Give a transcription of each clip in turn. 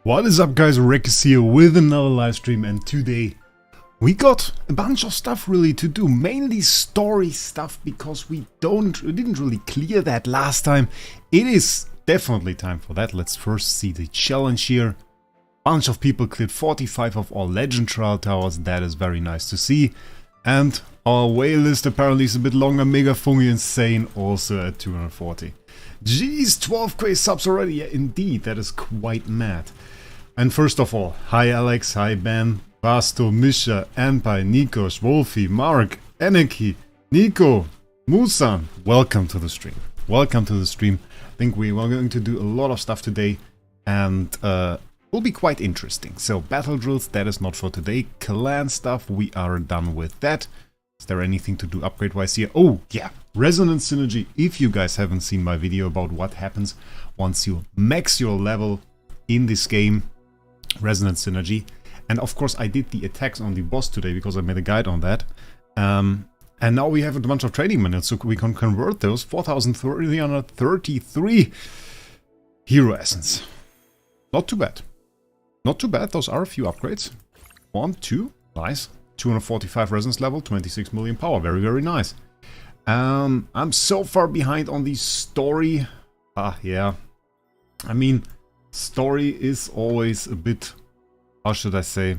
What is up, guys? Wraec is here with another live stream, and today we got a bunch of stuff really to do, mainly story stuff, because we didn't really clear that last time. It is definitely time for that. Let's first see the challenge here. Bunch of people cleared 45 of all legend trial towers. That is very nice to see. And our whale list apparently is a bit longer. Mega Fungi Insane also at 240. Jeez, 12k subs already. Yeah, indeed, that is quite mad. And first of all, hi Alex, hi Ben, Basto, Misha, Anpai, Nikos, Wolfie, Mark, Anarchy, Nico, Musan. Welcome to the stream. Welcome to the stream. I think we are going to do a lot of stuff today, and will be quite interesting. So battle drills, that is not for today. Clan stuff, we are done with that. Is there anything to do upgrade wise here? Oh yeah, Resonance Synergy. If you guys haven't seen my video about what happens once you max your level in this game, Resonance Synergy. And of course I did the attacks on the boss today because I made a guide on that. And now we have a bunch of training minutes, so we can convert those. 4,333 hero essence. Not too bad. Not too bad. Those are a few upgrades. 1, 2, nice. 245 resonance level, 26 million power. Very, very nice. I'm so far behind on the story. Yeah. I mean, story is always a bit, how should I say?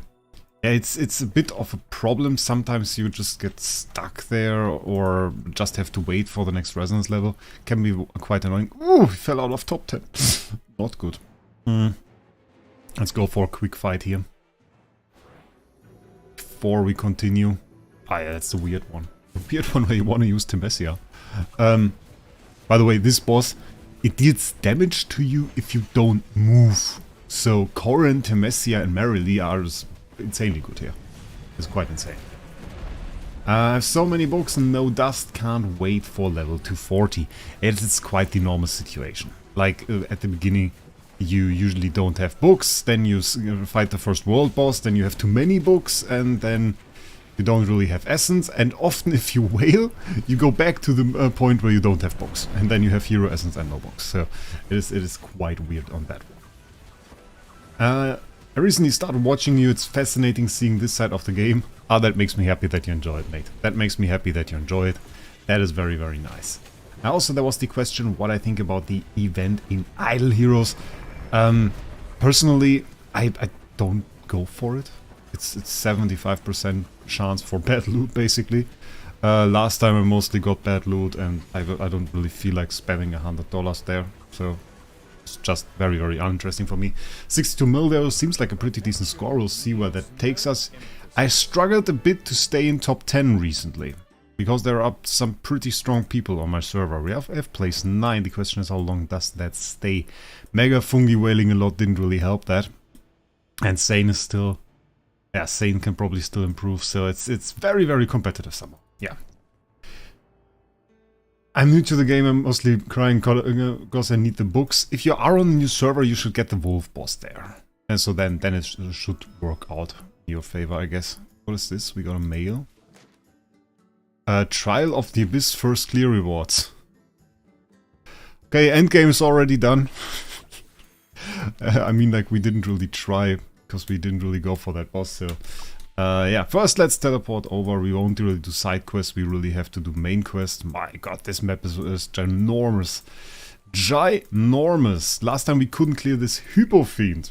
Yeah, it's a bit of a problem. Sometimes you just get stuck there or just have to wait for the next resonance level. Can be quite annoying. Ooh, he fell out of top 10. Not good. Let's go for a quick fight here. Before we continue. Ah yeah, that's the weird one. The weird one where you want to use Temesia. By the way, this boss, it deals damage to you if you don't move. So Korin, Temesia and Merrily are insanely good here. It's quite insane. I have so many books and no dust, can't wait for level 240. It's quite the normal situation. Like at the beginning you usually don't have books, then you fight the first world boss, then you have too many books, and then you don't really have essence, and often if you whale, you go back to the point where you don't have books, and then you have hero essence and no books. So it is quite weird on that one. I recently started watching you. It's fascinating seeing this side of the game. That makes me happy that you enjoy it, mate. That makes me happy that you enjoy it. That is very, very nice. And also there was the question what I think about the event in Idle Heroes. Personally, I don't go for it. It's 75% chance for bad loot, basically. Last time I mostly got bad loot, and I don't really feel like spending $100 there. So it's just very, very uninteresting for me. 62 mil though seems like a pretty decent score. We'll see where that takes us. I struggled a bit to stay in top 10 recently, because there are some pretty strong people on my server. We have place 9. The question is how long does that stay? Mega Fungi whaling a lot didn't really help that. And Sane is still... yeah, Sane can probably still improve, so it's very, very competitive somehow. Yeah. I'm new to the game, I'm mostly crying because I need the books. If you are on a new server, you should get the wolf boss there. And so then it should work out in your favor, I guess. What is this? We got a mail. Trial of the Abyss first clear rewards. Okay, endgame is already done. I mean, like, we didn't really try, because we didn't really go for that boss, so... yeah, first let's teleport over. We won't really do side quests, we really have to do main quest. My god, this map is ginormous. Ginormous! Last time we couldn't clear this Hypo Fiend.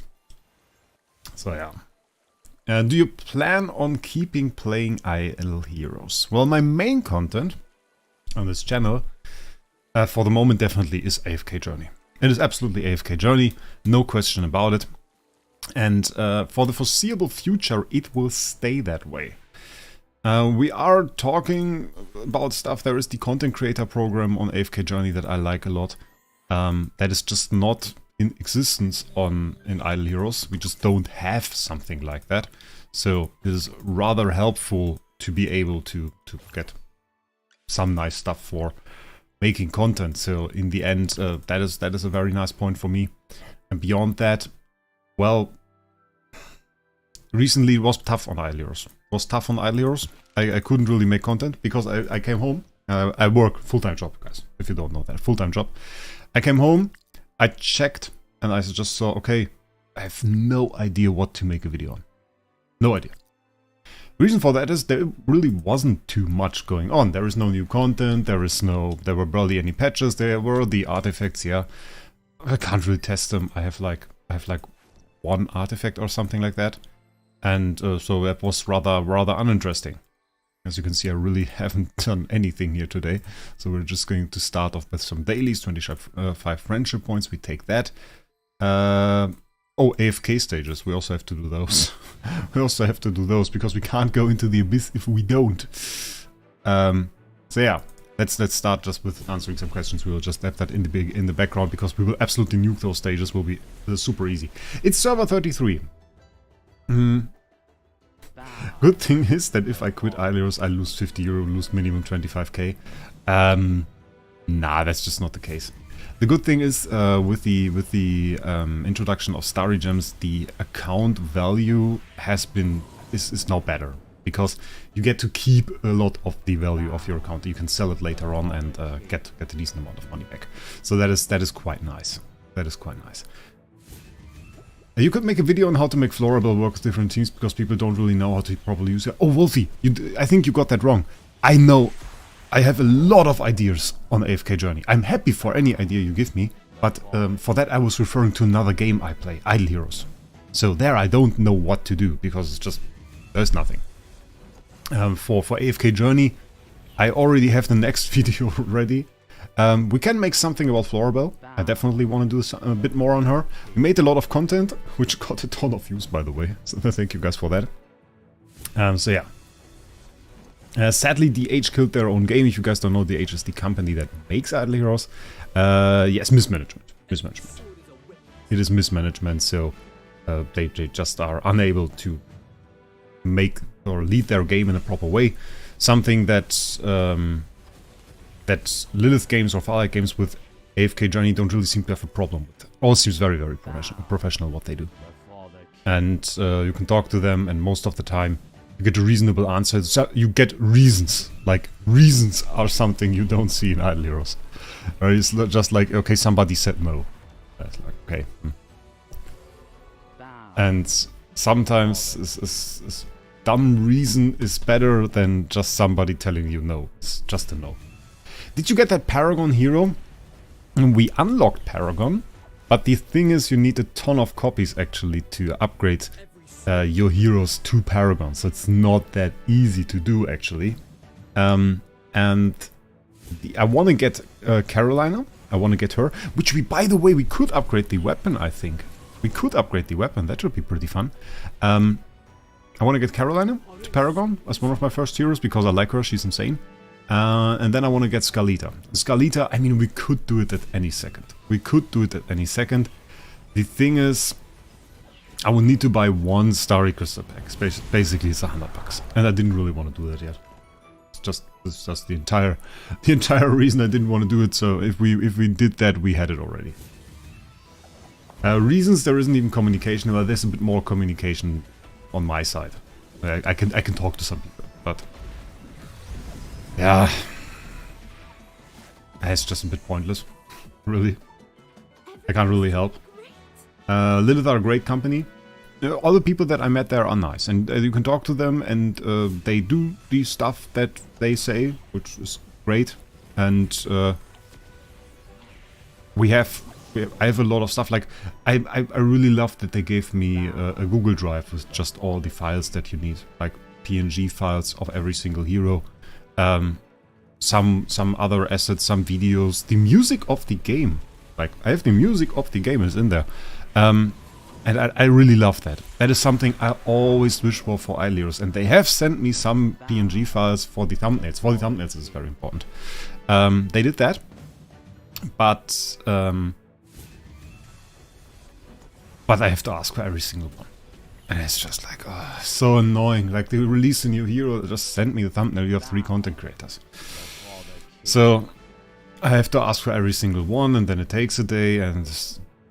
So yeah. Do you plan on keeping playing IL Heroes? Well, my main content on this channel, for the moment definitely, is AFK Journey. It is absolutely AFK Journey, no question about it. And for the foreseeable future, it will stay that way. We are talking about stuff. There is the content creator program on AFK Journey that I like a lot. That is just not in existence in Idle Heroes. We just don't have something like that. So it is rather helpful to be able to get some nice stuff for making content. So in the end, that is a very nice point for me. And beyond that, well, recently it was tough on Idle Heroes. I couldn't really make content because I came home. I work full-time job, guys, if you don't know that. Full-time job. I came home, I checked, and I just saw, okay, I have no idea what to make a video on. No idea. Reason for that is there really wasn't too much going on. There is no new content, there were barely any patches, there were the artifacts, yeah. I can't really test them. I have like one artifact or something like that. And so that was rather uninteresting. As you can see, I really haven't done anything here today. So we're just going to start off with some dailies, 25 friendship points, we take that. Oh, AFK stages, we also have to do those. We also have to do those, because we can't go into the abyss if we don't. So yeah, let's start just with answering some questions. We will just have that in the background, because we will absolutely nuke those stages, will be super easy. It's server 33. Good thing is that if I quit Aileros, I lose 50 euro, lose minimum 25k. Nah, that's just not the case. The good thing is, with the introduction of Starry Gems, the account value is now better, because you get to keep a lot of the value of your account. You can sell it later on and get a decent amount of money back. So that is quite nice. That is quite nice. You could make a video on how to make Florable work with different teams, because people don't really know how to properly use it. Oh, Wolfie, I think you got that wrong. I know. I have a lot of ideas on AFK Journey. I'm happy for any idea you give me, but for that I was referring to another game I play, Idle Heroes. So there I don't know what to do, because it's just, there's nothing. For AFK Journey, I already have the next video ready. We can make something about Florabelle. I definitely want to do a bit more on her. We made a lot of content, which got a ton of views, by the way. So thank you guys for that. So yeah. Sadly, DH killed their own game. If you guys don't know, DH is the company that makes Idle Heroes. Yes, mismanagement. Mismanagement. It is mismanagement, so they just are unable to make or lead their game in a proper way. Something that that Lilith games or Farlight games with AFK Journey don't really seem to have a problem with. All seems very, very professional what they do. And you can talk to them, and most of the time you get a reasonable answer. So you get reasons. Like, reasons are something you don't see in Idle Heroes. Or it's just like, okay, somebody said no. That's like, okay. And sometimes a dumb reason is better than just somebody telling you no. It's just a no. Did you get that Paragon hero? We unlocked Paragon, but the thing is you need a ton of copies actually to upgrade your heroes to Paragon, so it's not that easy to do actually. And I want to get Carolina, I want to get her, which by the way, we could upgrade the weapon, I think. We could upgrade the weapon, that would be pretty fun. I want to get Carolina to Paragon as one of my first heroes, because I like her, she's insane. And then I want to get Scarlita. Scarlita, I mean, we could do it at any second. We could do it at any second. The thing is, I will need to buy one Starry Crystal pack. Basically, it's $100. And I didn't really want to do that yet. It's just the entire reason I didn't want to do it. So if we did that, we had it already. Reasons there isn't even communication. Well, there's a bit more communication on my side. I can talk to some people, but yeah, it's just a bit pointless. Really, I can't really help. Lilith are a great company. All the people that I met there are nice, and you can talk to them, and they do the stuff that they say, which is great. And I have a lot of stuff. Like I really love that they gave me a Google Drive with just all the files that you need, like PNG files of every single hero, some other assets, some videos, the music of the game. Like I have the music of the game is in there. And I really love that. That is something I always wish for Idle Heroes. And they have sent me some PNG files for the thumbnails. For the thumbnails is very important. They did that. But I have to ask for every single one. And it's just like, oh, so annoying. Like they release a new hero, just send me the thumbnail, you have 3 content creators. So I have to ask for every single one, and then it takes a day, and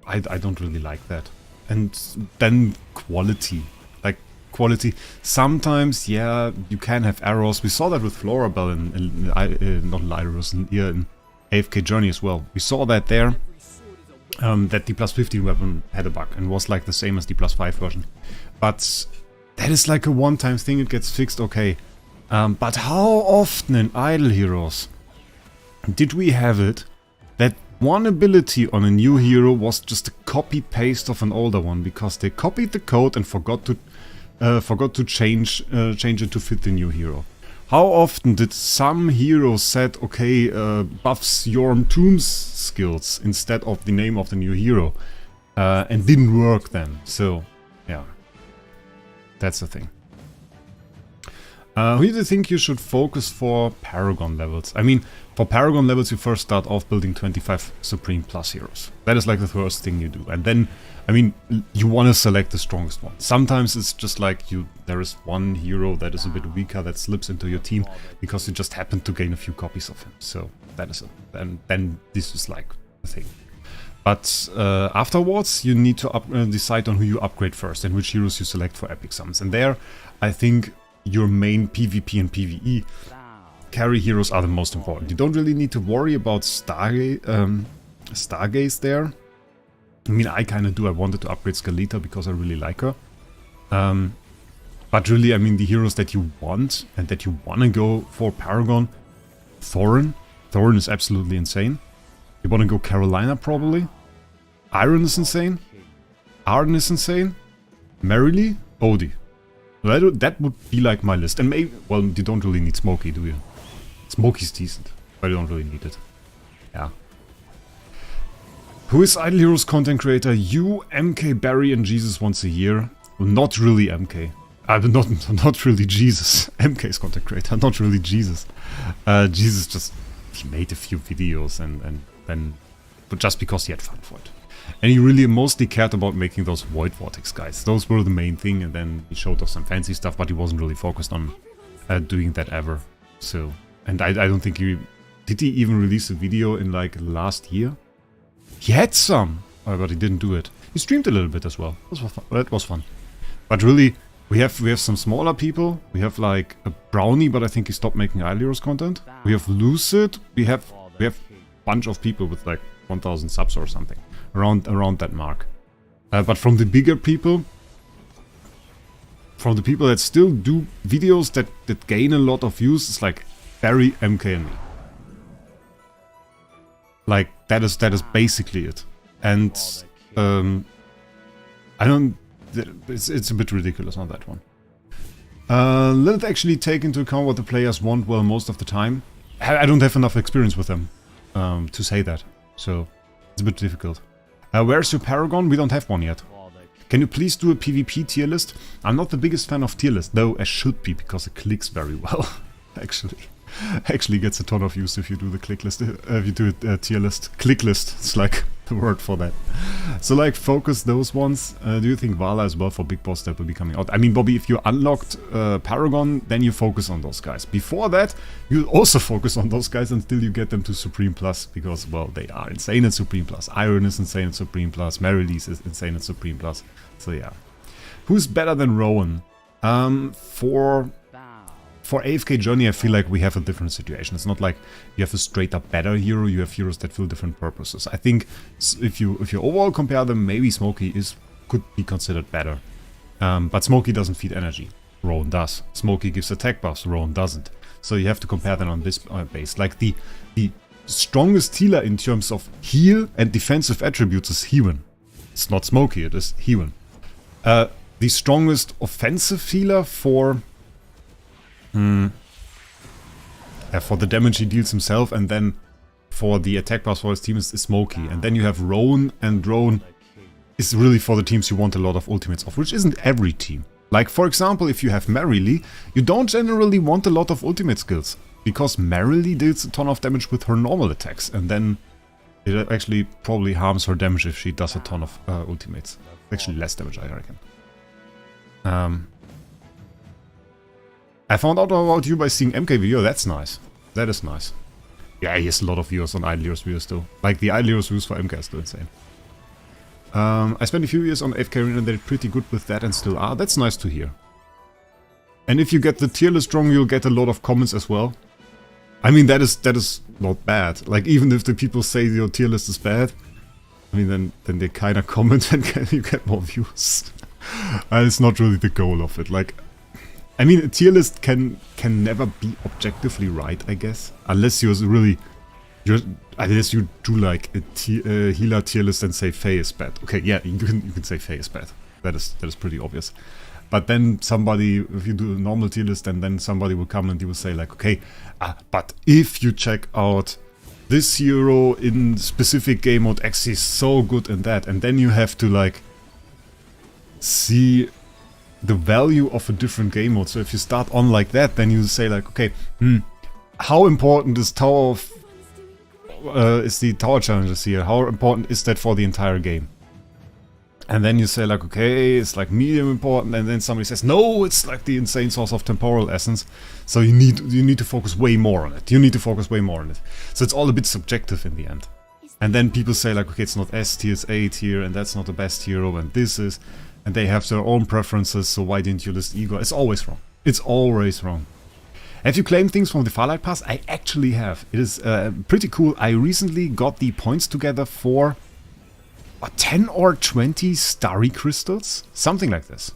I don't really like that. And then quality. Like, quality. Sometimes, yeah, you can have errors. We saw that with Florabelle in AFK Journey as well. We saw that there. that the plus 15 weapon had a bug and was like the same as the plus 5 version. But that is like a one-time thing, it gets fixed, okay. But how often in Idle Heroes did we have it that one ability on a new hero was just a copy-paste of an older one because they copied the code and forgot to change it to fit the new hero? How often did some hero set, okay, buffs your Tomb's skills instead of the name of the new hero, and didn't work then? So, yeah, that's the thing. Who do you think you should focus for Paragon levels? I mean, for Paragon levels you first start off building 25 Supreme Plus heroes. That is like the first thing you do. And then, I mean, you want to select the strongest one. Sometimes it's just like there is one hero that is a bit weaker that slips into your team because you just happen to gain a few copies of him. So that is it. And then this is like a thing. But afterwards you need to decide on who you upgrade first and which heroes you select for epic summons. And there, I think your main PvP and PvE carry heroes are the most important. You don't really need to worry about Stargaze there. I mean, I kind of do. I wanted to upgrade Skeleta because I really like her. But really, I mean, the heroes that you want and that you want to go for Paragon, Thorin. Thorin is absolutely insane. You want to go Carolina probably. Iron is insane. Arden is insane. Merrily, Bodhi. That would be like my list. And maybe, well, you don't really need Smokey, do you? Smokey's decent, but you don't really need it. Yeah. Who is Idle Heroes content creator? You, MK, Barry, and Jesus once a year. Well, not really MK. Not really Jesus. MK is content creator, not really Jesus. Jesus just he made a few videos and then, but just because he had fun for it. And he really mostly cared about making those Void Vortex guys. Those were the main thing, and then he showed us some fancy stuff, but he wasn't really focused on doing that ever. So, and I don't think did he even release a video in like last year? He had some, but he didn't do it. He streamed a little bit as well. That was fun. But really, we have some smaller people. We have like a Brownie, but I think he stopped making Idle Heroes content. We have Lucid. We have a bunch of people with like 1,000 subs or something around that mark. But from the bigger people, from the people that still do videos that gain a lot of views, it's like Barry, MK, and me. Like that is basically it. And I don't. It's a bit ridiculous on that one. Let it actually take into account what the players want well most of the time. I don't have enough experience with them to say that, so it's a bit difficult. Where's your Paragon? We don't have one yet. Can you please do a PvP tier list? I'm not the biggest fan of tier list, though I should be because it clicks very well. Actually gets a ton of views if you do the click list. If you do a tier list, click list. It's like the word for that. So like focus those ones. Do you think Vala as well for Big Boss that will be coming out? I mean, Bobby, if you unlocked Paragon, then you focus on those guys. Before that, you also focus on those guys until you get them to Supreme Plus, because, well, they are insane at Supreme Plus. Iron is insane at Supreme Plus. Marilis is insane at Supreme Plus. So yeah. Who's better than Rowan? For AFK Journey, I feel like we have a different situation. It's not like you have a straight up better hero, you have heroes that fill different purposes. I think if you overall compare them, maybe Smokey could be considered better. But Smokey doesn't feed energy. Rowan does. Smokey gives attack buffs, Rowan doesn't. So you have to compare them on this base. Like the strongest healer in terms of heal and defensive attributes is Hewen. It's not Smokey, it is Hewen. The strongest offensive healer for the damage he deals himself, and then for the attack buffs for his team is Smokey. And then you have Rowan, and Rowan is really for the teams you want a lot of ultimates of, which isn't every team. Like, for example, if you have Merrily, you don't generally want a lot of ultimate skills, because Merrily deals a ton of damage with her normal attacks, and then it actually probably harms her damage if she does a ton of ultimates. Actually less damage, I reckon. I found out about you by seeing MK video. That's nice. That is nice. Yeah, he has a lot of viewers on Idle Heroes videos still. Like, the Idle Heroes views for MK are still insane. I spent a few years on AFK Journey and they're pretty good with that and still are. That's nice to hear. And if you get the tier list wrong, you'll get a lot of comments as well. I mean, that is not bad. Like, even if the people say your tier list is bad, I mean, then they kind of comment and you get more views. It's not really the goal of it. Like, I mean, a tier list can never be objectively right, I guess, unless unless you do like a healer tier list and say Faye is bad. Okay, yeah, you can say Faye is bad. That is pretty obvious. But then somebody, if you do a normal tier list, and then somebody will come and you will say like, okay, but if you check out this hero in specific game mode X is so good in that, and then you have to like see the value of a different game mode. So if you start on like that, then you say like, okay, how important is the tower challenges here? How important is that for the entire game? And then you say like, okay, it's like medium important, and then somebody says, no, it's like the insane source of temporal essence. So you need to focus way more on it. You need to focus way more on it. So it's all a bit subjective in the end. And then people say like, okay, it's not S tier, it's A tier, and that's not the best hero, and this is, and they have their own preferences, so why didn't you list Igor? It's always wrong. It's always wrong. Have you claimed things from the Farlight Pass? I actually have. It is pretty cool. I recently got the points together for 10 or 20 starry crystals? Something like this.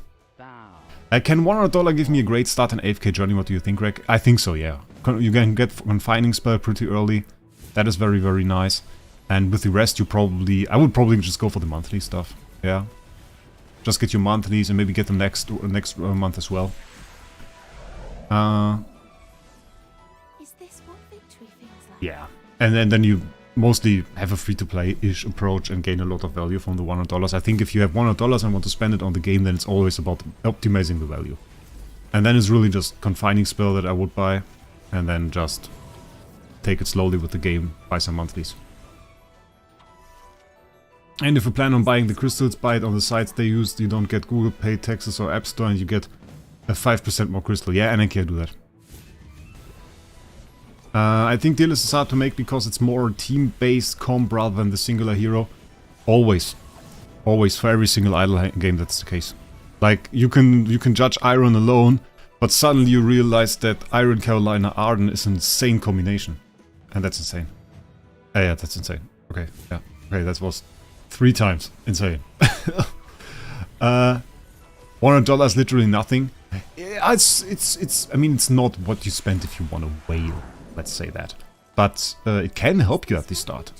Can $100 give me a great start in AFK Journey? What do you think, Wraec? I think so, yeah. You can get Confining Spell pretty early. That is very, very nice. And with the rest, I would probably just go for the monthly stuff. Yeah. Just get your monthlies and maybe get them next month as well. Is this what victory feels like? Yeah. And then you mostly have a free-to-play-ish approach and gain a lot of value from the $100. I think if you have $100 and want to spend it on the game, then it's always about optimizing the value. And then it's really just Confining Spell that I would buy, and then just take it slowly with the game, buy some monthlies. And if you plan on buying the crystals, buy it on the sites they use. You don't get Google Pay, taxes or App Store, and you get a 5% more crystal. Yeah, and I can do that. I think DLS is hard to make because it's more team-based comp rather than the singular hero. Always. Always, for every single idle game that's the case. Like, you can judge Iron alone, but suddenly you realize that Iron, Carolina, Arden is an insane combination. And that's insane. Yeah, that's insane. Okay, yeah. Okay, that was 3 times insane. $100 is literally nothing. I mean, it's not what you spend if you want a whale. Let's say that. But it can help you at the start.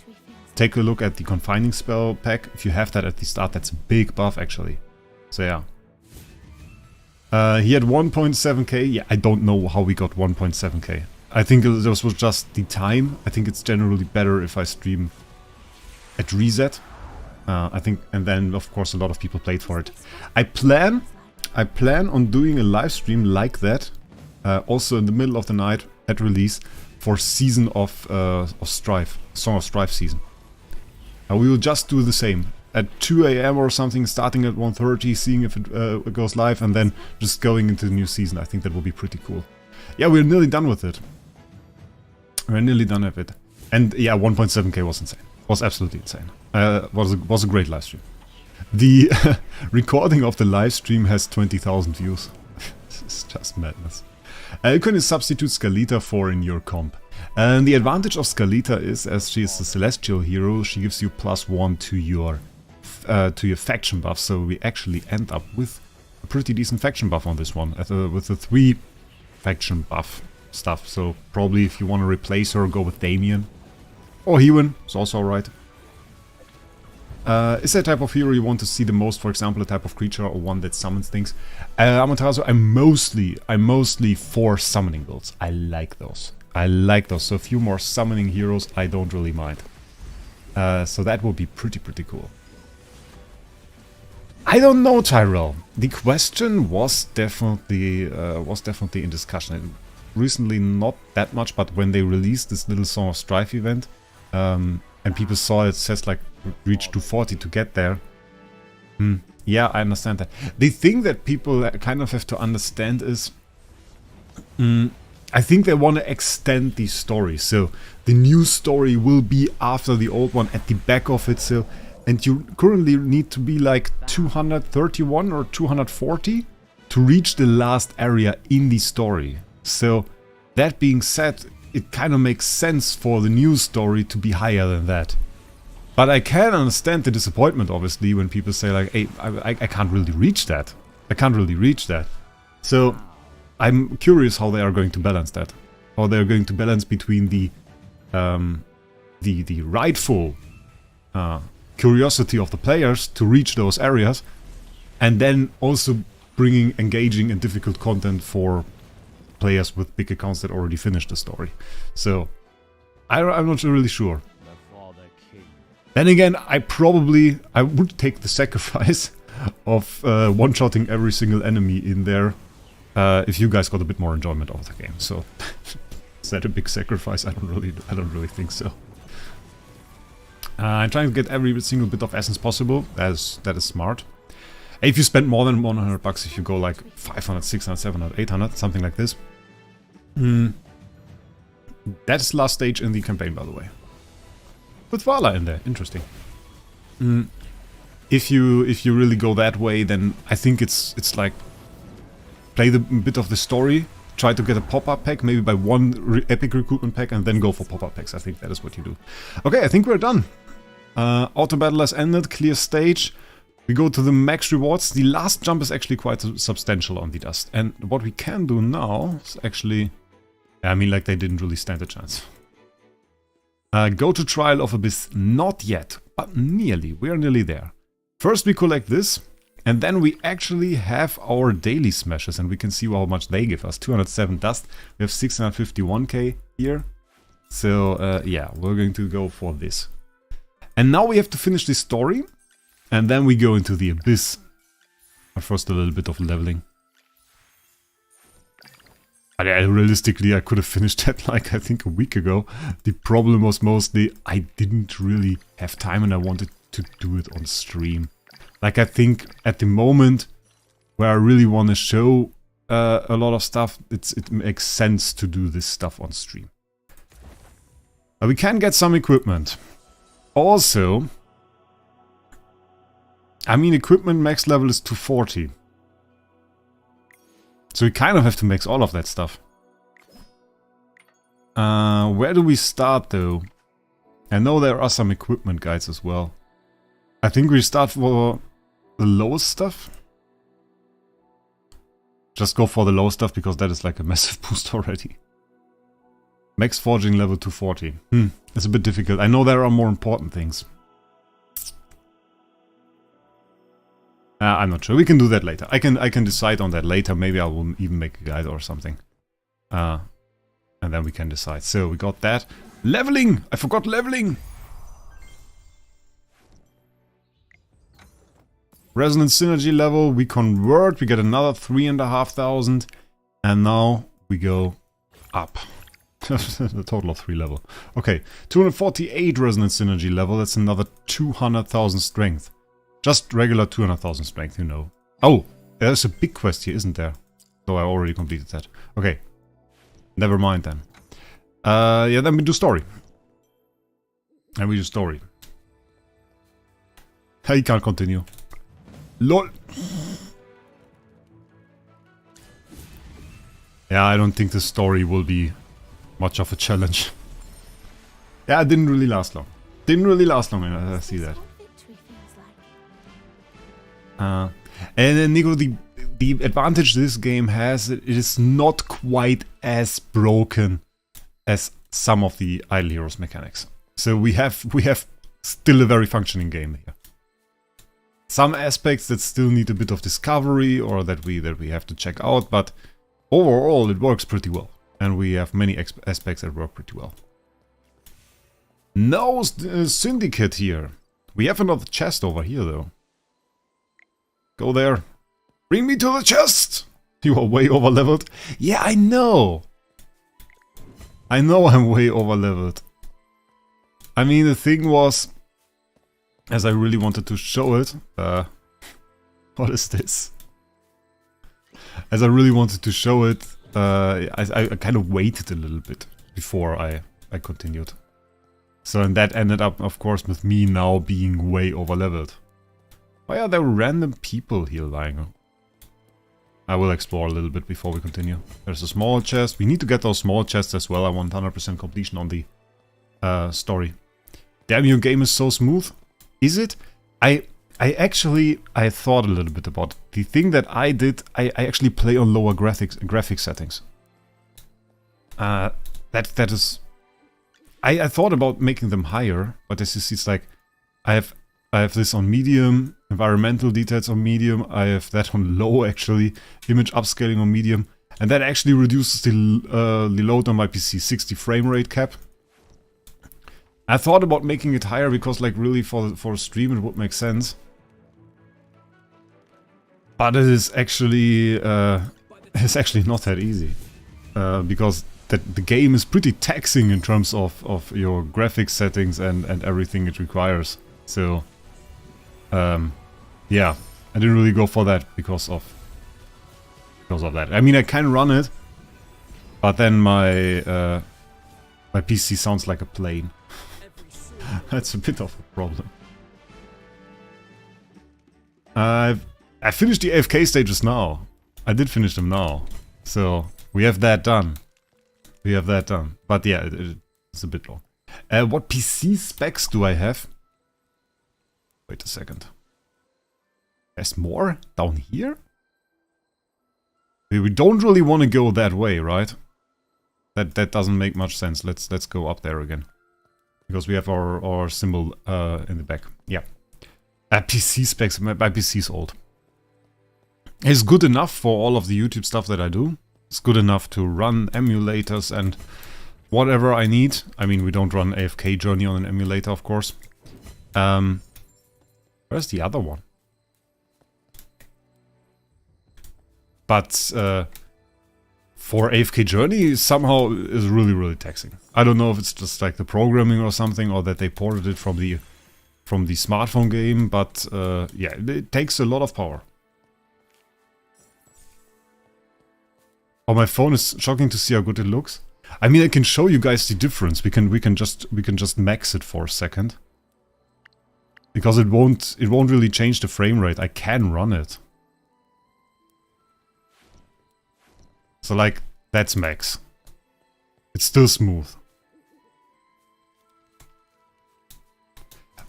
Take a look at the Confining Spell pack. If you have that at the start, that's a big buff actually. So yeah. He had 1.7k. Yeah, I don't know how we got 1.7k. I think this was just the time. I think it's generally better if I stream at reset. I think, and then of course a lot of people played for it. I plan on doing a live stream like that, also in the middle of the night at release, for Season of Strife, Song of Strife season. We will just do the same at 2 AM or something, starting at 1:30, seeing if it goes live, and then just going into the new season. I think that will be pretty cool. Yeah, we're nearly done with it. We're nearly done with it. And yeah, 1.7k was insane. Was absolutely insane. Was a great live stream. The recording of the live stream has 20,000 views. It's just madness. You can substitute Scalita for in your comp. And the advantage of Scalita is, as she is a celestial hero, she gives you +1 to your faction buff. So we actually end up with a pretty decent faction buff on this one, with the 3 faction buff stuff. So probably if you want to replace her, go with Damien. Or Hewen, it's also alright. Is there a type of hero you want to see the most? For example, a type of creature or one that summons things? Amaterasu, I'm mostly for summoning builds. I like those. So a few more summoning heroes, I don't really mind. So that would be pretty cool. I don't know, Tyrell. The question was definitely in discussion. Recently, not that much, but when they released this little Song of Strife event, and people saw it says like reach 240 to get there. Yeah, I understand that. The thing that people kind of have to understand is, I think they want to extend the story. So the new story will be after the old one at the back of it. So, and you currently need to be like 231 or 240 to reach the last area in the story. So that being said, it kind of makes sense for the new story to be higher than that. But I can understand the disappointment, obviously, when people say like, hey, I can't really reach that. I can't really reach that. So I'm curious how they are going to balance that. How they're going to balance between the rightful curiosity of the players to reach those areas, and then also bringing engaging and difficult content for players with big accounts that already finished the story. So I'm not really sure. Then again, I would take the sacrifice of one-shotting every single enemy in there if you guys got a bit more enjoyment out of the game. So is that a big sacrifice? I don't really think so. I'm trying to get every single bit of essence possible. That is smart. If you spend more than 100 bucks, if you go like 500, 600, 700, 800, something like this. That's last stage in the campaign, by the way. With Vala in there, interesting. If you really go that way, then I think it's like play the bit of the story, try to get a pop-up pack, maybe buy one epic recruitment pack, and then go for pop-up packs. I think that is what you do. Okay, I think we're done. Auto battle has ended, clear stage. We go to the max rewards. The last jump is actually quite substantial on the dust. And what we can do now is actually... I mean, like, they didn't really stand a chance. Go to Trial of Abyss. Not yet, but nearly. We are nearly there. First we collect this, and then we actually have our daily smashes, and we can see how much they give us. 207 dust. We have 651k here. So, yeah, we're going to go for this. And now we have to finish this story. And then we go into the Abyss. But first a little bit of leveling. But realistically, I could have finished that like I think a week ago. The problem was mostly I didn't really have time and I wanted to do it on stream. Like I think at the moment where I really want to show a lot of stuff, it makes sense to do this stuff on stream. We can get some equipment. Also... I mean, equipment max level is 240. So we kind of have to max all of that stuff. Where do we start, though? I know there are some equipment guides as well. I think we start for the lowest stuff. Just go for the low stuff, because that is like a massive boost already. Max forging level 240. It's a bit difficult. I know there are more important things. I'm not sure. We can do that later. I can decide on that later. Maybe I will even make a guide or something. And then we can decide. So we got that. Leveling! I forgot leveling! Resonant Synergy level. We convert. We get another 3,500. And now we go up. A total of 3 level. Okay. 248 Resonant Synergy level. That's another 200,000 strength. Just regular 200,000 strength, you know. Oh, there's a big quest here, isn't there? So I already completed that. Okay. Never mind then. Yeah, then we do story. And we do story. I can't continue. LOL. Yeah, I don't think the story will be much of a challenge. Yeah, it didn't really last long. Didn't really last long, I see that. And then, Nico, the advantage this game has, it is not quite as broken as some of the Idle Heroes mechanics. So we have still a very functioning game here. Some aspects that still need a bit of discovery or that we have to check out, but overall it works pretty well. And we have many aspects that work pretty well. No Syndicate here. We have another chest over here though. Go there. Bring me to the chest! You are way over leveled. Yeah, I know! I know I'm way over leveled. I mean, the thing was, as I really wanted to show it, what is this? As I really wanted to show it, I kind of waited a little bit before I continued. So, and that ended up, of course, with me now being way over leveled. Why are there random people here lying? I will explore a little bit before we continue. There's a small chest. We need to get those small chests as well. I want 100% completion on the story. damn, your game is so smooth. Is it? I thought a little bit about it. The thing that I did, I actually play on lower graphic settings. That is... I thought about making them higher, but this is, it's like... I have this on medium, environmental details on medium, I have that on low actually, image upscaling on medium, and that actually reduces the load on my PC, 60 frame rate cap. I thought about making it higher because like really for a stream it would make sense. But it is actually not that easy. Because the game is pretty taxing in terms of your graphics settings and everything it requires. So, yeah, I didn't really go for that because of that. I mean, I can run it, but then my PC sounds like a plane. That's a bit of a problem. I finished the AFK stages now. I did finish them now, so we have that done. We have that done. But yeah, it's a bit long. What PC specs do I have? Wait a second. There's more down here? We don't really want to go that way, right? That doesn't make much sense. Let's go up there again. Because we have our symbol in the back. Yeah. PC specs, my PC is old. It's good enough for all of the YouTube stuff that I do. It's good enough to run emulators and whatever I need. I mean, we don't run AFK Journey on an emulator, of course. Where's the other one? But for AFK Journey, somehow is really, really taxing. I don't know if it's just like the programming or something, or that they ported it from the smartphone game, but yeah, it takes a lot of power. Oh, my phone is shocking to see how good it looks. I mean, I can show you guys the difference. We can just max it for a second. Because it won't really change the frame rate. I can run it. So like, that's max. It's still smooth.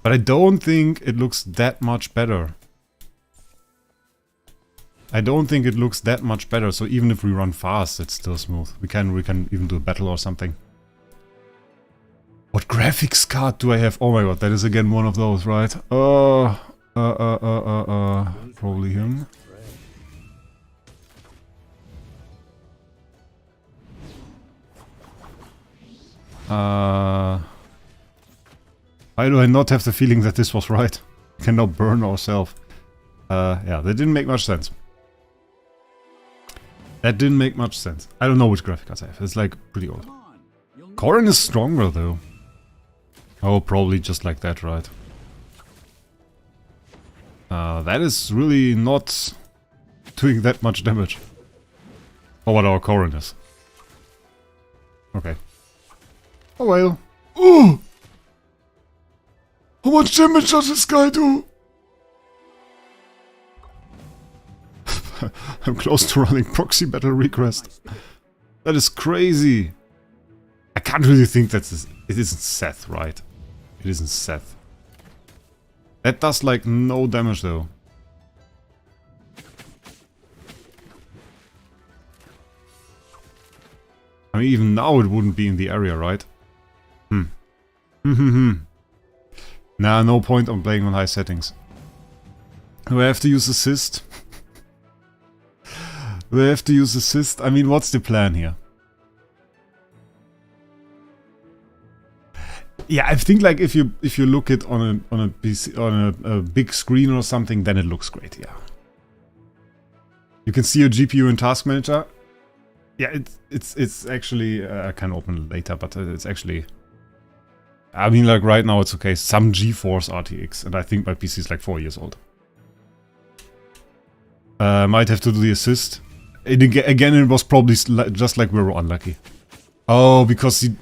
But I don't think it looks that much better. I don't think it looks that much better, so even if we run fast, it's still smooth. We can even do a battle or something. What graphics card do I have? Oh my god, that is again one of those, right? Probably him. Why do I not have the feeling that this was right? We can now burn ourselves. Yeah, that didn't make much sense. That didn't make much sense. I don't know which graphic cards I have. It's like pretty old. Corrin is stronger though. Oh, probably just like that, right? That is really not doing that much damage. Oh, what our Corrin is. Okay. Oh well. Oh! How much damage does this guy do? I'm close to running proxy battle request. That is crazy. I can't really think that it isn't Seth, right? It isn't Seth. That does like no damage though. I mean, even now it wouldn't be in the area, right? Nah, no point on playing on high settings. Do I have to use assist? Do I have to use assist? I mean, what's the plan here? Yeah, I think like if you look it on a PC, on a big screen or something, then it looks great. Yeah. You can see your GPU in Task Manager. Yeah, it's actually I can open it later, but it's actually. I mean, like right now it's okay. Some GeForce RTX, and I think my PC is like 4 years old. Might have to do the assist. Again, it was probably just like we were unlucky. Oh, because he...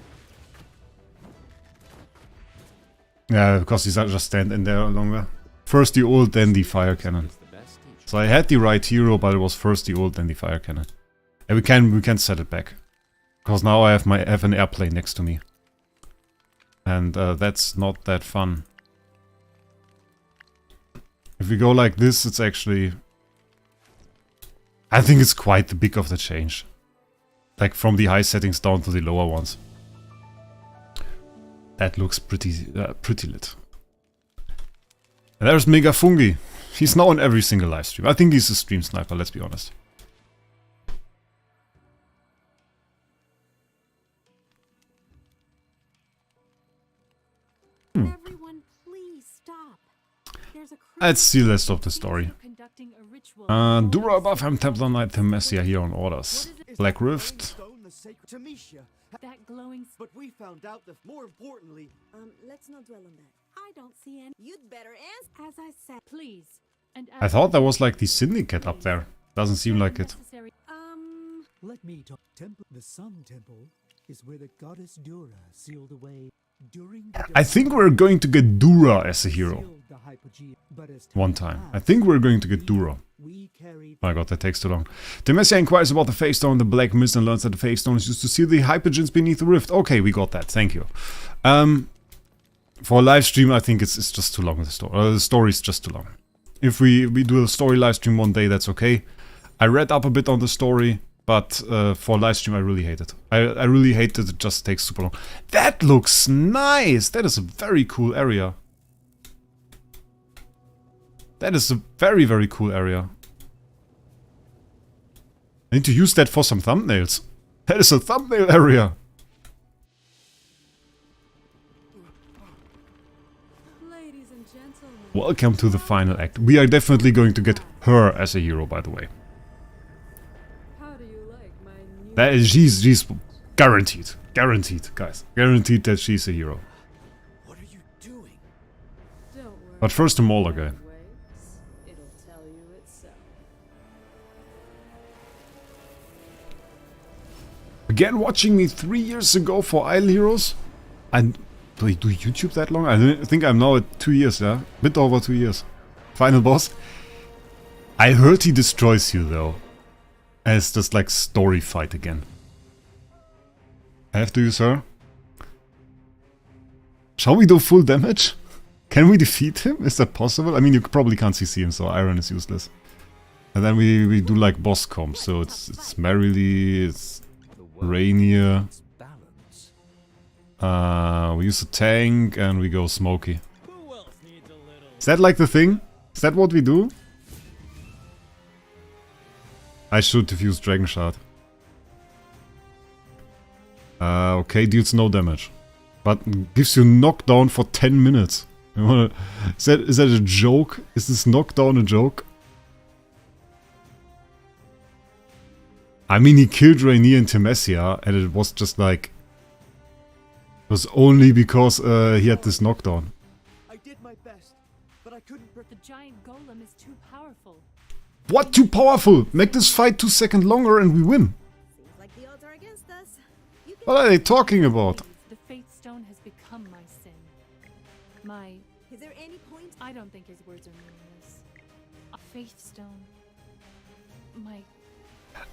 Yeah, because he's just standing there longer. First the ult, then the fire cannon. So I had the right hero, but it was first the ult, then the fire cannon. And we can set it back. Because now I have an airplane next to me. And that's not that fun. If we go like this, it's actually... I think it's quite the big of the change. Like from the high settings down to the lower ones. That looks pretty lit. And there's Mega Fungi. He's now on every single live stream. I think he's a stream sniper, let's be honest. Everyone, please stop. There's a Let's see the rest of the story. Dura above him, Templar Knight, Themesia here on orders. Black Rift. that glowing. But we found out that more importantly, Let's not dwell on that. I don't see any. You'd better answer. As I said, Please. And I thought there was like the syndicate up there. Doesn't seem like it. let me talk. The Sun Temple is where the goddess Dura sealed away during the I think we're going to get Dura as a hero. the Hypogea. But as One time. I think we're going to get Dura. we carried Oh my god, that takes too long. Themesia inquires about the Phase Stone, the Black Mist, and learns that the Phase Stone is used to seal the hypogens beneath the rift. Okay, we got that. Thank you. For a live stream, I think it's just too long. The story's just too long. If we do a story live stream one day, that's okay. I read up a bit on the story, but for live stream, I really hate it. I really hate that it just takes super long. That looks nice! That is a very cool area. That is a very, very cool area. I need to use that for some thumbnails. That is a thumbnail area. ladies and gentlemen. Welcome to the final act. We are definitely going to get her as a hero, by the way. How do you like my new? That is, she's guaranteed. Guaranteed, guys. Guaranteed that she's a hero. What are you doing? Don't worry. But first the Mauler guy. It'll tell you itself. Again watching me 3 years ago for Idle Heroes? And do I do YouTube that long? I think I'm now at 2 years, yeah? Bit over 2 years. Final boss. I heard he destroys you though. And it's just like story fight again. I have to use her. Shall we do full damage? Can we defeat him? Is that possible? I mean, you probably can't CC him, so Iron is useless. And then we do like boss comp, so it's Merrily, it's Rainier. We use a tank and we go Smoky. Is that like the thing? Is that what we do? I should diffuse Dragon Shard. Okay, deals no damage. But gives you knockdown for 10 minutes. Is that a joke? Is this knockdown a joke? I mean, he killed Rainier and Themesia, and it was just like... It was only because he had this knockdown. I did my best, but I couldn't. the giant golem is too powerful. What? Too powerful? Make this fight 2 seconds longer and we win. Seems like the odds are against us. You can. What are they talking about? The faith stone has become my sin. My... Is there any point? I don't think his words are meaningless. A faith stone. My...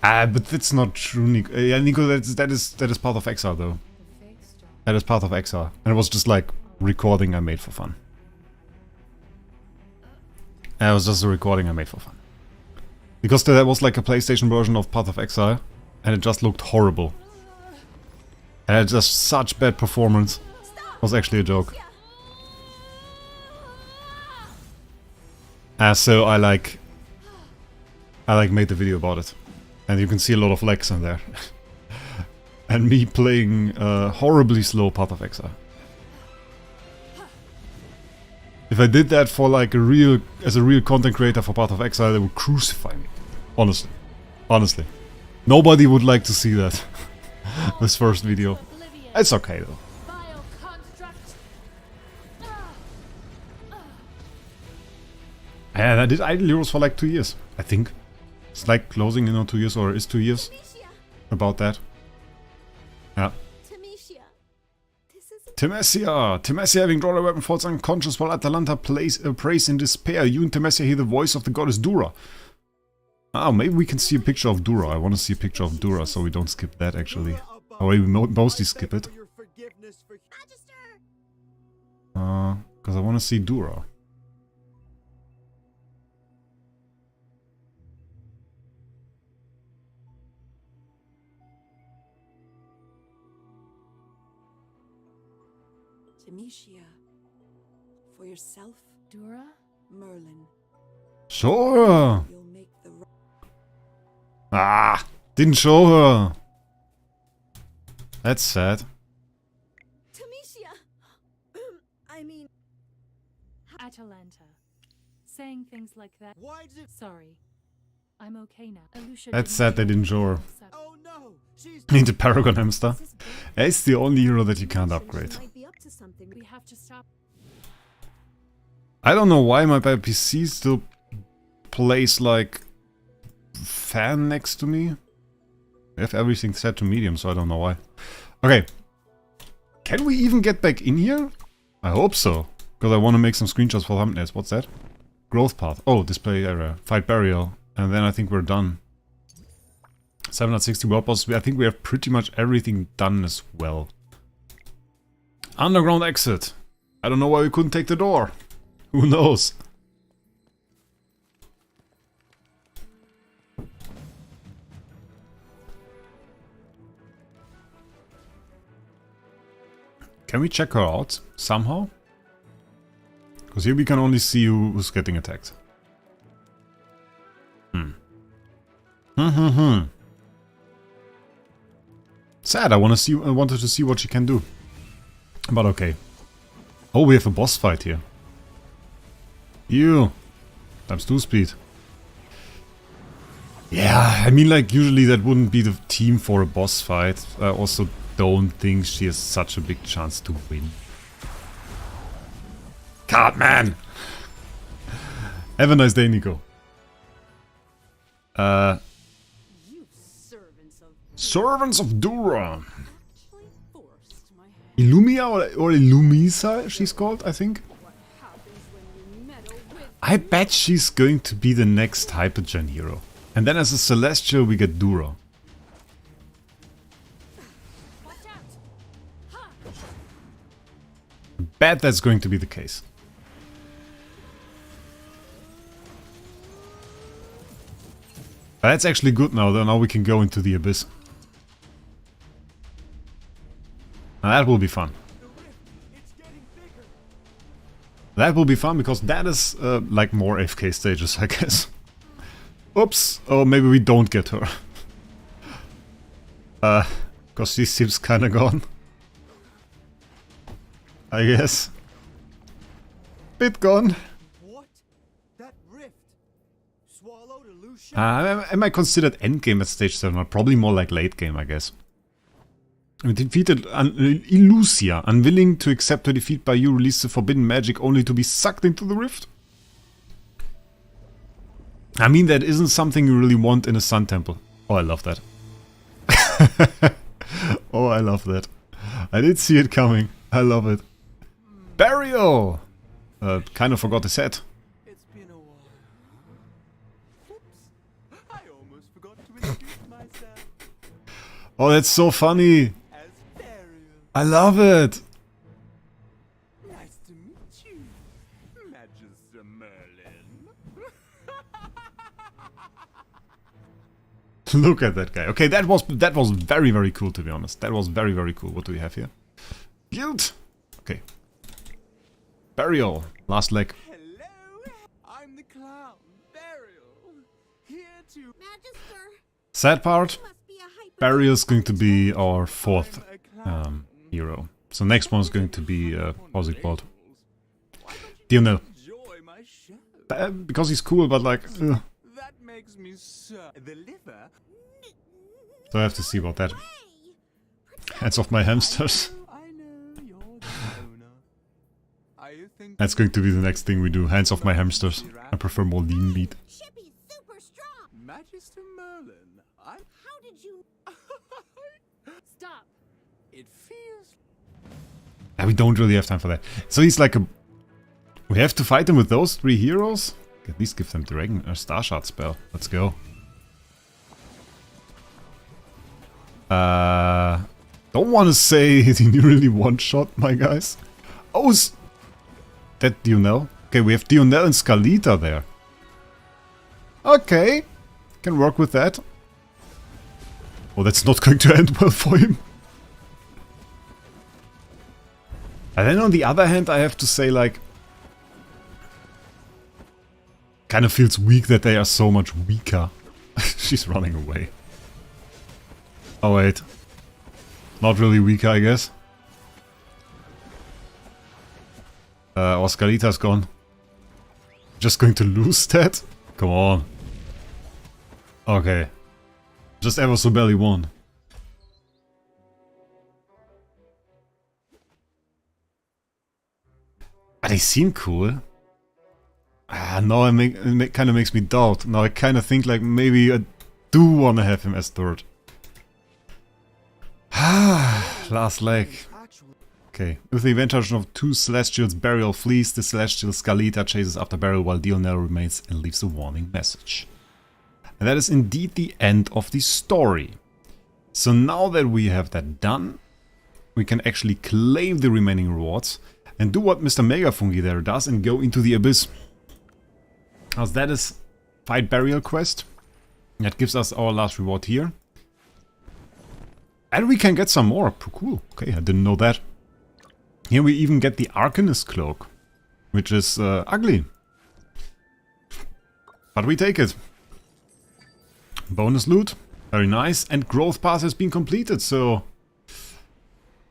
Ah, but that's not true, Nico. Yeah, Nico, that is part of Exile, though. The faith stone. That is part of Exile. And it was just like recording I made for fun. And it was just a recording I made for fun. Because there was like a PlayStation version of Path of Exile, and it just looked horrible. And it had just such bad performance. It was actually a joke. So I made the video about it. And you can see a lot of lags in there. And me playing horribly slow Path of Exile. If I did that for like as a real content creator for Path of Exile, they would crucify me. Honestly. Honestly. Nobody would like to see that. This first video. It's okay though. Vile construct. And I did Idle Heroes for like 2 years, I think. It's like closing in on 2 years, or is 2 years Tamisha. about that. Yeah. Tamisha. This isn't. Themesia! Themesia, having drawn a weapon, falls unconscious while Atalanta prays in despair. You and Themesia hear the voice of the goddess Dura. Oh, maybe we can see a picture of Dura. I want to see a picture of Dura, so we don't skip that actually. Oh, we mostly skip it. Your forgiveness for Magister. Because I want to see Dura. Demetia. For yourself, Dura? Merlin. Sure! You'll make the Ah! Didn't show her! That's sad. Demetia! I mean... Atalanta. Saying things like that. Why did... Sorry. I'm okay now. Alusha That's didn't sad they didn't show her. accept- Oh no! She's... Need the Paragon Hamster. This is big. It's the only hero that you can't She upgrade. might be up to something. We have to stop. I don't know why my bad PC still plays like fan next to me. I have everything set to medium, so I don't know why. Okay. Can we even get back in here? I hope so. Because I want to make some screenshots for thumbnails. What's that? Growth path. Oh, display area. Fight burial. And then I think we're done. 760 world bosses. I think we have pretty much everything done as well. Underground exit. I don't know why we couldn't take the door. Who knows? Can we check her out somehow? Because here we can only see who's getting attacked. Sad. I wanted to see what she can do. But okay. Oh, we have a boss fight here. You. Times 2 speed. Yeah, I mean, like, usually that wouldn't be the team for a boss fight. I also don't think she has such a big chance to win. Cartman! Have a nice day, Nico. You servants of... Servants of Dura. actually forced my hand. Illumia or Illumisa, she's called, I think. What happens when you meddle with... I bet she's going to be the next Hypergen hero. And then as a Celestial we get Dura. Watch out! Bet that's going to be the case. But that's actually good now, though. Now we can go into the Abyss. Now that will be fun. That will be fun because that is like more AFK stages, I guess. Oops! Oh, maybe we don't get her. Because she seems kinda gone. I guess. Bit gone. What? That rift swallowed Alusha? Am I considered endgame at stage 7? Or probably more like late game, I guess. We defeated Illusia, unwilling to accept her defeat by you, release the forbidden magic only to be sucked into the rift. I mean, that isn't something you really want in a Sun Temple. Oh, I love that. Oh, I love that. I did see it coming. I love it. Burial! Kind of forgot the set. It's been a while. Oops. I almost forgot to introduce myself Oh, that's so funny. as Burial. I love it. Nice to meet you, Magister Merlin. Look at that guy. Okay, that was very, very cool, to be honest. That was very, very cool. What do we have here? Guild. Okay. Burial. Last leg. Hello, I'm the clown, Burial. Here to... Magister, Sad part. must be a hyper... Burial's going to be our fourth I'm a clown. hero. So next one's going to be how's it called? Why don't you Dionel. enjoy my show? Because he's cool, but like, That makes me so... The liver? so I have to see about that. Hands off my hamsters. I know you're the owner. I think That's going to be the next thing we do. Hands off my hamsters. I prefer more lean meat. Chippy's super strong. Magister Merlin. How did you... Stop. It feels... And we don't really have time for that. So he's like a... We have to fight him with those 3 heroes? At least give them Dragon or Star Shard spell. Let's go. Don't want to say he really one-shot, my guys. Oh, that Dionel? Okay, we have Dionel and Scalita there. Okay, can work with that. Oh, that's not going to end well for him. And then on the other hand, I have to say, like, kind of feels weak that they are so much weaker. She's running away. Oh wait. Not really weaker, I guess. Or Scalita's gone. Just going to lose that? Come on. Okay. Just ever so barely won. But they seem cool. No, it kind of makes me doubt. Now I kind of think like maybe I do want to have him as third. Last leg. Okay, with the advantage of 2 Celestials, Burial flees, the Celestial Scalita chases after Burial while Dionel remains and leaves a warning message. And that is indeed the end of the story. So now that we have that done, we can actually claim the remaining rewards and do what Mr. Megafungi there does and go into the Abyss. As that is Fight Burial quest. That gives us our last reward here. And we can get some more. Cool. Okay, I didn't know that. Here we even get the Arcanist Cloak, which is ugly. But we take it. Bonus loot. Very nice. And growth path has been completed, so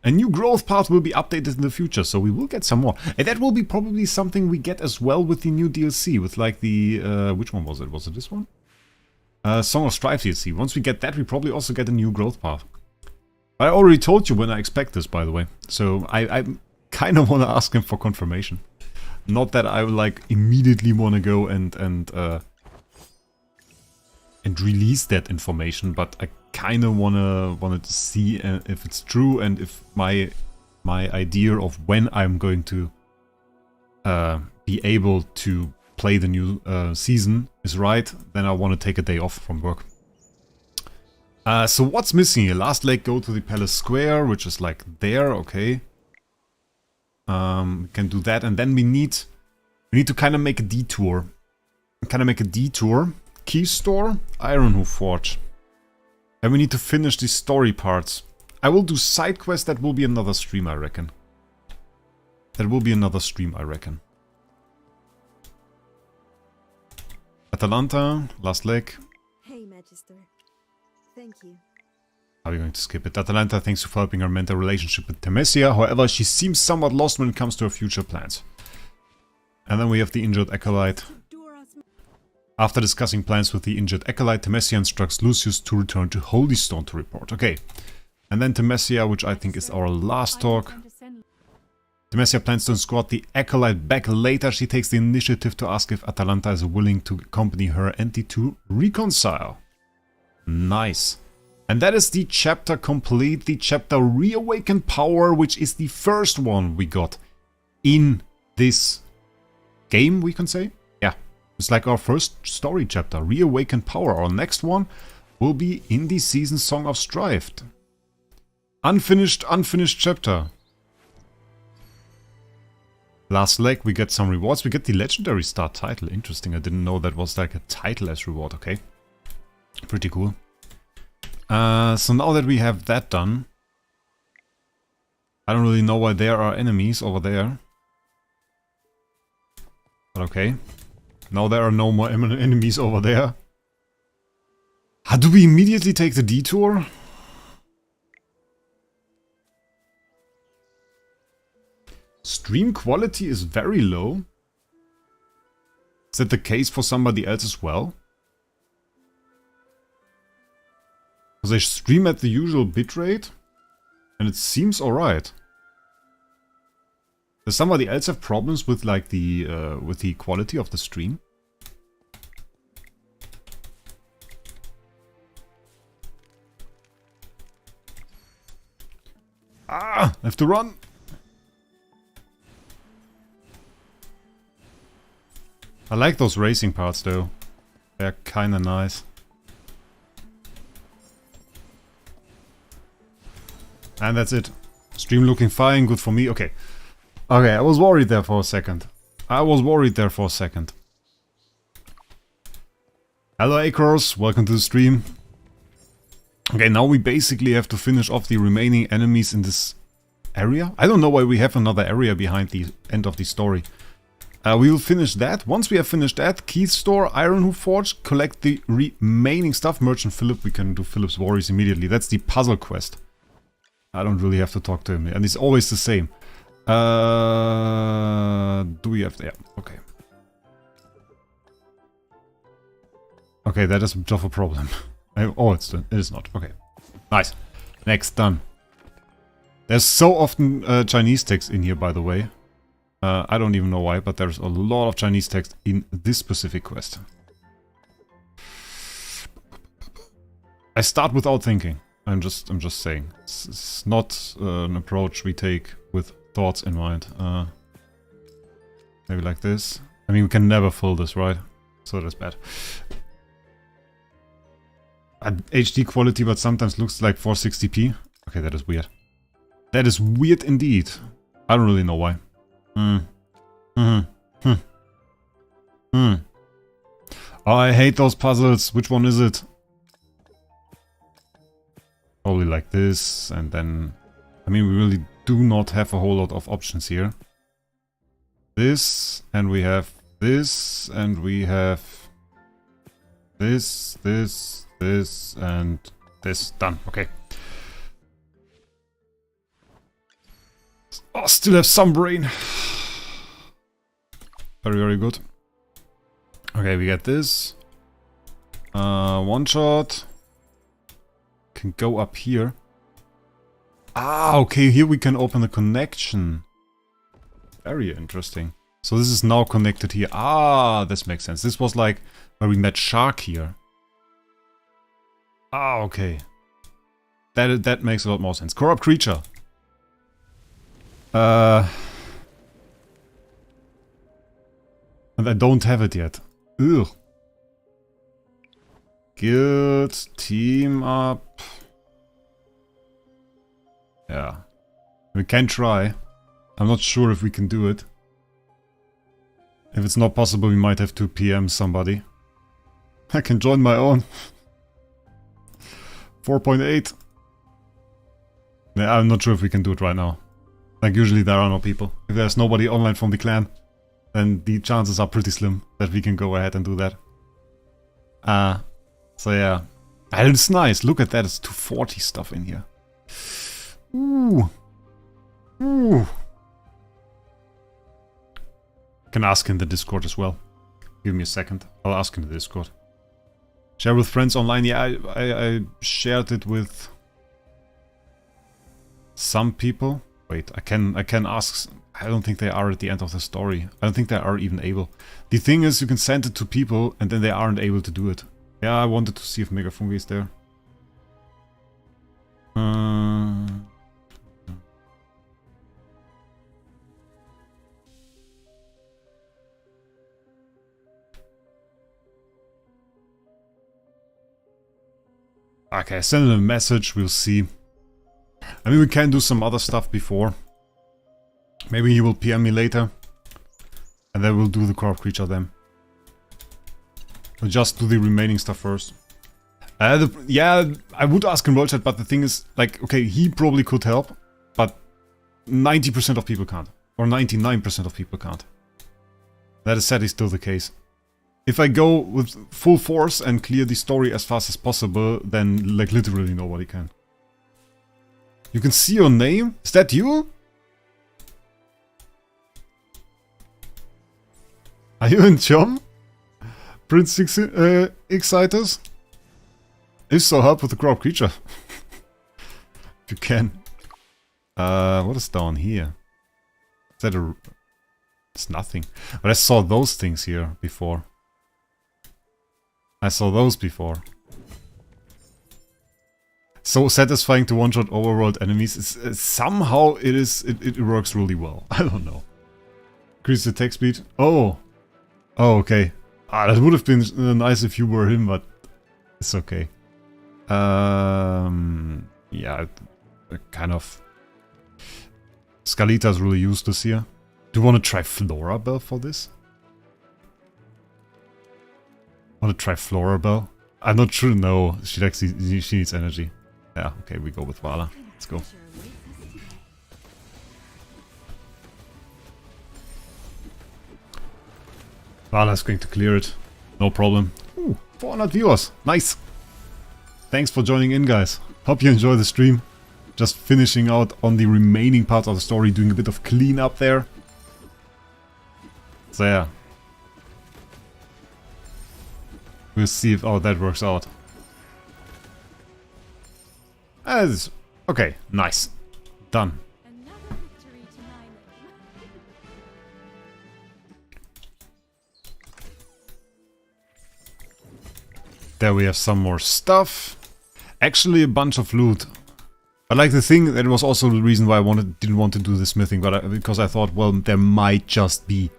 a new growth path will be updated in the future, so we will get some more. And that will be probably something we get as well with the new DLC, with like the... which one was it? Was it this one? Song of Strife DLC. Once we get that, we probably also get a new growth path. I already told you when I expect this, by the way. So I kind of want to ask him for confirmation. Not that I like immediately want to go and release that information, but I kind of wanted to see if it's true and if my idea of when I'm going to be able to play the new season is right. Then I want to take a day off from work. So what's missing here? Last leg, go to the Palace Square, which is like there, okay. We can do that, and then we need to kind of make a detour. Key store, Ironhoof Forge. And we need to finish the story parts. I will do side quests, that will be another stream, I reckon. Atalanta, last leg. Hey, Magister. Thank you. Are we going to skip it? Atalanta thanks for helping her mend her relationship with Temesia. However, she seems somewhat lost when it comes to her future plans. And then we have the injured Acolyte. After discussing plans with the injured Acolyte, Temesia instructs Lucius to return to Holy Stone to report. Okay. And then Temesia, which I think is our last talk. Temesia plans to escort the Acolyte back later. She takes the initiative to ask if Atalanta is willing to accompany her and the two reconcile. Nice. And that is the chapter complete, the chapter Reawaken Power, which is the first one we got in this game, we can say. Yeah, it's like our first story chapter, Reawaken Power. Our next one will be in the season Song of Strife. Unfinished chapter. Last leg, we get some rewards. We get the Legendary Star title. Interesting, I didn't know that was like a title as reward, okay. Pretty cool. So now that we have that done, I don't really know why there are enemies over there. But okay. Now there are no more enemies over there. How do we immediately take the detour? Stream quality is very low. Is that the case for somebody else as well? Because I stream at the usual bitrate, and it seems alright. Does somebody else have problems with like the quality of the stream? Ah! I have to run! I like those racing parts though. They're kinda nice. And that's it. Stream looking fine, good for me. Okay. Okay, I was worried there for a second. I was worried there for a second. Hello Acros, welcome to the stream. Okay, now we basically have to finish off the remaining enemies in this area. I don't know why we have another area behind the end of the story. We will finish that. Once we have finished that, Keith's store, Ironhoof Forge, collect the remaining stuff. Merchant Philip, we can do Philip's worries immediately. That's the puzzle quest. I don't really have to talk to him, and it's always the same. Do we have... yeah, okay. Okay, that is a bit of a problem. Oh, it is not. Okay. Nice. Next, done. There's so often Chinese text in here, by the way. I don't even know why, but there's a lot of Chinese text in this specific quest. I start without thinking. I'm just saying. It's not an approach we take with thoughts in mind. Maybe like this. I mean, we can never fill this, right? So that's bad. HD quality, but sometimes looks like 460p. Okay, that is weird. That is weird indeed. I don't really know why. Oh, I hate those puzzles. Which one is it? Probably like this, and then... I mean, we really do not have a whole lot of options here. This, and we have this, and we have... this, and this. Done. Okay. Oh, still have some brain. Very, very good. Okay, we get this. One shot. Can go up here. Ah, okay, here we can open the connection. Very interesting. So this is now connected here. Ah, this makes sense. This was like where we met Shark here. Ah, okay. That makes a lot more sense. Corrupt creature. And I don't have it yet. Ugh. Guild, team up. Yeah. We can try. I'm not sure if we can do it. If it's not possible, we might have to PM somebody. I can join my own. 4.8. Yeah, I'm not sure if we can do it right now. Like, usually there are no people. If there's nobody online from the clan, then the chances are pretty slim that we can go ahead and do that. So yeah. And it's nice. Look at that. It's 240 stuff in here. Ooh. Ooh. Can ask in the Discord as well. Give me a second. I'll ask in the Discord. Share with friends online. Yeah, I shared it with some people. Wait, I can ask. I don't think they are at the end of the story. I don't think they are even able. The thing is, you can send it to people and then they aren't able to do it. Yeah, I wanted to see if Megafungi is there. Okay, send him a message, we'll see. I mean, we can do some other stuff before. Maybe he will PM me later. And then we'll do the corrupt creature then. We'll just do the remaining stuff first. Yeah, I would ask in World Chat, but the thing is, like, okay, he probably could help. But 90% of people can't. Or 99% of people can't. That is sadly still the case. If I go with full force and clear the story as fast as possible, then, like, literally nobody can. You can see your name? Is that you? Are you in Chom? Prince Exciters? If so, help with the corrupt creature. If you can. What is down here? Is that a... It's nothing. But I saw those things here before. I saw those before. So satisfying to one-shot overworld enemies. It's, somehow it works really well. I don't know. Increase the attack speed. Oh. Oh, okay. Ah, that would have been nice if you were him, but it's okay. Yeah, kind of... Scalita's really useless here. Do you want to try Florabelle for this? Want to try Florabelle? I'm not sure. No, she needs energy. Yeah, okay, we go with Vala. Let's go. Vala's going to clear it. No problem. Ooh, 400 viewers. Nice. Thanks for joining in, guys. Hope you enjoy the stream. Just finishing out on the remaining parts of the story, doing a bit of cleanup there. So yeah. We'll see if that works out. Okay, nice. Done. Another victory to my name. There we have some more stuff. Actually a bunch of loot. But like the thing, that was also the reason why I didn't want to do the smithing, but because I thought, well, there might just be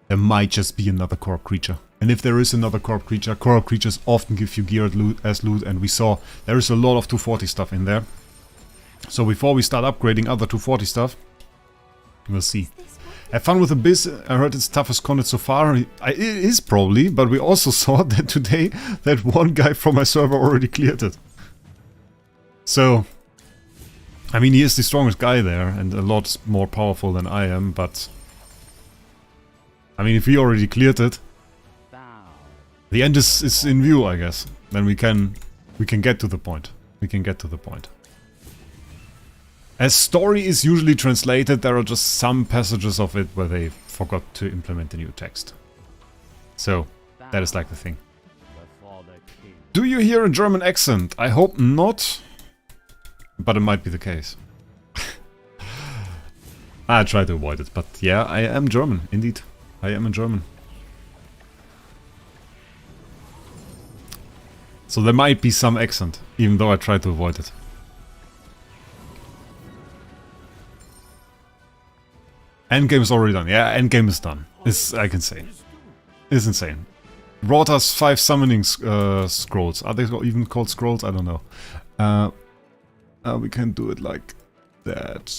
another corp creature. And if there is another corp creatures often give you geared loot as loot, and we saw there is a lot of 240 stuff in there. So before we start upgrading other 240 stuff, we'll see. Have fun with the biz. I heard it's toughest content so far. It is probably, but we also saw that today that one guy from my server already cleared it. So, I mean, he is the strongest guy there and a lot more powerful than I am, but I mean, if he already cleared it, the end is in view, I guess. Then we can get to the point. We can get to the point. As story is usually translated, there are just some passages of it where they forgot to implement the new text. So, that is like the thing. Do you hear a German accent? I hope not, but it might be the case. I try to avoid it, but yeah, I am German, indeed. I am a German. So there might be some accent, even though I try to avoid it. Endgame is already done. Yeah, endgame is done. I can say. It's insane. Brought us 5 summoning scrolls. Are they even called scrolls? I don't know. We can do it like that.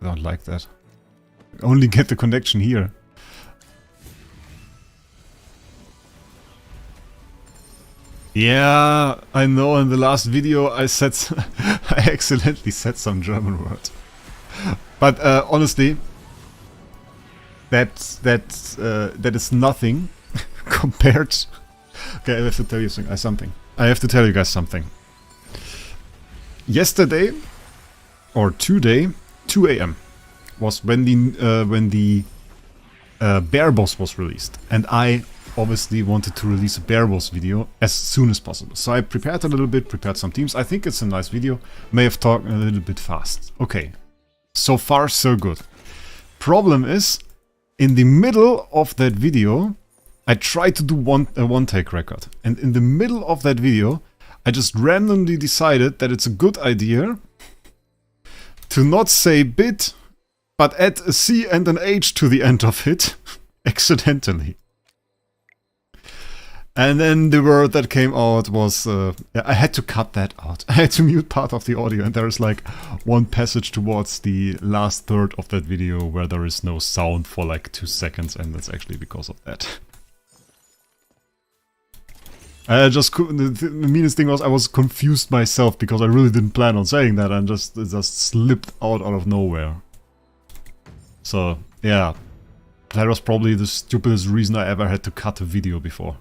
I don't like that. Only get the connection here. Yeah, I know in the last video I said I accidentally said some German word. But honestly, that is nothing compared. Okay, I have to tell you something. I have to tell you guys something. Yesterday or today, 2 AM was when the bear boss was released, and I obviously wanted to release a bear boss video as soon as possible. So I prepared a little bit, prepared some teams. I think it's a nice video. May have talked a little bit fast. Okay. So far, so good. Problem is, in the middle of that video, I tried to do a one-take record. And in the middle of that video, I just randomly decided that it's a good idea to not say bit, but add a C and an H to the end of it, accidentally. And then the word that came out was, I had to cut that out. I had to mute part of the audio, and there is like one passage towards the last third of that video where there is no sound for like 2 seconds, and that's actually because of that. The meanest thing was I was confused myself because I really didn't plan on saying that, and it just slipped out of nowhere. So, yeah. That was probably the stupidest reason I ever had to cut a video before.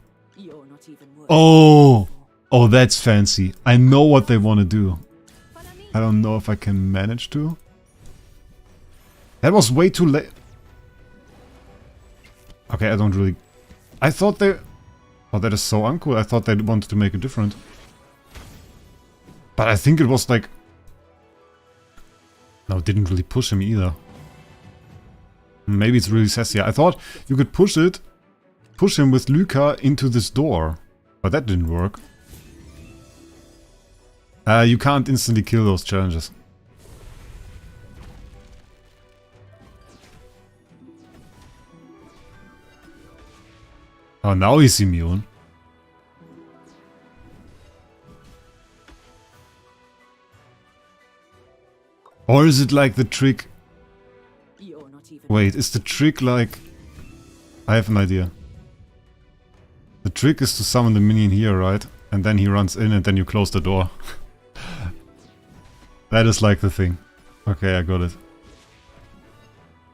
Oh! Oh, that's fancy. I know what they want to do. I don't know if I can manage to. That was way too late. Okay, I don't really... I thought they... Oh, that is so uncool. I thought they wanted to make it different. But I think it was like... No, it didn't really push him either. Maybe it's really sassy. I thought you could push him with Luca into this door. But that didn't work. You can't instantly kill those challenges. Oh, now he's immune. Or is it like the trick? Wait, is the trick like... I have an idea. The trick is to summon the minion here, right? And then he runs in and then you close the door. That is like the thing. Okay, I got it.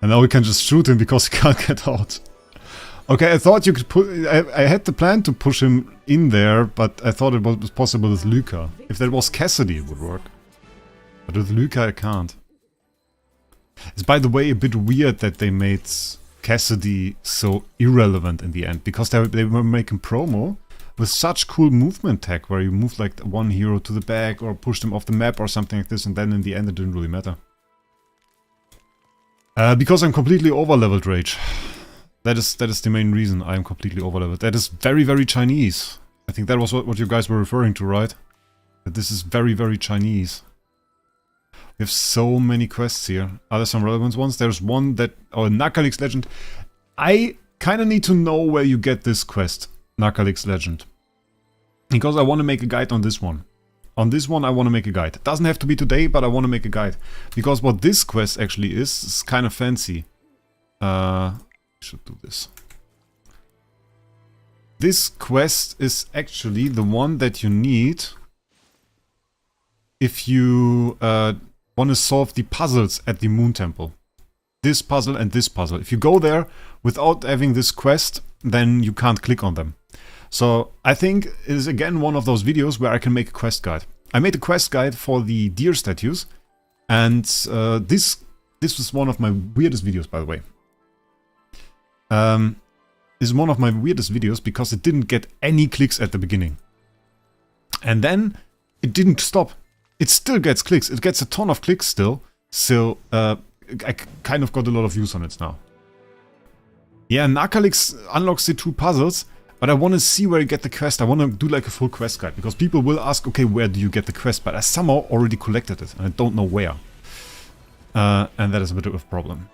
And now we can just shoot him because he can't get out. Okay, I thought you could put... I had the plan to push him in there, but I thought it was possible with Luca. If that was Cassidy, it would work. But with Luca, I can't. It's, by the way, a bit weird that they made Cassidy so irrelevant in the end. Because they were making promo with such cool movement tech, where you move like one hero to the back or push them off the map or something like this, and then in the end it didn't really matter. Because I'm completely over-leveled, Rage. That is the main reason I am completely over-leveled. That is very, very Chinese. I think that was what you guys were referring to, right? That this is very, very Chinese. We have so many quests here. Are there some relevant ones? There's one that... Oh, Nakalix Legend. I kind of need to know where you get this quest, Nakalix Legend. Because I want to make a guide on this one. On this one I want to make a guide. It doesn't have to be today, but I want to make a guide. Because what this quest actually is kind of fancy. Should do this. This quest is actually the one that you need if you want to solve the puzzles at the Moon Temple. This puzzle and this puzzle. If you go there without having this quest, then you can't click on them. So I think it is again one of those videos where I can make a quest guide. I made a quest guide for the deer statues, and this was one of my weirdest videos, by the way. Is one of my weirdest videos because it didn't get any clicks at the beginning. And then it didn't stop. It still gets clicks. It gets a ton of clicks still. So I kind of got a lot of views on it now. Yeah, Nakalix unlocks the 2 puzzles, but I want to see where you get the quest. I want to do like a full quest guide, because people will ask, okay, where do you get the quest? But I somehow already collected it, and I don't know where. And that is a bit of a problem.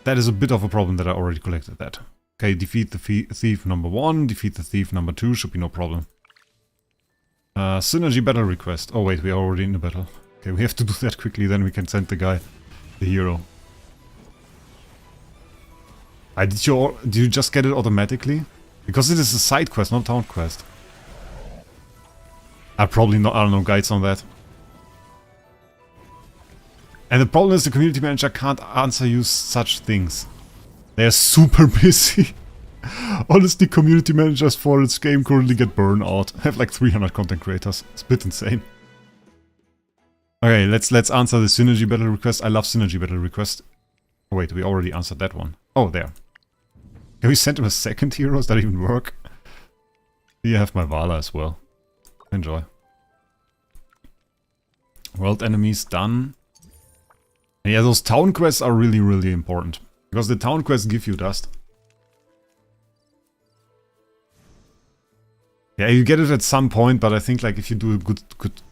That is a bit of a problem that I already collected that. Okay, defeat the thief number 1, defeat the thief number 2, should be no problem. Synergy battle request. Oh wait, we are already in the battle. Okay, we have to do that quickly, then we can send the guy, the hero. Did you just get it automatically? Because it is a side quest, not a town quest. I probably not, I don't know, guides on that. And the problem is the community manager can't answer you such things. They're super busy. Honestly, community managers for this game currently get burned out. I have like 300 content creators. It's a bit insane. Okay, let's answer the synergy battle request. I love synergy battle request. Oh wait, we already answered that one. Oh, there. Can we send him a second hero? Does that even work? You have my Vala as well. Enjoy. World enemies done. And yeah, those town quests are really, really important. Because the town quests give you dust. Yeah, you get it at some point, but I think like if you do a good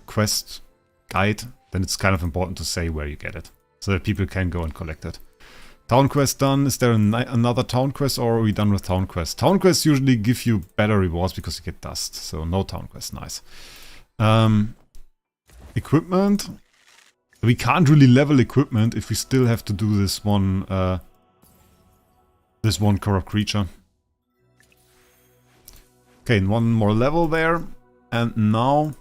quest guide, then it's kind of important to say where you get it. So that people can go and collect it. Town quest done. Is there another town quest, or are we done with town quests? Town quests usually give you better rewards because you get dust. So no town quest, nice. Equipment. We can't really level equipment if we still have to do this one corrupt creature. Okay, one more level there. And now...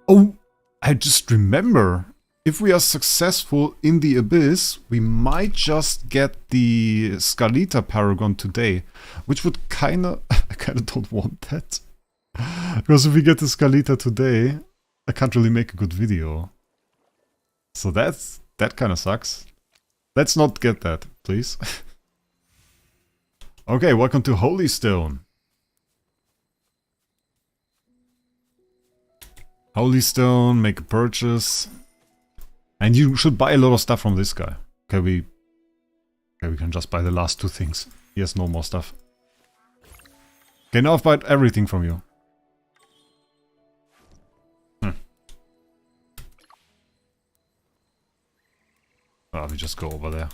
Oh, I just remember. If we are successful in the Abyss, we might just get the Skalita Paragon today. Which would kinda... I kinda don't want that. Because if we get the Skalita today, I can't really make a good video. So that kind of sucks. Let's not get that, please. Okay, welcome to Holy Stone. Holy Stone, make a purchase. And you should buy a lot of stuff from this guy. Okay, we can just buy the last 2 things. He has no more stuff. Okay, now I've bought everything from you. Oh, we just go over there.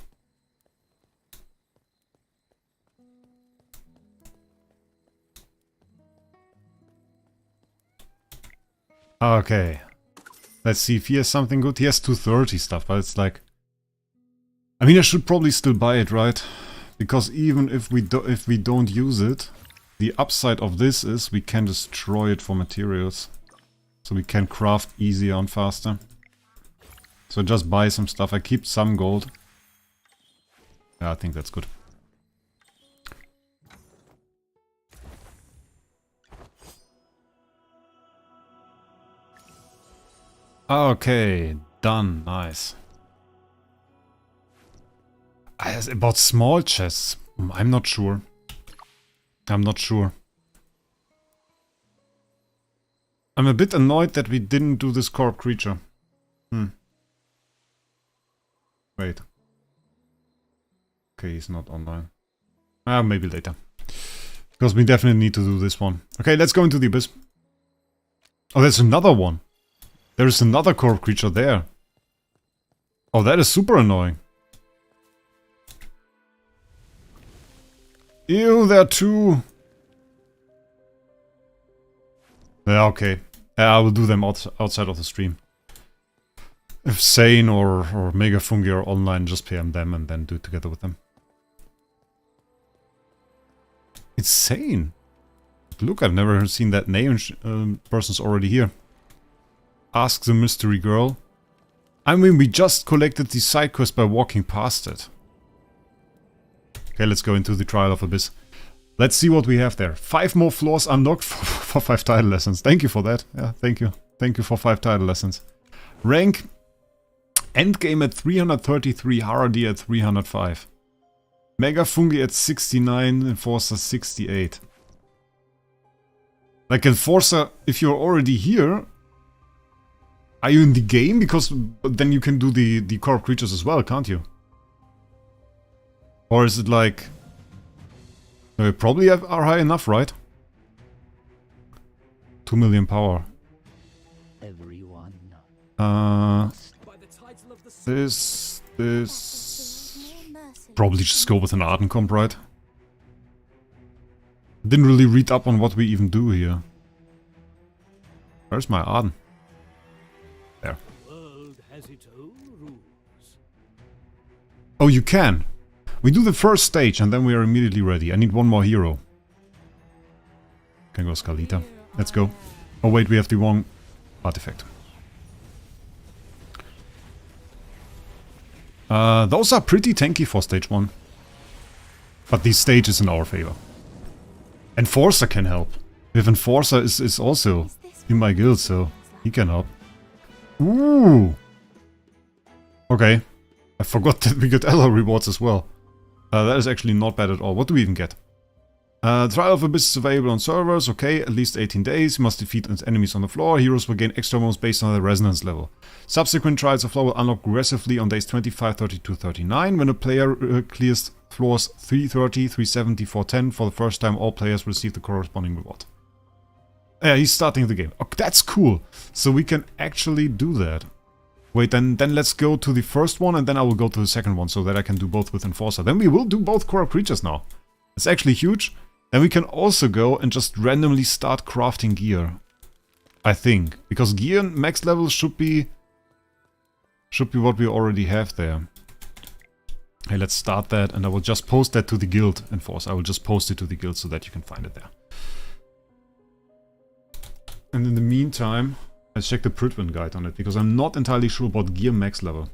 Okay. Let's see if he has something good. He has 230 stuff, but it's like... I mean, I should probably still buy it, right? Because even if we don't use it, the upside of this is we can destroy it for materials. So we can craft easier and faster. So just buy some stuff. I keep some gold. Yeah, I think that's good. Okay, done. Nice. About small chests, I'm not sure. I'm not sure. I'm a bit annoyed that we didn't do this corp creature. Wait. Okay, he's not online. Maybe later. Because we definitely need to do this one. Okay, let's go into the abyss. Oh, there's another one. There is another corp creature there. Oh, that is super annoying. Ew, there are two. Yeah, okay. I will do them outside of the stream. If Sane or Mega Fungi are online, just PM them and then do it together with them. It's Sane. Look, I've never seen that name. Person's already here. Ask the mystery girl. I mean, we just collected the side quest by walking past it. Okay, let's go into the Trial of Abyss. Let's see what we have there. 5 more floors unlocked for 5 title lessons. Thank you for that. Yeah, thank you. Thank you for 5 title lessons. Rank. Endgame at 333. Haradi at 305. Mega Fungi at 69. Enforcer 68. Like Enforcer, if you're already here... Are you in the game? Because then you can do the corp creatures as well, can't you? Or is it like... No, you probably are high enough, right? 2 million power. Everyone. This... Probably just go with an Arden comp, right? Didn't really read up on what we even do here. Where's my Arden? There. Oh, you can! We do the first stage and then we are immediately ready. I need one more hero. Can go Skalita. Let's go. Oh wait, we have the wrong artifact. Those are pretty tanky for stage 1. But the stage is in our favor. Enforcer can help. If Enforcer is also in my guild, so he can help. Ooh! Okay. I forgot that we get ally rewards as well. That is actually not bad at all. What do we even get? Trial of Abyss is available on servers. Okay, at least 18 days. You must defeat enemies on the floor. Heroes will gain extra moves based on their resonance level. Subsequent Trials of Floor will unlock progressively on days 25, 32, 39. When a player clears floors 330, 370, 410, for the first time all players receive the corresponding reward. Yeah, he's starting the game. Okay, that's cool. So we can actually do that. Wait, then let's go to the first one and then I will go to the second one so that I can do both with Enforcer. Then we will do both corp creatures now. It's actually huge. And we can also go and just randomly start crafting gear. I think. Because gear max level should be what we already have there. Hey, let's start that and I will just post that to the guild, Enforcer. I will just post it to the guild so that you can find it there. And in the meantime, let's check the Pridwin guide on it, because I'm not entirely sure about gear max level.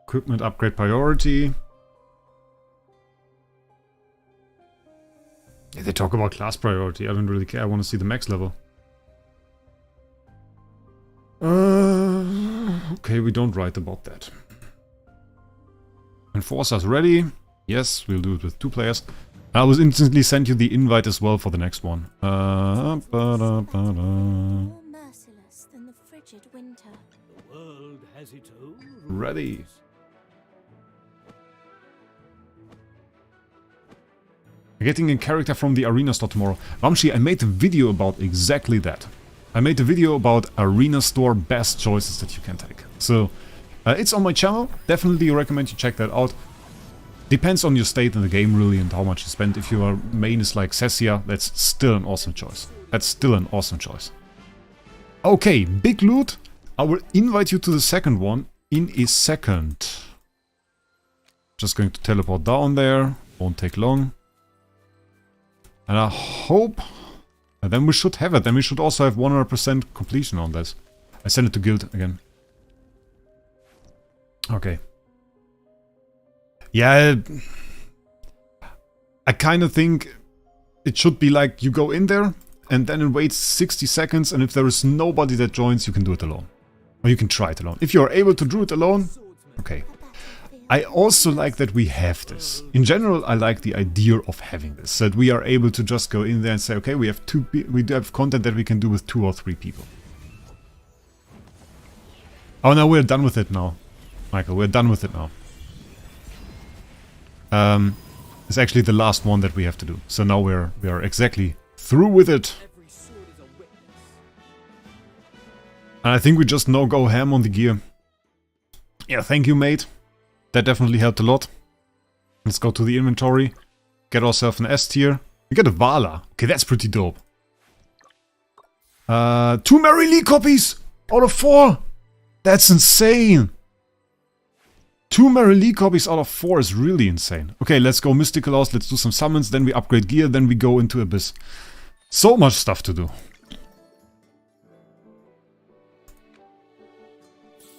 Equipment upgrade priority. Yeah, they talk about class priority. I don't really care. I want to see the max level. Okay, we don't write about that. Enforcer's ready. Yes, we'll do it with 2 players. I will instantly send you the invite as well for the next one. More merciless than the frigid winter. The world has its own rules. Ready. Getting a character from the arena store tomorrow. Ramshi, I made a video about exactly that. I made a video about arena store best choices that you can take. So, it's on my channel. Definitely recommend you check that out. Depends on your state in the game really and how much you spend. If your main is like Cessia, that's still an awesome choice. That's still an awesome choice. Okay, big loot. I will invite you to the second one in a second. Just going to teleport down there. Won't take long. And I hope... And then we should have it. Then we should also have 100% completion on this. I send it to guild again. Okay. Yeah, I kind of think it should be like you go in there and then it waits 60 seconds, and if there is nobody that joins, you can do it alone. Or you can try it alone. If you're able to do it alone, okay. I also like that we have this. In general, I like the idea of having this. That we are able to just go in there and say, okay, we do have content that we can do with 2 or 3 people. Oh no, we're done with it now. Michael, we're done with it now. It's actually the last one that we have to do. So now we are exactly through with it. And I think we just now go ham on the gear. Yeah, thank you, mate. That definitely helped a lot. Let's go to the inventory. Get ourselves an S tier. We get a Vala. Okay, that's pretty dope. 2 Mary Lee copies out of 4. That's insane. 2 Mary Lee copies out of 4 is really insane. Okay, let's go Mystical House. Let's do some summons. Then we upgrade gear. Then we go into Abyss. So much stuff to do.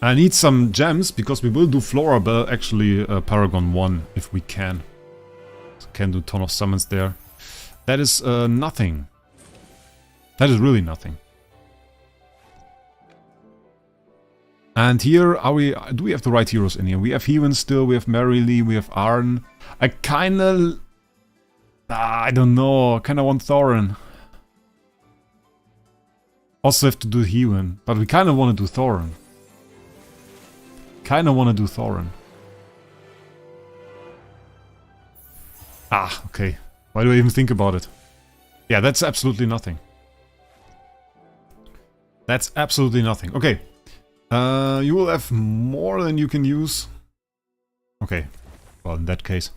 I need some gems, because we will do Flora Bell, actually Paragon 1, if we can. So can do a ton of summons there. That is nothing. That is really nothing. And here, do we have the right heroes in here? We have Heaven still, we have Mary Lee, we have Arn. I kinda... I don't know, I kinda want Thorin. Also have to do Heaven, but we kinda wanna do Thorin. Kinda wanna do Thorin. Ah, okay. Why do I even think about it? Yeah, that's absolutely nothing. That's absolutely nothing. Okay. You will have more than you can use. Okay. Well, in that case.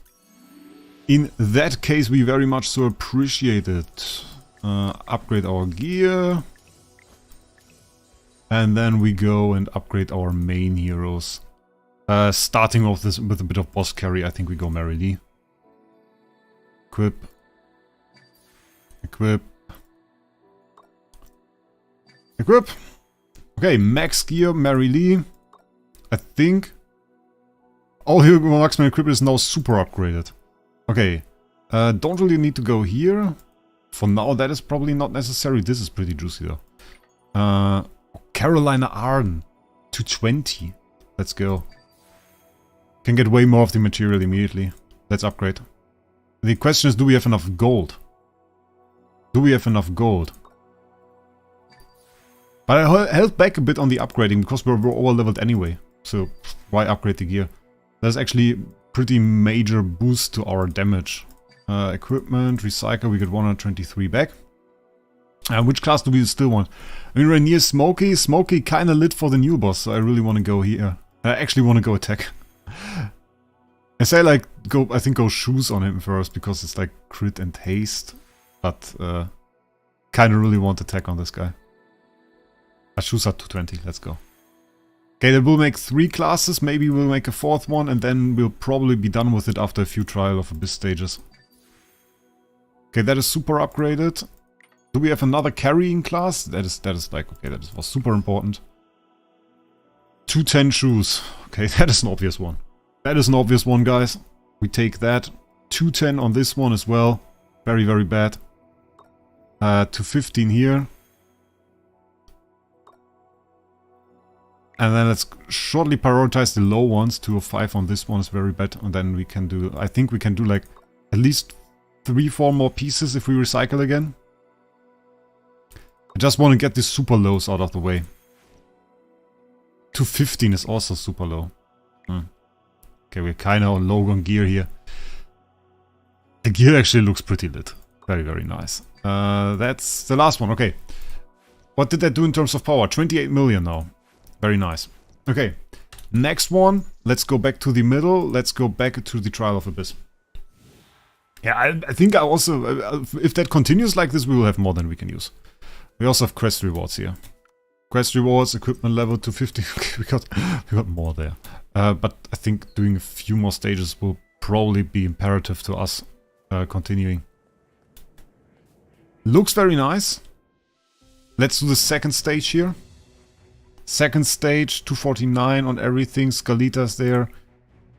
In that case, we very much so appreciate it. Upgrade our gear. And then we go and upgrade our main heroes. Starting off this with a bit of boss carry, I think we go Mary Lee. Equip. Equip. Equip. Okay, max gear, Mary Lee. I think. All hero maximum equip is now super upgraded. Okay. Don't really need to go here. For now, that is probably not necessary. This is pretty juicy though. Carolina Arden. 220. Let's go. Can get way more of the material immediately. Let's upgrade. The question is, do we have enough gold? Do we have enough gold? But I held back a bit on the upgrading because we're over leveled anyway. So why upgrade the gear? There's actually pretty major boost to our damage. Equipment, recycle, we get 123 back. Which class do we still want? I mean, Rainier Smokey. Smokey kinda lit for the new boss, so I really want to go here. I actually want to go attack. I say like, I think go shoes on him first, because it's like crit and haste. But kinda really want attack on this guy. Shoes are 220, let's go. Okay, that will make 3 classes, maybe we'll make a 4th one, and then we'll probably be done with it after a few Trial of Abyss stages. Okay, that is super upgraded. Do we have another carrying class? That is like, okay, that was super important. 210 shoes. Okay, that is an obvious one. That is an obvious one, guys. We take that. 210 on this one as well. Very, very bad. 215 here. And then let's shortly prioritize the low ones. 205 on this one is very bad. And then we can do, I think we can do like at least 3-4 more pieces if we recycle again. I just want to get these super lows out of the way. 215 is also super low. Okay, we're kind of low on gear here. The gear actually looks pretty lit. Very, very nice. That's the last one. Okay. What did that do in terms of power? 28 million now. Very nice. Okay. Next one. Let's go back to the middle. Let's go back to the Trial of Abyss. Yeah, I think I also... if that continues like this, we will have more than we can use. We also have quest rewards here. Quest rewards, equipment level to 50. we got more there. But I think doing a few more stages will probably be imperative to us continuing. Looks very nice. Let's do the second stage here. Second stage, 249 on everything. Scalita's there.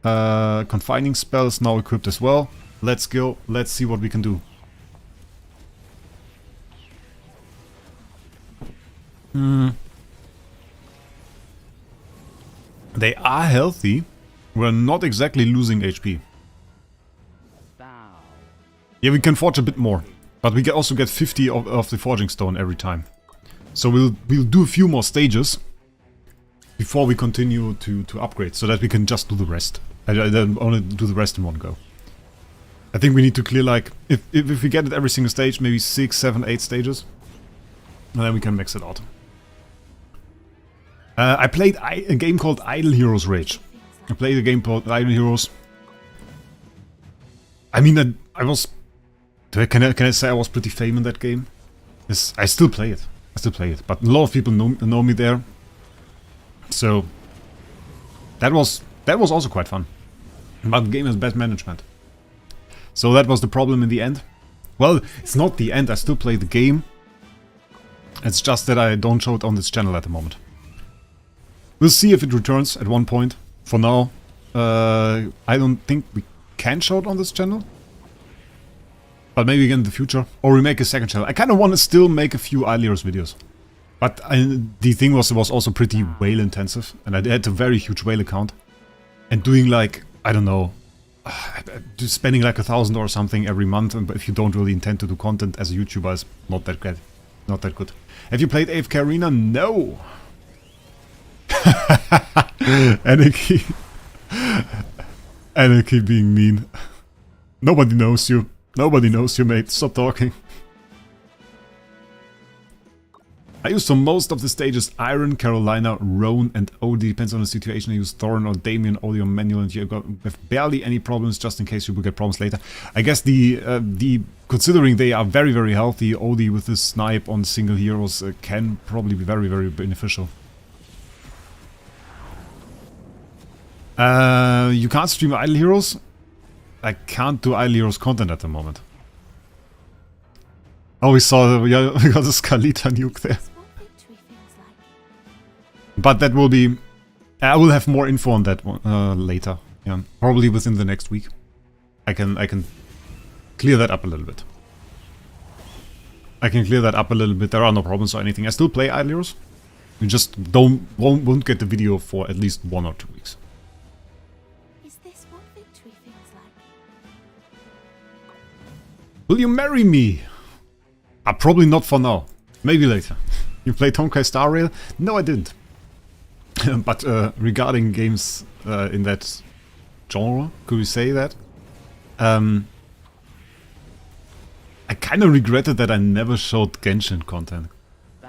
Confining spell is now equipped as well. Let's go. Let's see what we can do. They are healthy. We're not exactly losing HP. Yeah, we can forge a bit more. But we can also get 50 of the forging stone every time. So we'll do a few more stages before we continue to upgrade, so that we can just do the rest. I don't only do the rest in one go. I think we need to clear, like, if we get it every single stage, maybe 6, 7, 8 stages. And then we can max it out. I played a game called Idle Heroes Rage. I played a game called Idle Heroes. I mean, I was... Can I say I was pretty famous in that game? Yes, I still play it. But a lot of people know me there. So that was also quite fun. But the game has bad management. So that was the problem in the end. Well, it's not the end, I still play the game. It's just that I don't show it on this channel at the moment. We'll see if it returns at one point. For now, I don't think we can show it on this channel. But maybe again in the future. Or we make a second channel. I kind of want to still make a few Idle Heroes videos. But the thing was, it was also pretty whale intensive. And I had a very huge whale account. And doing like, I don't know, just spending like 1,000 or something every month. But if you don't really intend to do content as a YouTuber, it's not that great. Not that good. Have you played AFK Arena? No! Anarchy. Anarchy being mean. Nobody knows you. Nobody knows you, mate. Stop talking. I use for most of the stages Iron, Carolina, Roan, and OD. Depends on the situation. I use Thorin or Damien, only on manual, and you have barely any problems, just in case you will get problems later. I guess considering they are very, very healthy, OD with this snipe on single heroes can probably be very, very beneficial. You can't stream Idle Heroes. I can't do Idle Heroes content at the moment. Oh, we got the Scalita nuke there. But that will be... I will have more info on that one later. Yeah, probably within the next week. I can clear that up a little bit. There are no problems or anything. I still play Idle Heroes. We just won't get the video for at least 1 or 2 weeks. Is this what victory feels like? Will you marry me? Probably not for now. Maybe later. You played Honkai Star Rail? No, I didn't. But regarding games in that genre, could we say that? I kind of regretted that I never showed Genshin content.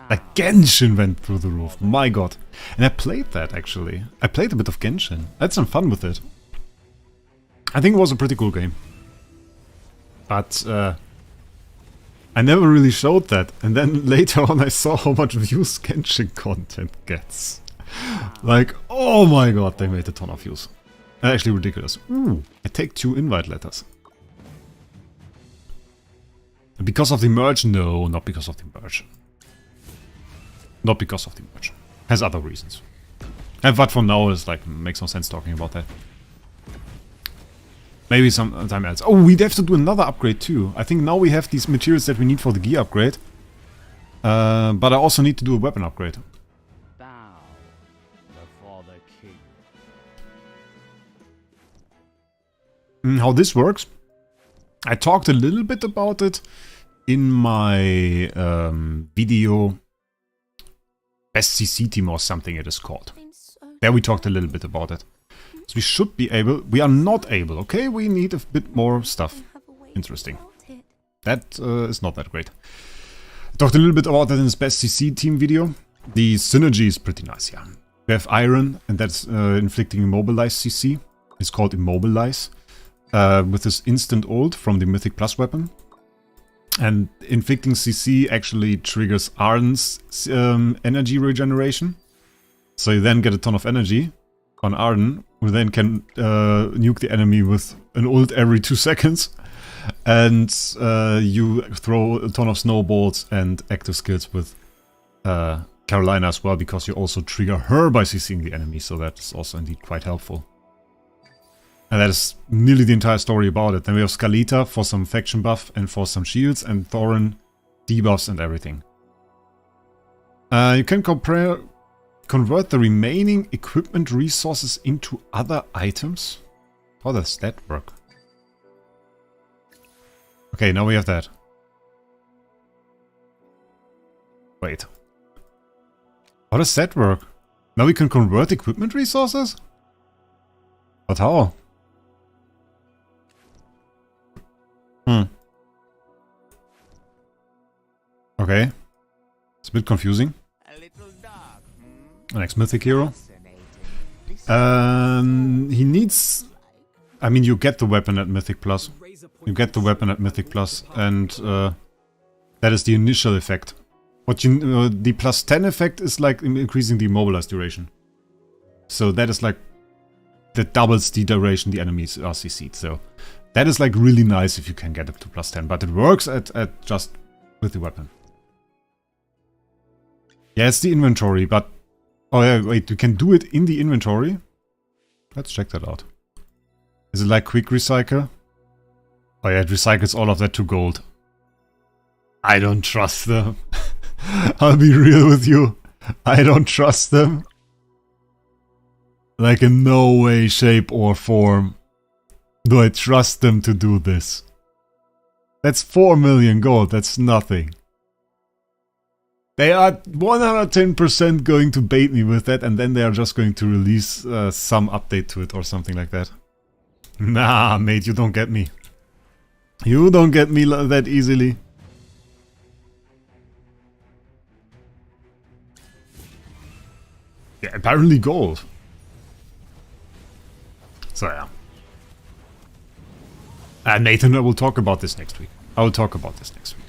Like, Genshin went through the roof, my god. And I played that, actually. I played a bit of Genshin. I had some fun with it. I think it was a pretty cool game. But I never really showed that. And then later on I saw how much views Genshin content gets. Like, oh my god, they made a ton of views. Actually ridiculous. Ooh, I take 2 invite letters. Because of the merge? No, not because of the merge. Not because of the merge. Has other reasons. And but for now, it's like, makes no sense talking about that. Maybe sometime else. Oh, we'd have to do another upgrade too. I think now we have these materials that we need for the gear upgrade. But I also need to do a weapon upgrade. Bow before the king. How this works? I talked a little bit about it in my video Best CC Team or something it is called. There we talked a little bit about it. So we should be able... We are not able, okay? We need a bit more stuff. Interesting. That is not that great. I talked a little bit about that in this Best CC Team video. The synergy is pretty nice, yeah. We have Iron, and that's inflicting Immobilize CC. It's called Immobilize. With this instant ult from the Mythic Plus weapon. And inflicting CC actually triggers Arden's energy regeneration. So you then get a ton of energy on Arden, who then can nuke the enemy with an ult every 2 seconds. And you throw a ton of snowballs and active skills with Carolina as well, because you also trigger her by CCing the enemy, so that is also indeed quite helpful. And that is nearly the entire story about it. Then we have Scalita for some faction buff and for some shields, and Thorin debuffs and everything. You can convert the remaining equipment resources into other items. How does that work? Okay, now we have that. Wait. How does that work? Now we can convert equipment resources? But how? Okay. It's a bit confusing. Next mythic hero. He needs... I mean, you get the weapon at Mythic Plus. You get the weapon at Mythic Plus, and that is the initial effect. What you the plus 10 effect is like increasing the immobilized duration. So that is like that doubles the duration the enemies are CC'd. So that is like really nice if you can get up to plus 10, but it works at just with the weapon. Yeah, it's the inventory, but oh yeah, wait, you can do it in the inventory. Let's check that out. Is it like quick recycle? Oh yeah, it recycles all of that to gold. I don't trust them. I'll be real with you. I don't trust them. Like in no way, shape or form do I trust them to do this. That's 4 million gold, that's nothing. They are 110% going to bait me with that, and then they are just going to release some update to it or something like that. Nah, mate, you don't get me. You don't get me that easily. Yeah, apparently gold. So yeah. Nathan, I will talk about this next week. I will talk about this next week.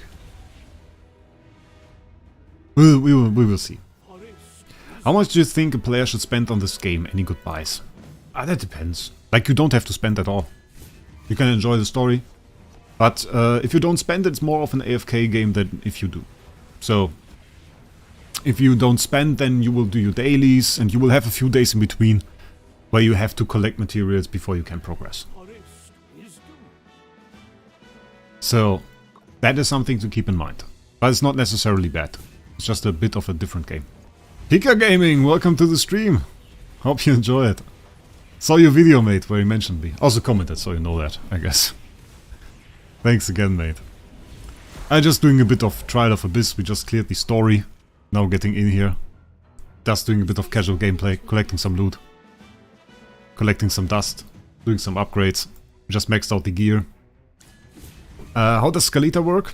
We will see. How much do you think a player should spend on this game? Any good buys? That depends. Like, you don't have to spend at all. You can enjoy the story. But if you don't spend, it's more of an AFK game than if you do. So, if you don't spend, then you will do your dailies, and you will have a few days in between where you have to collect materials before you can progress. So, that is something to keep in mind. But it's not necessarily bad. It's just a bit of a different game. Pika Gaming, welcome to the stream. Hope you enjoy it. Saw your video, mate, where you mentioned me. Also commented, so you know that, I guess. Thanks again, mate. I'm just doing a bit of Trial of Abyss. We just cleared the story. Now getting in here. Just doing a bit of casual gameplay, collecting some loot. Collecting some dust. Doing some upgrades. Just maxed out the gear. How does Scalita work?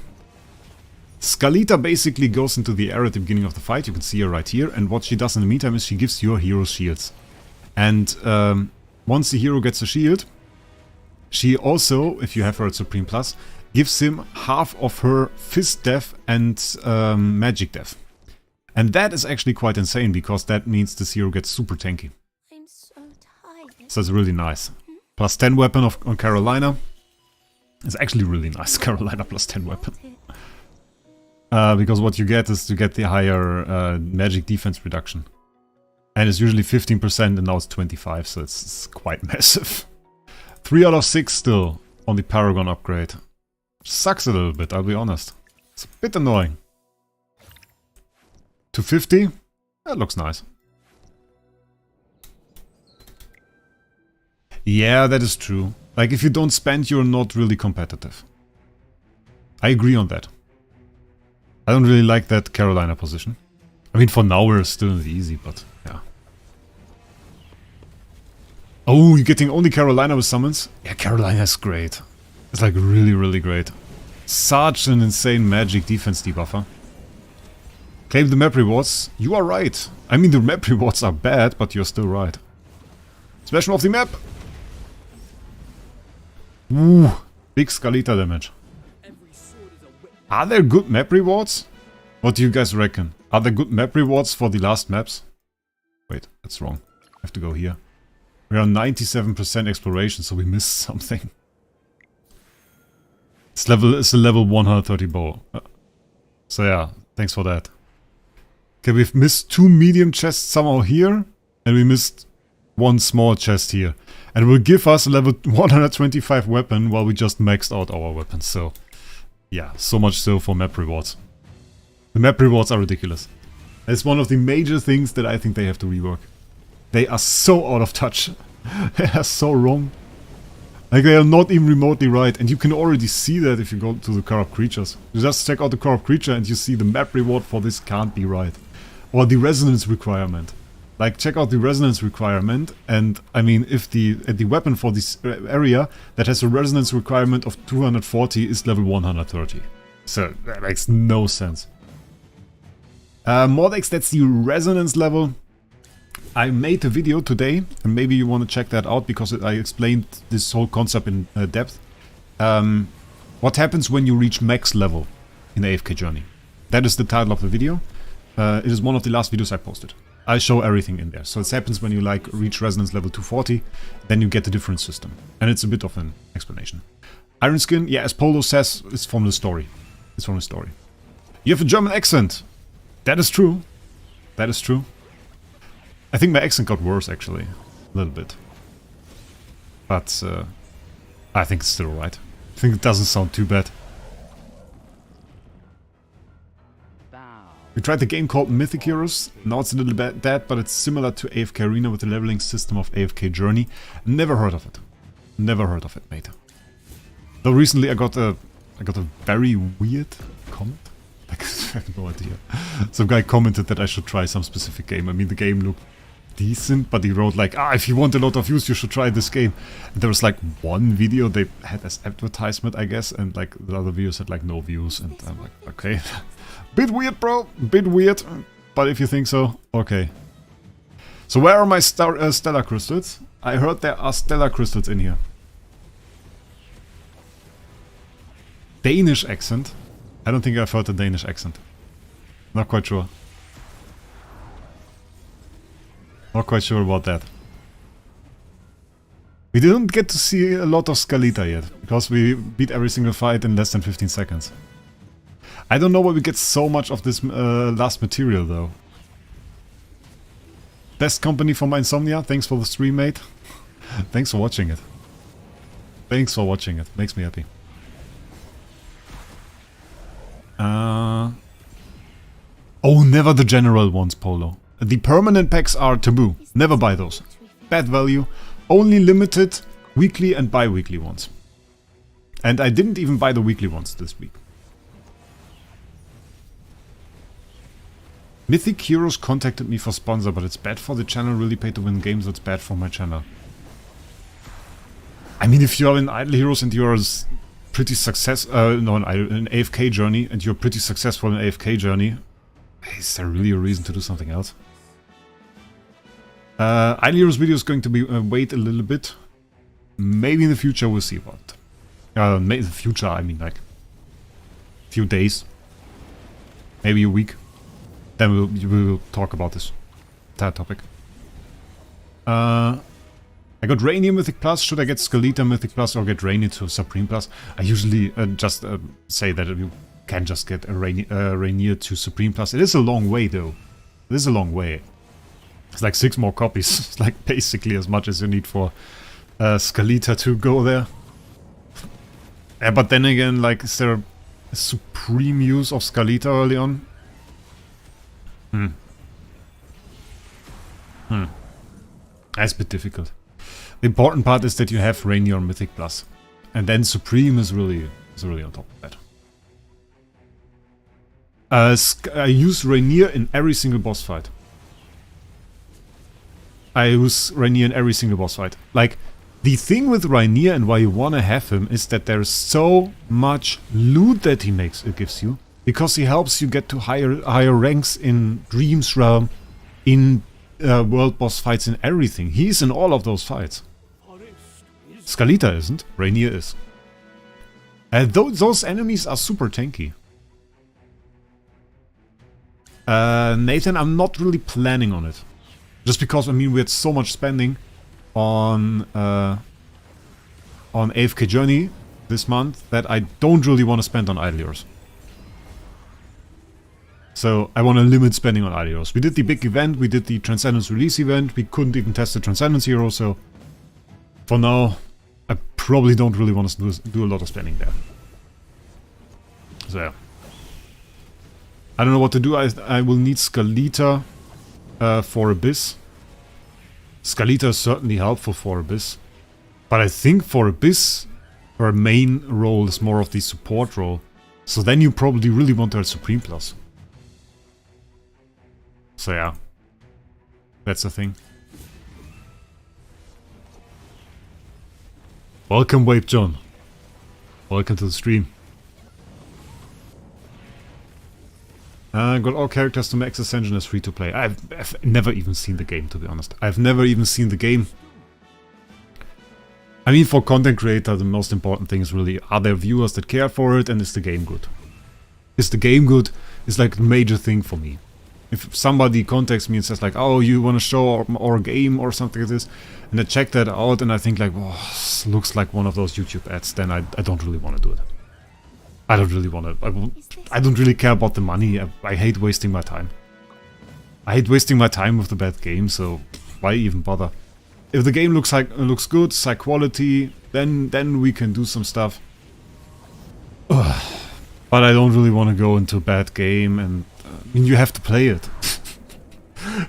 Scalita basically goes into the air at the beginning of the fight. You can see her right here. And what she does in the meantime is she gives your hero shields. And once the hero gets a shield, she also, if you have her at Supreme Plus, gives him half of her Fist Death and Magic Death. And that is actually quite insane, because that means this hero gets super tanky. I'm so tired. So it's really nice. Plus 10 weapon on Carolina. It's actually really nice, Carolina plus 10 weapon. Because what you get is to get the higher magic defense reduction. And it's usually 15% and now it's 25, so it's quite massive. 3 out of 6 still on the Paragon upgrade. Sucks a little bit, I'll be honest. It's a bit annoying. 250? That looks nice. Yeah, that is true. Like, if you don't spend, you're not really competitive. I agree on that. I don't really like that Carolina position. I mean, for now we're still in the easy, but yeah. Oh, you're getting only Carolina with summons? Yeah, Carolina is great. It's like really, really great. Such an insane magic defense debuffer. Claim the map rewards. You are right. I mean, the map rewards are bad, but you're still right. Smash him off the map! Ooh, big Scalita damage. Are there good map rewards? What do you guys reckon? Are there good map rewards for the last maps? Wait, that's wrong. I have to go here. We are on 97% exploration, so we missed something. It's a level 130 bow. So yeah, thanks for that. Okay, we've missed 2 medium chests somehow here, and we missed 1 small chest here. And it will give us a level 125 weapon while we just maxed out our weapons. So yeah, so much so for map rewards. The map rewards are ridiculous. That's one of the major things that I think they have to rework. They are so out of touch. They are so wrong. Like, they are not even remotely right. And you can already see that if you go to the corrupt creatures. You just check out the corrupt creature and you see the map reward for this can't be right. Or the resonance requirement. Like, check out the resonance requirement. And, I mean, if the weapon for this area that has a resonance requirement of 240 is level 130. So, that makes no sense. Mordex, that's the resonance level. I made a video today, and maybe you want to check that out because I explained this whole concept in depth. What happens when you reach max level in AFK Journey? That is the title of the video. It is one of the last videos I posted. I show everything in there. So it happens when you like reach resonance level 240, then you get a different system. And it's a bit of an explanation. Iron Skin, yeah, as Polo says, it's from the story. It's from the story. You have a German accent. That is true. That is true. I think my accent got worse, actually. A little bit. But I think it's still right. I think it doesn't sound too bad. We tried the game called Mythic Heroes. Now it's a little bit dead, but it's similar to AFK Arena with the leveling system of AFK Journey. Never heard of it. Never heard of it, mate. Though recently I got a very weird comment. Like, I have no idea. Some guy commented that I should try some specific game. I mean, the game looked decent, but he wrote like, if you want a lot of views, you should try this game. And there was like one video they had as advertisement, I guess, and like the other videos had like no views. And I'm like, okay. Bit weird, bro. Bit weird. But if you think so, okay. So where are my stellar crystals? I heard there are stellar crystals in here. Danish accent. I don't think I've heard a Danish accent. Not quite sure. Not quite sure about that. We didn't get to see a lot of Scalita yet, because we beat every single fight in less than 15 seconds. I don't know why we get so much of this last material though. Best company for my insomnia, thanks for the stream, mate. Thanks for watching it. Thanks for watching it, makes me happy. Oh, never the general ones, Polo. The permanent packs are taboo. Never buy those. Bad value. Only limited weekly and bi-weekly ones. And I didn't even buy the weekly ones this week. Mythic Heroes contacted me for sponsor, but it's bad for the channel. Really pay to win games, so it's bad for my channel. I mean, if you're in Idle Heroes and you're pretty successful, in AFK Journey, and you're pretty successful in AFK Journey, is there really a reason to do something else? Idle Heroes video is going to be wait a little bit. Maybe in the future we'll see about it. In the future, I mean like a few days, maybe a week. Then we will talk about this entire topic. I got Rainier Mythic Plus. Should I get Scalita Mythic Plus or get Rainier to Supreme Plus? I usually just say that you can just get a Rainier to Supreme Plus. It is a long way though. It is a long way. It's like 6 more copies. It's like basically as much as you need for Scalita to go there. But then again, like, is there a supreme use of Scalita early on? That's a bit difficult. The important part is that you have Rainier Mythic Plus. And then Supreme is really on top of that. I use Rainier in every single boss fight. Like, the thing with Rainier and why you wanna have him is that there's so much loot that it gives you. Because he helps you get to higher ranks in Dream's Realm, in world boss fights, in everything. He's in all of those fights. Scalita isn't, Rainier is. Those enemies are super tanky. Nathan, I'm not really planning on it. Just because, I mean, we had so much spending on AFK Journey this month that I don't really want to spend on Idlers. So I want to limit spending on Idlers. We did the big event, we did the Transcendence release event, we couldn't even test the Transcendence hero, so for now I probably don't really want to do a lot of spending there. So yeah. I don't know what to do. I will need Scalita for Abyss. Scalita is certainly helpful for Abyss. But I think for Abyss, her main role is more of the support role. So then you probably really want her Supreme Plus. So yeah. That's the thing. Welcome, Wape John. Welcome to the stream. Got all characters to Max Ascension as free to play. I've never even seen the game, to be honest. I've never even seen the game. I mean, for content creator, the most important thing is really, are there viewers that care for it, and is the game good? Is the game good? Is like the major thing for me. If somebody contacts me and says like, oh, you want to show our game or something like this, and I check that out and I think like, oh, this looks like one of those YouTube ads, then I don't really want to do it. I don't really want to. I don't really care about the money. I hate wasting my time. I hate wasting my time with the bad game, so why even bother? If the game looks good, it's high quality, then we can do some stuff. Ugh. But I don't really want to go into a bad game, and I mean, you have to play it.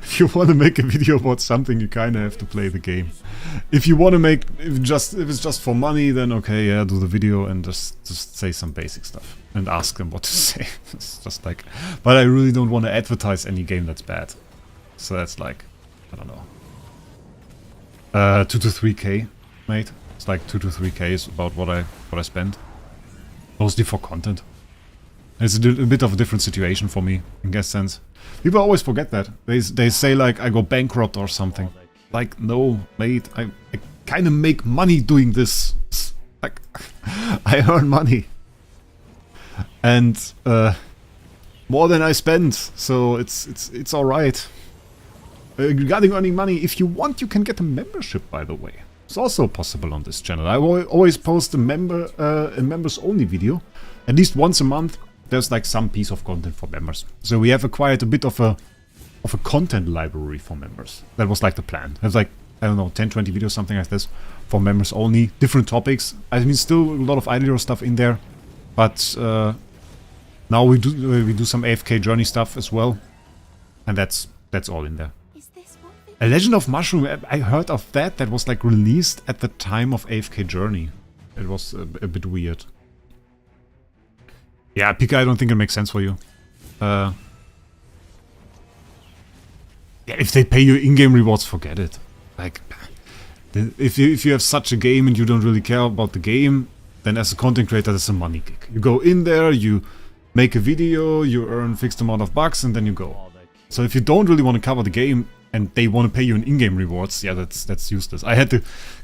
If you want to make a video about something, you kind of have to play the game. If you want to make, if it's just for money, then okay, yeah, do the video and just say some basic stuff and ask them what to say. It's just like, but I really don't want to advertise any game that's bad. So that's like, I don't know, 2 to 3k, mate. It's like 2 to 3k is about what I spend, mostly for content. It's a bit of a different situation for me, in that sense. People always forget that. They say like I go bankrupt or something. Like, no, mate, I kind of make money doing this. Like, I earn money. And more than I spend, so it's alright. Regarding earning money, if you want, you can get a membership, by the way. It's also possible on this channel. I always post a members only video, at least once a month. There's like some piece of content for members. So we have acquired a bit of a content library for members. That was like the plan. There's like, I don't know, 10-20 videos, something like this, for members only. Different topics. I mean, still a lot of idler stuff in there. But now we do some AFK Journey stuff as well. And that's all in there. Is this what A Legend of Mushroom, I heard of that. That was like released at the time of AFK Journey. It was a bit weird. Yeah, Pika, I don't think it makes sense for you. Yeah, if they pay you in-game rewards, forget it. Like, if you have such a game and you don't really care about the game, then as a content creator, that's a money gig. You go in there, you make a video, you earn a fixed amount of bucks, and then you go. So if you don't really want to cover the game and they want to pay you in in-game rewards, yeah, that's useless. I had the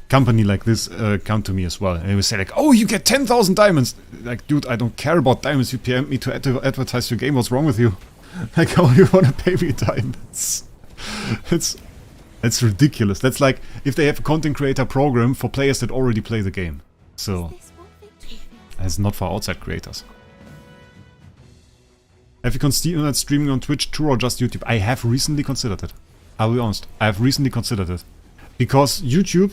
company like this come to me as well, and they would say like, oh, you get 10,000 diamonds. Like, dude, I don't care about diamonds. You PM me to advertise your game. What's wrong with you? Like, how do you want to pay me diamonds? It's ridiculous. That's like if they have a content creator program for players that already play the game. So it's not for outside creators. Have you considered streaming on Twitch, True, or just YouTube? I have recently considered it. I'll be honest. I have recently considered it. Because YouTube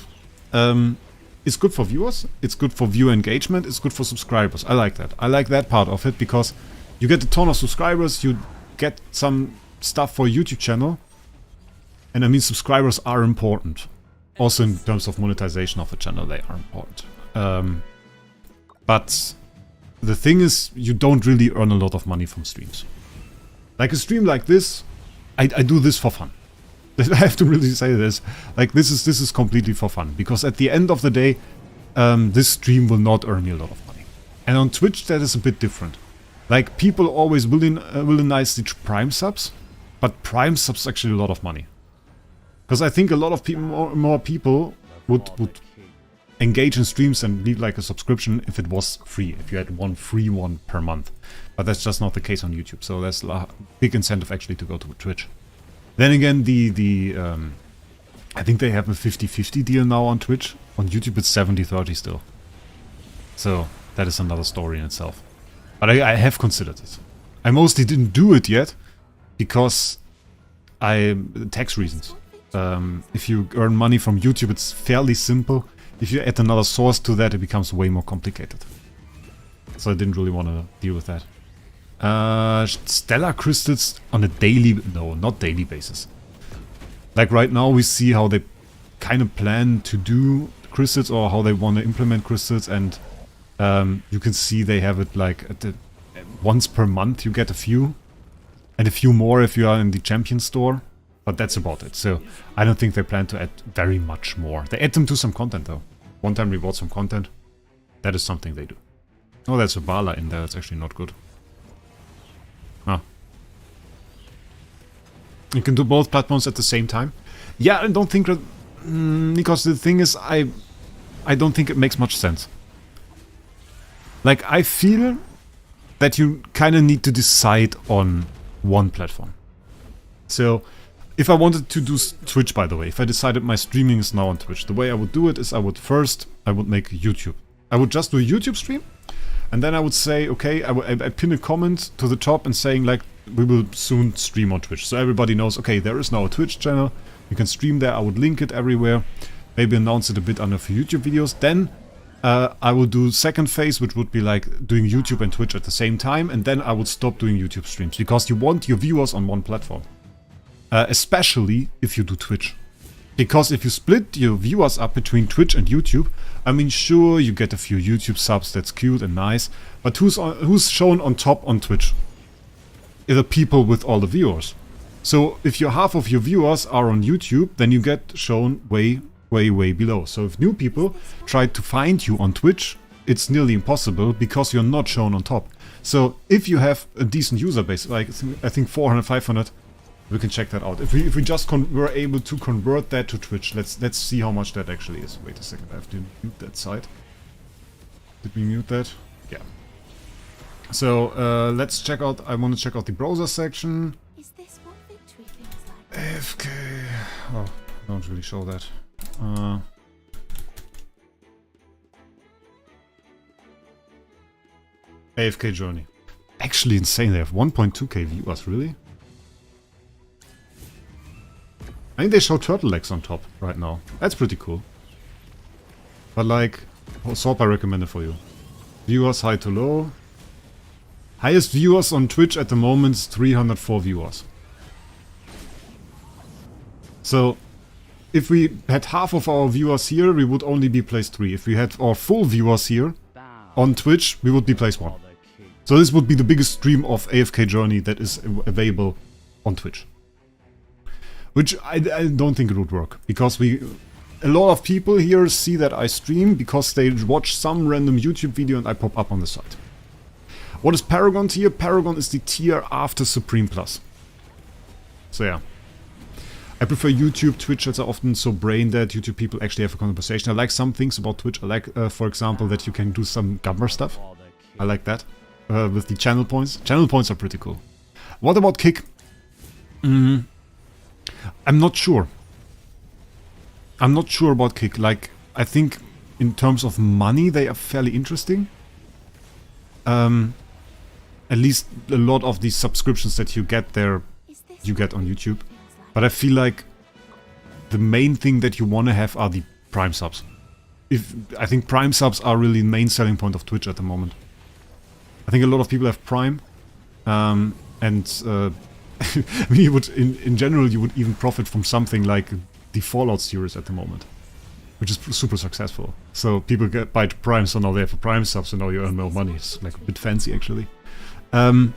is good for viewers, it's good for viewer engagement, it's good for subscribers. I like that. I like that part of it because you get a ton of subscribers, you get some stuff for a YouTube channel. And I mean, subscribers are important. Also in terms of monetization of a channel, they are important. But the thing is, you don't really earn a lot of money from streams. Like a stream like this, I do this for fun. I have to really say this. Like, this is completely for fun. Because at the end of the day, this stream will not earn me a lot of money. And on Twitch, that is a bit different. Like, people always villainize the Prime subs. But Prime subs is actually a lot of money. Because I think a lot of people, more people would engage in streams and leave like a subscription if it was free, if you had one free one per month. But that's just not the case on YouTube, so there's a big incentive actually to go to Twitch. Then again, I think they have a 50-50 deal now on Twitch. On YouTube it's 70-30 still. So that is another story in itself. But I have considered it. I mostly didn't do it yet because tax reasons. If you earn money from YouTube, it's fairly simple. If you add another source to that, it becomes way more complicated. So I didn't really want to deal with that. Stellar crystals on a daily... No, not daily basis. Like right now we see how they kind of plan to do crystals or how they want to implement crystals, and you can see they have it like once per month you get a few. And a few more if you are in the champion store. But that's about it. So I don't think they plan to add very much more. They add them to some content though. One-time rewards from content. That is something they do. Oh, there's a Bala in there. That's actually not good. Ah. You can do both platforms at the same time. Yeah, I don't think that... because the thing is, I don't think it makes much sense. Like, I feel that you kind of need to decide on one platform. So, if I wanted to do Twitch, by the way, if I decided my streaming is now on Twitch, the way I would do it is I would make YouTube. I would just do a YouTube stream, and then I would say, okay, I pin a comment to the top and saying like, we will soon stream on Twitch. So everybody knows, okay, there is now a Twitch channel, you can stream there, I would link it everywhere, maybe announce it a bit under for YouTube videos. Then I will do second phase, which would be like doing YouTube and Twitch at the same time, and then I would stop doing YouTube streams, because you want your viewers on one platform. Especially if you do Twitch. Because if you split your viewers up between Twitch and YouTube, I mean, sure, you get a few YouTube subs, that's cute and nice, but who's shown on top on Twitch? The people with all the viewers. So if half of your viewers are on YouTube, then you get shown way below. So if new people try to find you on Twitch, it's nearly impossible because you're not shown on top. So if you have a decent user base, like I think 400, 500, we can check that out. If we just were able to convert that to Twitch, let's see how much that actually is. Wait a second, I have to mute that site. Did we mute that? Yeah. So let's check out. I want to check out the browser section. Is this what victory feels like? AFK. Oh, don't really show that. AFK Journey. Actually insane. They have 1.2k viewers. Really? I think they show turtle legs on top right now. That's pretty cool. But like, Swap I recommended for you. Viewers high to low. Highest viewers on Twitch at the moment is 304 viewers. So, if we had half of our viewers here, we would only be place 3. If we had our full viewers here on Twitch, we would be place 1. So this would be the biggest stream of AFK Journey that is available on Twitch. Which I don't think it would work, because a lot of people here see that I stream because they watch some random YouTube video and I pop up on the site. What is Paragon tier? Paragon is the tier after Supreme Plus. So yeah. I prefer YouTube. Twitch is often so brain dead. YouTube people actually have a conversation. I like some things about Twitch. I like, for example, that you can do some Gummer stuff. I like that. With the channel points. Channel points are pretty cool. What about Kick? I'm not sure. I'm not sure about Kick. Like, I think in terms of money, they are fairly interesting. At least a lot of these subscriptions that you get there, you get on YouTube. But I feel like the main thing that you want to have are the Prime subs. I think Prime subs are really the main selling point of Twitch at the moment. I think a lot of people have Prime, and I mean, you would, in general, you would even profit from something like the Fallout series at the moment, which is super successful. So people buy Prime, so now they have a Prime sub, so now you earn more money. It's like a bit fancy, actually. So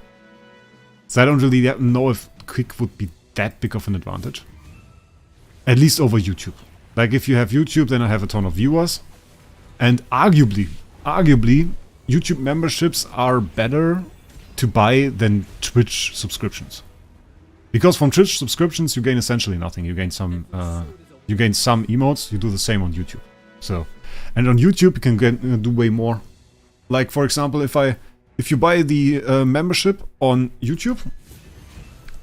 I don't really know if Quick would be that big of an advantage. At least over YouTube. Like, if you have YouTube, then I have a ton of viewers. And arguably, YouTube memberships are better to buy than Twitch subscriptions. Because from Twitch subscriptions you gain essentially nothing. You gain some emotes, you do the same on YouTube. So And on YouTube you can do way more. Like for example, if you buy the membership on YouTube,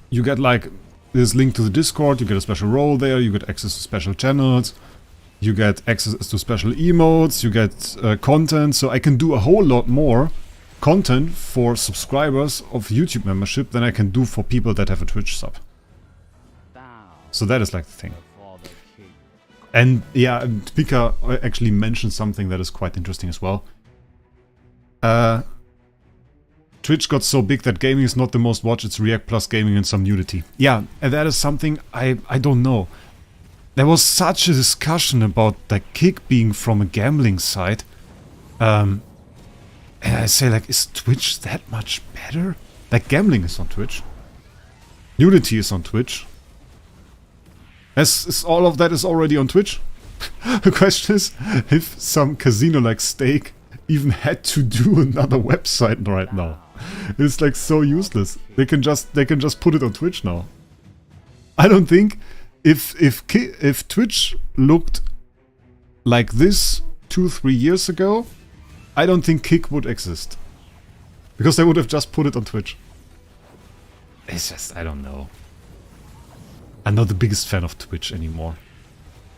you get like this link to the Discord, you get a special role there, you get access to special channels, you get access to special emotes, you get content, so I can do a whole lot more content for subscribers of YouTube membership than I can do for people that have a Twitch sub. So that is like the thing. And yeah, Pika actually mentioned something that is quite interesting as well. Twitch got so big that gaming is not the most watched, it's React plus gaming and some nudity. Yeah, and that is something I don't know. There was such a discussion about the Kick being from a gambling site. And I say like, is Twitch that much better? Like gambling is on Twitch. Nudity is on Twitch. Is all of that is already on Twitch? The question is, if some casino like Stake even had to do another website right now. It's like so useless. They can just put it on Twitch now. I don't think if Twitch looked like this 2-3 years ago, I don't think Kick would exist. Because they would have just put it on Twitch. It's just, I don't know. I'm not the biggest fan of Twitch anymore.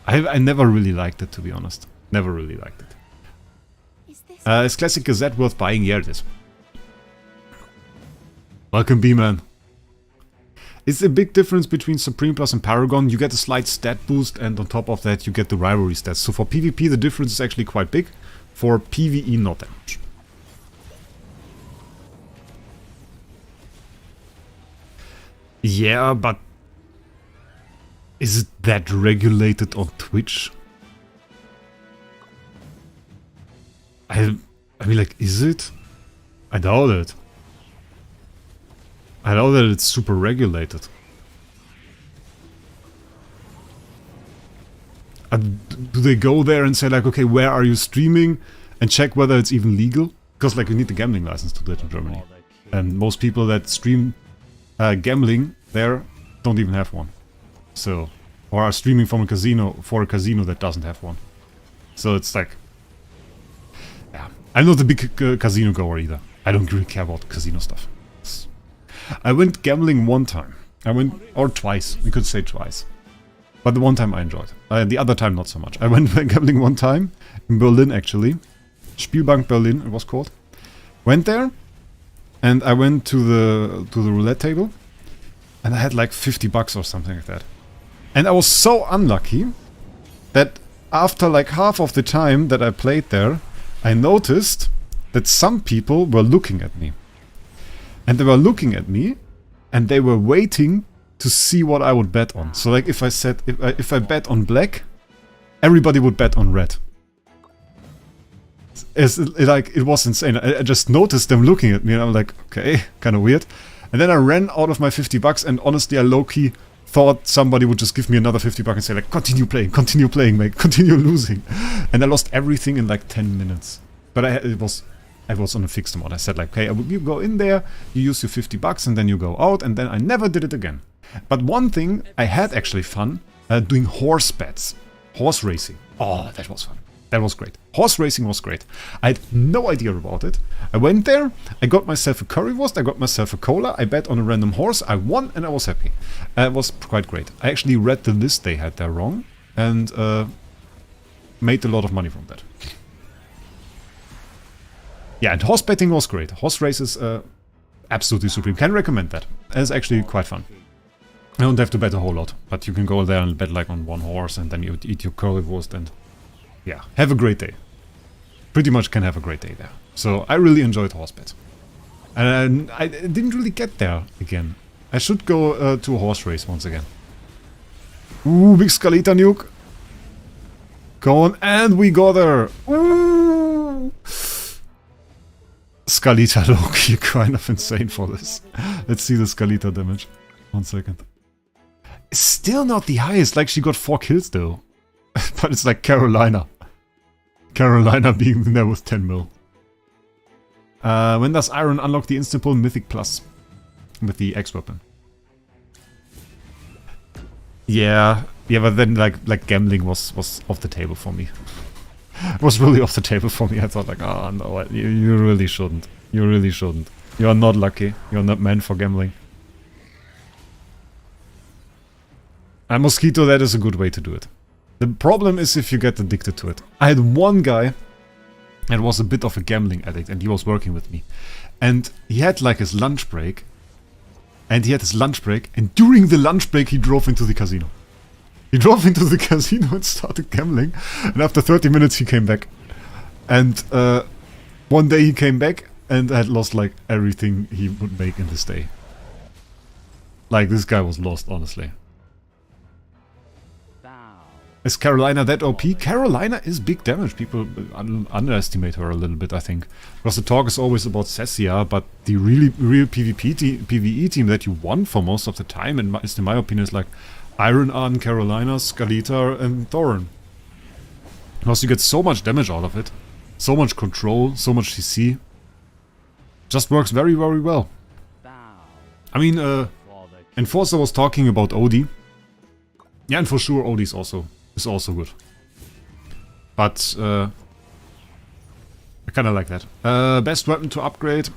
I never really liked it, to be honest. Never really liked it. Is Classic Gazette worth buying? Yeah, it is. Welcome, B-Man. It's a big difference between Supreme Plus and Paragon. You get a slight stat boost, and on top of that you get the rivalry stats. So for PvP the difference is actually quite big. For PvE not that much. Yeah, but is it that regulated on Twitch? I mean, like, is it? I doubt it. I know that it's super regulated. Do they go there and say like, okay, where are you streaming? And check whether it's even legal? Because like you need the gambling license to do it in Germany. And most people that stream gambling there don't even have one. So, or are streaming from a casino for a casino that doesn't have one. So it's like, yeah, I'm not a big casino goer either. I don't really care about casino stuff. I went gambling one time. Or twice. We could say twice. But the one time I enjoyed. The other time not so much. I went gambling one time in Berlin actually. Spielbank Berlin it was called. Went there and I went to the roulette table and I had like 50 bucks or something like that. And I was so unlucky that after like half of the time that I played there, I noticed that some people were looking at me. And they were looking at me, and they were waiting to see what I would bet on. So like if I said, if I bet on black, everybody would bet on red. It was insane. I just noticed them looking at me and I'm like, okay, kind of weird. And then I ran out of my 50 bucks and honestly I low-key thought somebody would just give me another 50 bucks and say like, continue playing, mate, continue losing. And I lost everything in like 10 minutes. But I was on a fixed amount. I said like, okay, you go in there, you use your 50 bucks and then you go out, and then I never did it again. But one thing, I had actually fun doing horse bets. Horse racing. Oh, that was fun. That was great. Horse racing was great. I had no idea about it. I went there, I got myself a currywurst, I got myself a cola, I bet on a random horse, I won and I was happy. It was quite great. I actually read the list they had there wrong and made a lot of money from that. Yeah, and horse betting was great. Horse races, absolutely supreme. Can recommend that. It's actually quite fun. You don't have to bet a whole lot, but you can go there and bet like on one horse and then you eat your currywurst and yeah, have a great day. Pretty much can have a great day there. So I really enjoyed horse bets. And I didn't really get there again. I should go to a horse race once again. Ooh, big Scalita nuke. Go on, and we got her. Ooh. Scalita low-key kind of insane for this. Let's see the Scalita damage. 1 second. It's still not the highest, like she got 4 kills though. But it's like Carolina. Carolina being there with 10 mil. When does Iron unlock the instant pull Mythic Plus? With the X weapon. Yeah, but then like gambling was off the table for me. was really off the table for me. I thought like, oh no, you really shouldn't. You really shouldn't. You are not lucky. You are not meant for gambling. And Mosquito, that is a good way to do it. The problem is if you get addicted to it. I had one guy that was a bit of a gambling addict and he was working with me. And he had like his lunch break. And during the lunch break he drove into the casino. He drove into the casino and started gambling. And after 30 minutes he came back. And one day he came back and had lost like everything he would make in this day. Like this guy was lost, honestly. Is Carolina that OP? Carolina is big damage. People underestimate her a little bit, I think. Because the talk is always about Cessia, but the real PvE team that you want for most of the time, in my opinion, is like Iron Arn, Carolina, Scalita, and Thorin. Because you get so much damage out of it. So much control, so much CC. Just works very, very well. I mean, Enforcer was talking about Odie. Yeah, and for sure Odie is also good. But I kinda like that. Best weapon to upgrade.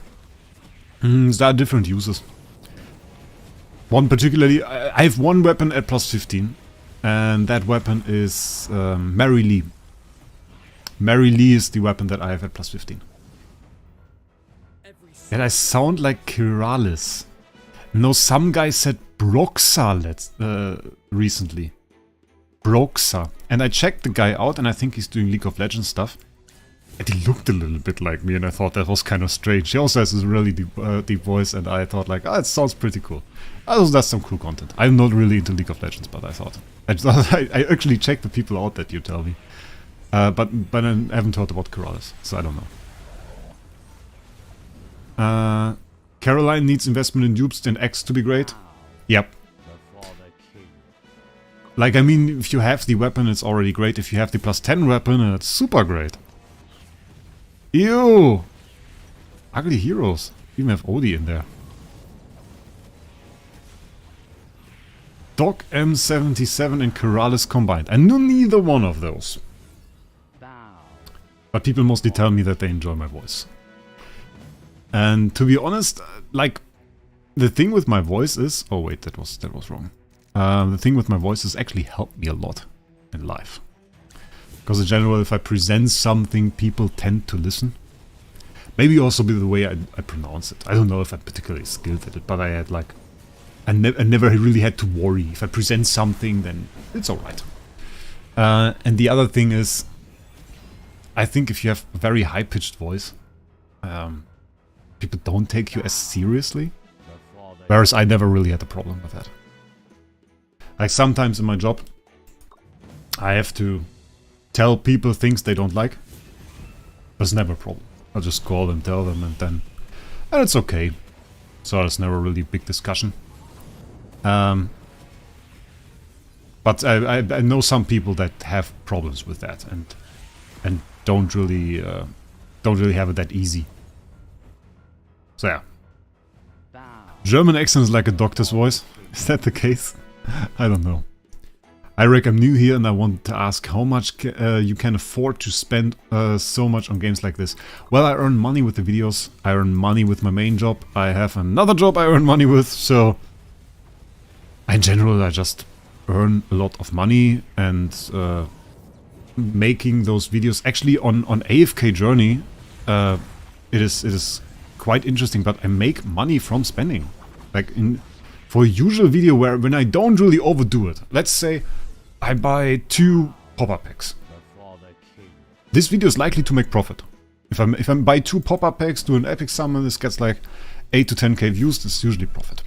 There are different uses. One particularly, I have one weapon at plus 15. And that weapon is Mary Lee. Mary Lee is the weapon that I have at plus 15. And I sound like Kiralis. No, some guy said Broxa recently. Broxa. And I checked the guy out and I think he's doing League of Legends stuff. And he looked a little bit like me and I thought that was kind of strange. He also has this really deep voice and I thought like, it sounds pretty cool. That's some cool content. I'm not really into League of Legends, but I thought. I actually checked the people out that you tell me. But I haven't heard about Kiralis, so I don't know. Caroline needs investment in dupes and X to be great. Yep. Like, I mean, if you have the weapon, it's already great. If you have the plus 10 weapon, it's super great. Ew! Ugly heroes. Even have Odie in there. Doc M77 and Kiralis combined. I knew neither one of those. But people mostly tell me that they enjoy my voice. And to be honest, like, the thing with my voice is... Oh wait, that was wrong. The thing with my voice is actually helped me a lot in life. Because in general, if I present something, people tend to listen. Maybe also be the way I pronounce it. I don't know if I'm particularly skilled at it, but I had like... I never really had to worry. If I present something, then it's alright. And the other thing is... I think if you have a very high-pitched voice, people don't take you as seriously. Whereas I never really had a problem with that. Like sometimes in my job, I have to tell people things they don't like. That's never a problem. I'll just call them, tell them, and it's okay. So it's never really a big discussion. But I know some people that have problems with that and don't really have it that easy. So yeah. German accent is like a doctor's voice. Is that the case? I don't know. Wraec, I'm new here and I want to ask how much you can afford to spend so much on games like this. Well, I earn money with the videos, I earn money with my main job, I have another job I earn money with, so... In general, I just earn a lot of money and making those videos... Actually, on AFK Journey, it is quite interesting, but I make money from spending. Like, for a usual video when I don't really overdo it. Let's say I buy 2 pop-up packs. This video is likely to make profit. If I buy 2 pop-up packs, do an epic summon, this gets like 8 to 10k views, this is usually profit.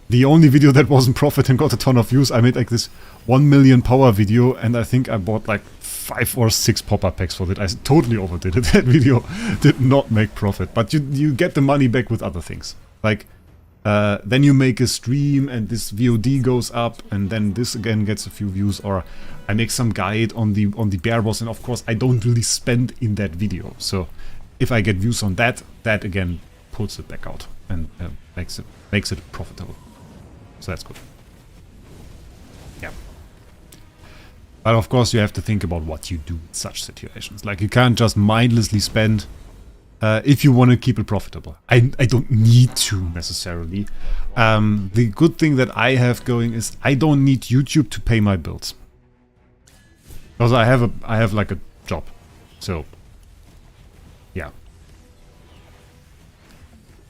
The only video that wasn't profit and got a ton of views, I made like this 1 million power video and I think I bought like 5 or 6 pop-up packs for it. I totally overdid it. That video did not make profit, but you get the money back with other things. Like, then you make a stream and this VOD goes up and then this again gets a few views, or I make some guide on the bear boss and of course I don't really spend in that video. So if I get views on that again puts it back out and makes it profitable. So that's good. Yeah. But of course you have to think about what you do in such situations. Like you can't just mindlessly spend if you want to keep it profitable. I don't need to necessarily. The good thing that I have going is I don't need YouTube to pay my bills. Because I have like a job. So yeah.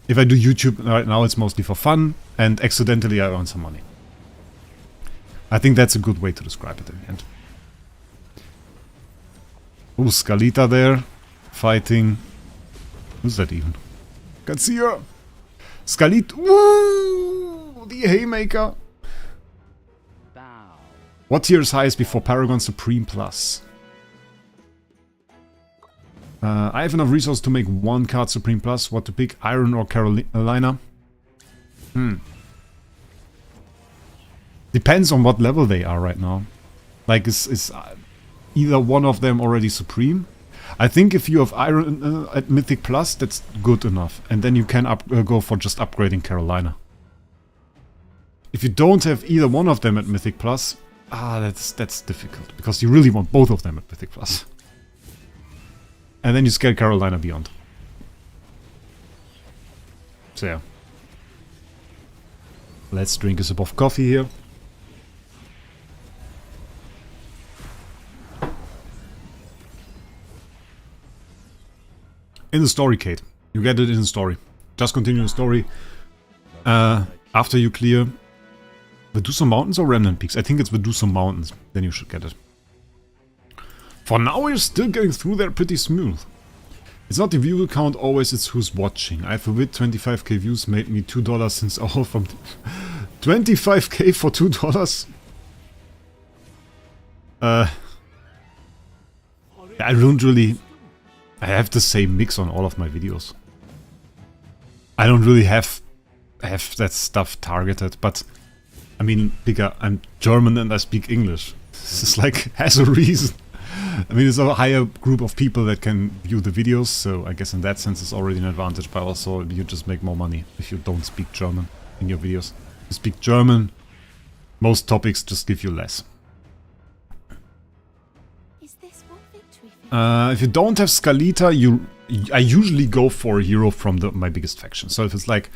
If I do YouTube right now, it's mostly for fun, and accidentally I earn some money. I think that's a good way to describe it in the end. Oh, Scalita there, fighting. Who's that even? Can't see her. Scalita. Ooh, the Haymaker. Bow. What tier is highest before Paragon Supreme Plus? I have enough resources to make one card Supreme Plus. What to pick? Iron or Carolina? Depends on what level they are right now. Like, is either one of them already Supreme? I think if you have Iron at Mythic Plus, that's good enough. And then you can go for just upgrading Carolina. If you don't have either one of them at Mythic Plus, that's difficult. Because you really want both of them at Mythic Plus. And then you scale Carolina beyond. So yeah. Let's drink a sip of coffee here. In the story, Kate. You get it in the story. Just continue the story. After you clear Veduso Mountains or Remnant Peaks? I think it's Veduso Mountains. Then you should get it. For now, we're still going through there pretty smooth. It's not the view count always, it's who's watching. I forbid 25k views made me $2 since all from... 25k for $2? I don't really... I have the same mix on all of my videos. I don't really have that stuff targeted, but... I mean, Pika, I'm German and I speak English. This is like, has a reason. I mean, it's a higher group of people that can view the videos, so I guess in that sense it's already an advantage, but also you just make more money if you don't speak German in your videos. If you speak German, most topics just give you less. Is this one victory for If you don't have Scalita, I usually go for a hero from my biggest faction. So if it's like,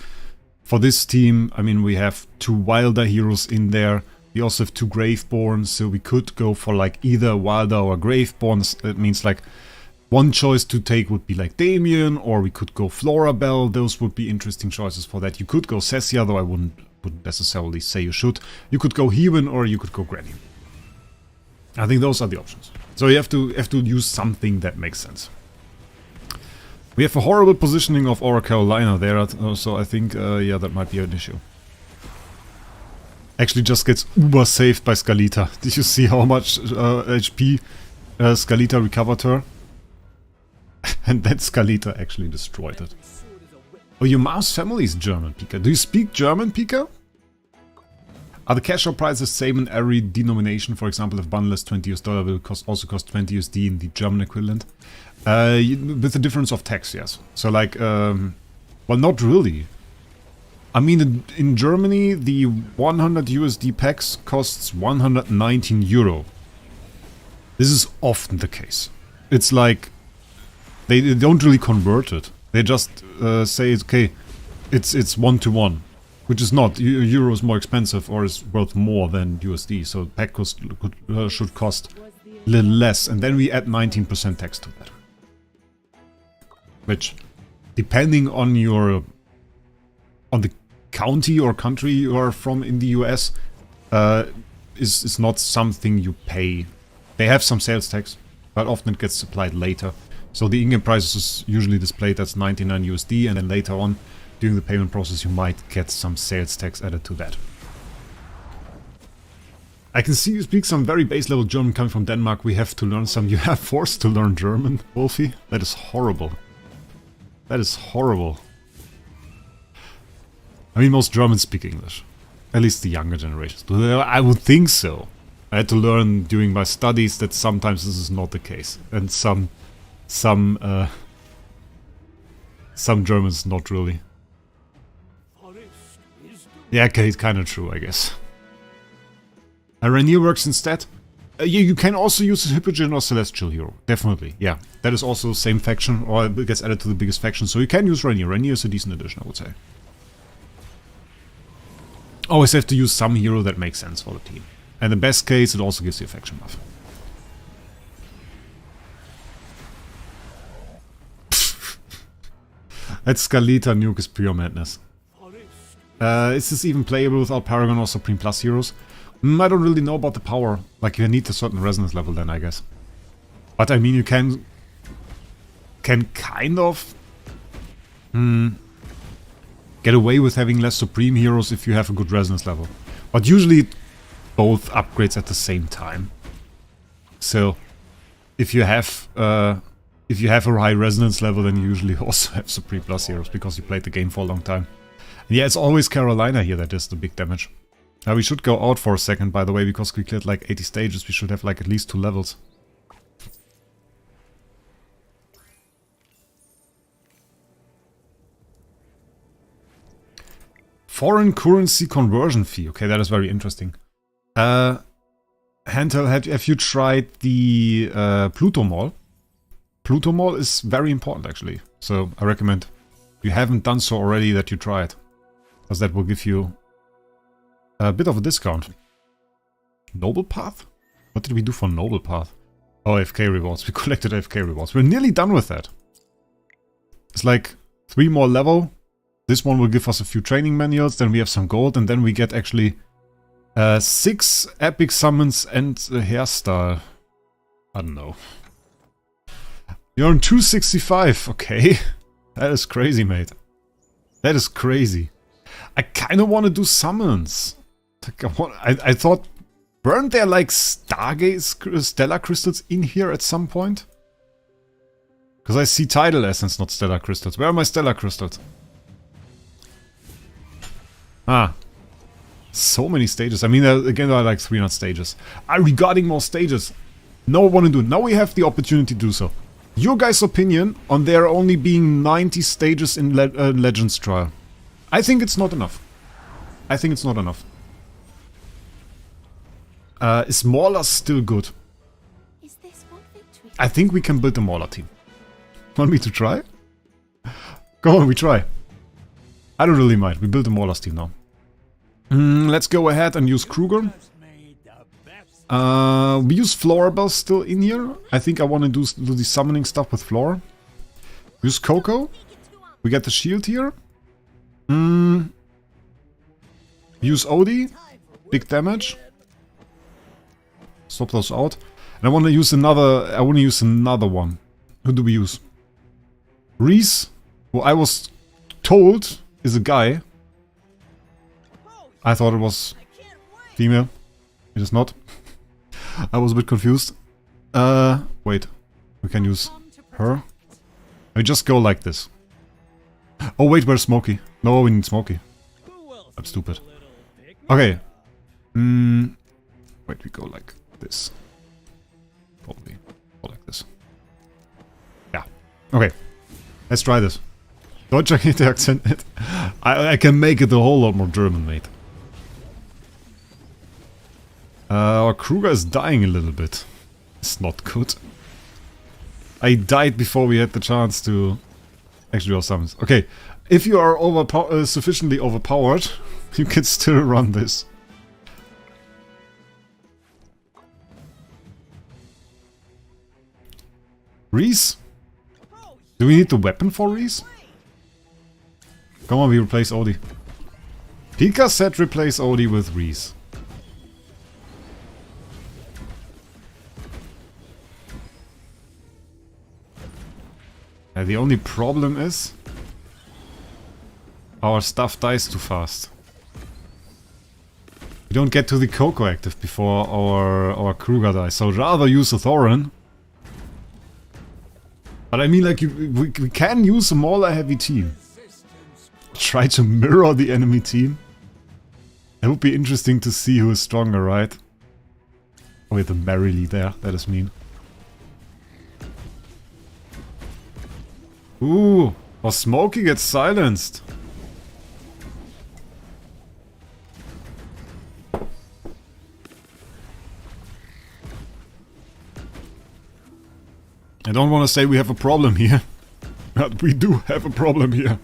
for this team, I mean, we have 2 Wilder heroes in there. We also have 2 Graveborns, so we could go for like either Wilder or Graveborns. That means like one choice to take would be like Damien, or we could go Florabelle. Those would be interesting choices for that. You could go Cessia, though I wouldn't necessarily say you should. You could go Hewen or you could go Granny. I think those are the options. So you have to use something that makes sense. We have a horrible positioning of Aura Carolina there, so I think, yeah, that might be an issue. Actually just gets uber saved by Scalita. Did you see how much HP Scalita recovered her? And then Scalita actually destroyed it. Oh, your mom's family is German, Pika. Do you speak German, Pika? Are the cash out prices the same in every denomination? For example, if bundle is $20 will also cost 20 USD in the German equivalent? With the difference of tax, yes. So like, well, not really. I mean, in Germany, the 100 USD packs costs 119 euro. This is often the case. It's like, they don't really convert it. They just say, okay, it's 1-to-1. Which is not. Euro is more expensive or is worth more than USD. So pack should cost a little less. And then we add 19% tax to that. Which, depending on your... on the county or country you are from in the US, is not something you pay. They have some sales tax, but often it gets applied later. So the in-game price is usually displayed as 99 USD, and then later on, during the payment process, you might get some sales tax added to that. I can see you speak some very base level German coming from Denmark. We have to learn some. You have forced to learn German, Wolfie? That is horrible. That is horrible. I mean, most Germans speak English. At least the younger generations do. I would think so. I had to learn during my studies that sometimes this is not the case. And some Germans not really. Yeah, okay, it's kind of true, I guess. Rainier works instead. You can also use a Hypogean or Celestial hero. Definitely, yeah. That is also the same faction, or it gets added to the biggest faction. So you can use Rainier. Rainier is a decent addition, I would say. Always have to use some hero that makes sense for the team. And in the best case, it also gives you a faction buff. That Scalita nuke is pure madness. Is this even playable without Paragon or Supreme Plus heroes? I don't really know about the power. Like, you need a certain resonance level then, I guess. But I mean, you can kind of get away with having less Supreme heroes if you have a good resonance level. But usually both upgrades at the same time. So if you have a high resonance level, then you usually also have Supreme Plus heroes because you played the game for a long time. And yeah, it's always Carolina here that does the big damage. We should go out for a second, by the way, because we cleared like 80 stages. We should have like at least 2 levels. Foreign currency conversion fee. Okay, that is very interesting. Hantel, have you tried the Pluto Mall? Pluto Mall is very important, actually. So I recommend, if you haven't done so already, that you try it. Because that will give you a bit of a discount. Noble Path? What did we do for Noble Path? Oh, AFK rewards. We collected AFK rewards. We're nearly done with that. It's like 3 more level. This one will give us a few training manuals. Then we have some gold. And then we get actually 6 epic summons and a hairstyle. I don't know. You're on 265. Okay. That is crazy, mate. That is crazy. I kind of want to do summons. I thought, weren't there like Stargaze Stellar Crystals in here at some point? Because I see Tidal Essence, not Stellar Crystals. Where are my Stellar Crystals? Ah. So many stages. I mean, again, there are like 300 stages. Regarding more stages. No, I want to do. Now we have the opportunity to do so. Your guys' opinion on there only being 90 stages in Legends Trial. I think it's not enough. I think it's not enough. Is Mauler still good? Is this one victory? I think we can build a Mauler team. Want me to try? Go on, we try. I don't really mind. We build a Mauler team now. Let's go ahead and use Kruger. We use Florabelle still in here. I think I want to do the summoning stuff with Flora. Use Coco. We get the shield here. Use Odie. Big damage. Swap those out. And I want to use another one. Who do we use? Reese, who I was told is a guy. I thought it was female. It is not. I was a bit confused. Wait. We can use her. We just go like this. Oh wait, where's Smokey? No, we need Smokey. I'm stupid. Okay. Wait, we go like this. Probably go like this. Yeah. Okay. Let's try this. Deutscher geht der Akzent nicht. I can make it a whole lot more German, mate. Our Kruger is dying a little bit. It's not good. I died before we had the chance to actually do our summons. Okay, if you are sufficiently overpowered, you can still run this. Reese? Do we need the weapon for Reese? Come on, we replace Odie. Pika said replace Odie with Reese. The only problem is our stuff dies too fast. We don't get to the Coco active before our Kruger dies, so rather use a Thorin. But I mean, like, we can use a Mauler heavy team. Try to mirror the enemy team. It would be interesting to see who is stronger, right? Oh, we have the Merrily there, that is mean. Ooh, or Smokey gets silenced. I don't want to say we have a problem here. But we do have a problem here.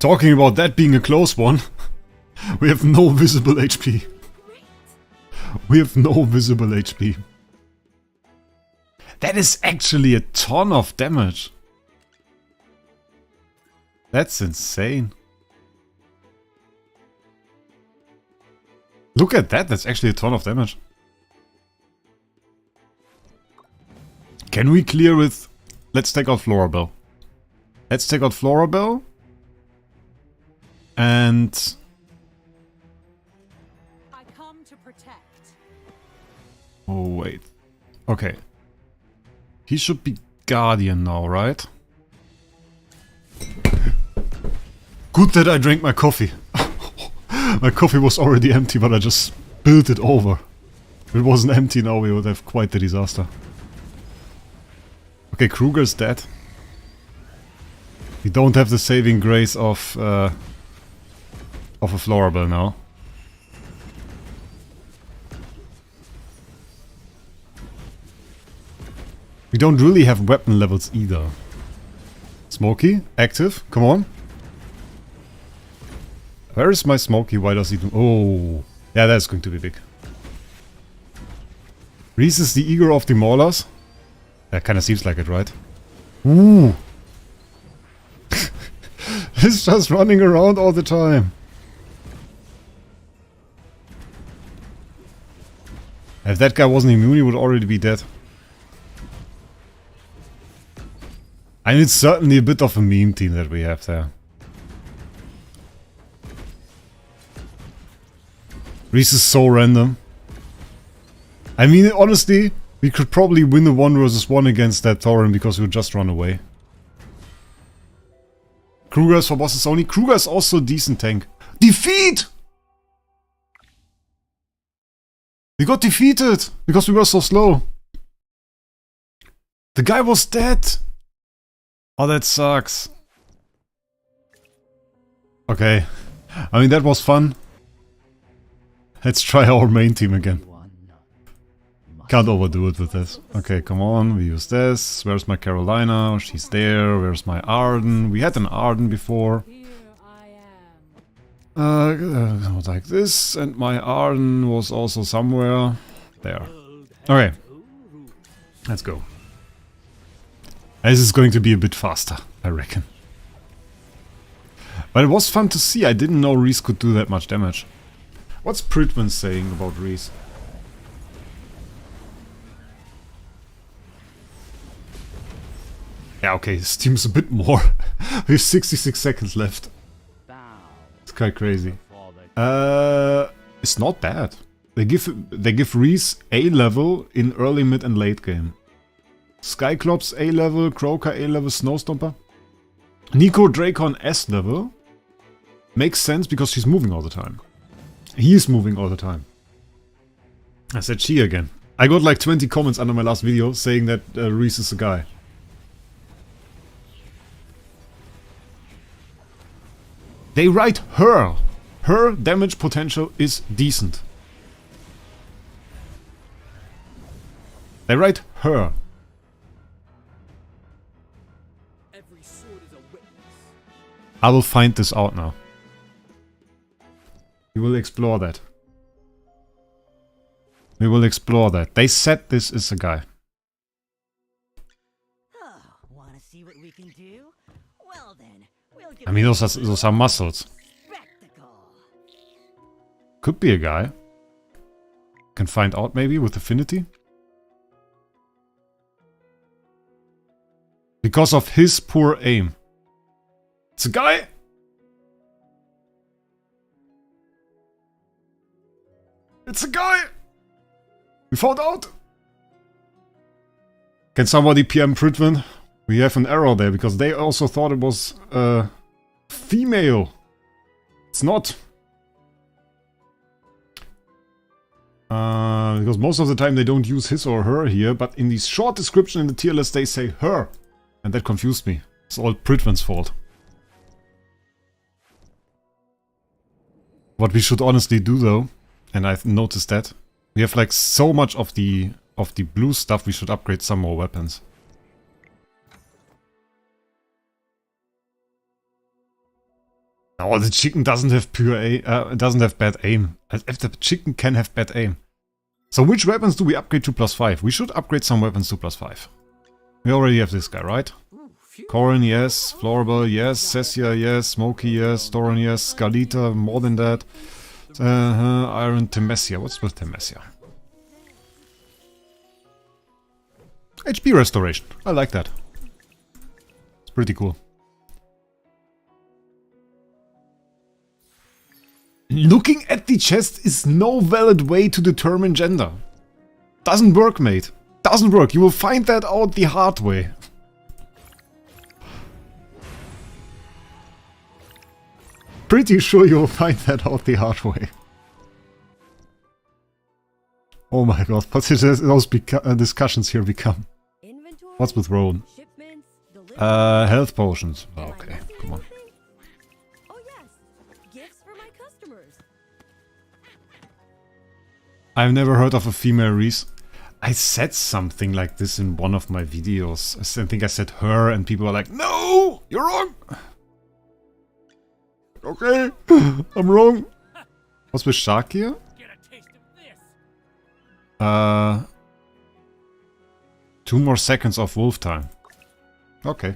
Talking about that being a close one. We have no visible HP. We have no visible HP. That is actually a ton of damage. That's insane. Look at that, that's actually a ton of damage. Can we clear with... Let's take out Florabelle. Let's take out Florabelle. And... I come to protect. Oh, wait. Okay. He should be Guardian now, right? Good that I drank my coffee. My coffee was already empty, but I just spilled it over. If it wasn't empty now, we would have quite the disaster. Okay, Kruger's dead. We don't have the saving grace of a Florabelle now. We don't really have weapon levels either. Smokey, active, come on. Where is my Smokey? Why does he do... Oh, yeah, that's going to be big. Reese is the eager of the Maulers. That kind of seems like it, right? Ooh! He's just running around all the time. If that guy wasn't immune, he would already be dead. I mean, it's certainly a bit of a meme team that we have there. Reese is so random. I mean, honestly, we could probably win the 1 versus 1 against that Thorin because we would just run away. Kruger's for bosses only. Kruger is also a decent tank. Defeat! We got defeated because we were so slow. The guy was dead. Oh, that sucks. Okay. I mean, that was fun. Let's try our main team again. Can't overdo it with this. Okay, come on, we use this. Where's my Carolina? She's there. Where's my Arden? We had an Arden before. Like this, and my Arden was also somewhere. There. Okay. Let's go. This is going to be a bit faster, I reckon. But it was fun to see. I didn't know Reese could do that much damage. What's Pridman saying about Reese? Yeah, okay, his team's a bit more. We have 66 seconds left. It's quite crazy. It's not bad. They give Reese A level in early, mid and late game. Skyclops A level, Croaker A level, Snowstomper. Nico Dracon S level. Makes sense because she's moving all the time. He is moving all the time. I said she again. I got like 20 comments under my last video saying that Reese is a guy. They write her. Her damage potential is decent. They write her. Every sword is a witness. I will find this out now. We will explore that. We will explore that. They said this is a guy. Oh, wanna see what we can do? Well then, we'll give I mean, those are muscles. spectacle. Could be a guy. Can find out maybe with affinity. Because of his poor aim. It's a guy! It's a guy! We found out! Can somebody PM Pridman? We have an error there, because they also thought it was female. It's not. Because most of the time they don't use his or her here, but in the short description in the tier list they say her. And that confused me. It's all Pridman's fault. What we should honestly do though, and I've noticed that, we have like so much of the blue stuff, we should upgrade some more weapons. No, the chicken doesn't have pure aim, doesn't have bad aim. If the chicken can have bad aim. So which weapons do we upgrade to +5? We should upgrade some weapons to +5. We already have this guy, right? Corin, yes. Floribel, yes. Cessia, yes. Smokey, yes. Doran, yes. Scarlita, more than that. Iron, Temesia. What's with Temesia? HP restoration. I like that. It's pretty cool. Looking at the chest is no valid way to determine gender. Doesn't work, mate. Doesn't work. You will find that out the hard way. Pretty sure you'll find that out the hard way. Oh my god, what did those discussions here become? What's with Rowan? Health potions. Oh, okay, come on. Oh yes, gifts for my customers. I've never heard of a female Reese. I said something like this in one of my videos. I think I said her and people were like, no, you're wrong. Okay, I'm wrong. What's with Shark here? Get a taste of this. 2 more seconds of wolf time. Okay.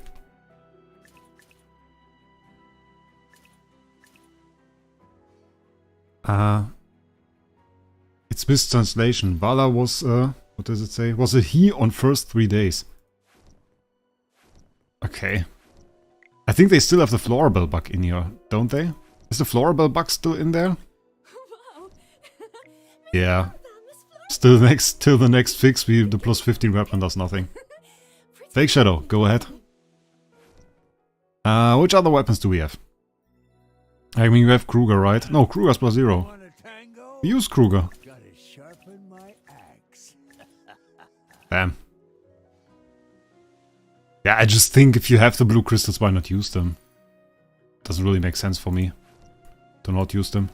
It's mistranslation. Vala was, what does it say? Was a he on first 3 days. Okay. I think they still have the Floribel bug in here, don't they? Is the Floribel bug still in there? Wow. Yeah. Still till the next fix, the +15 weapon does nothing. Fake Shadow, go ahead. Which other weapons do we have? I mean, you have Kruger, right? No, Kruger's +0. Use Kruger. Bam. Yeah, I just think if you have the blue crystals, why not use them? Doesn't really make sense for me to not use them.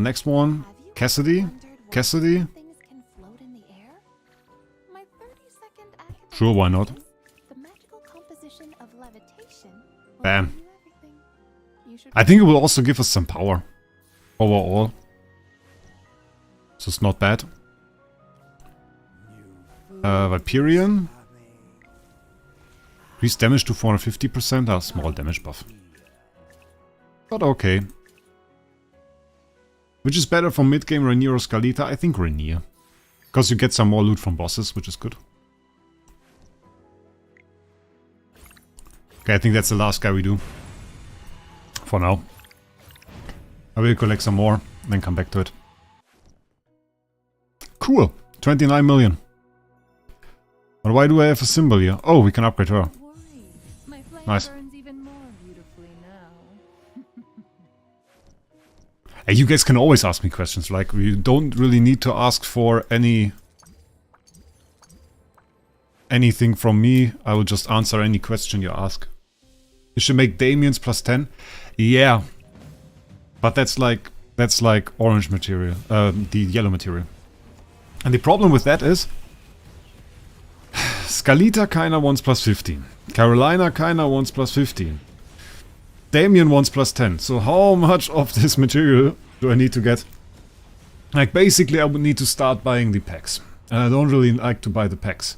Next one. Cassidy. Cassidy. Sure, why not? Bam. I think it will also give us some power. Overall. So it's not bad. Viperian. Increase damage to 450%. A small damage buff. But okay. Which is better for mid-game, Rainier or Scarlita? I think Rainier. Because you get some more loot from bosses, which is good. Okay, I think that's the last guy we do. For now. I will collect some more, then come back to it. Cool! 29 million. But why do I have a symbol here? Oh, we can upgrade her. Nice. Hey, you guys can always ask me questions. Like, you don't really need to ask for anything from me. I will just answer any question you ask. You should make Damien's +10. Yeah. But that's like orange material. The yellow material. And the problem with that is Scarlita kinda wants +15. Carolina kinda wants +15. Damien wants +10. So how much of this material do I need to get? Like, basically I would need to start buying the packs. And I don't really like to buy the packs.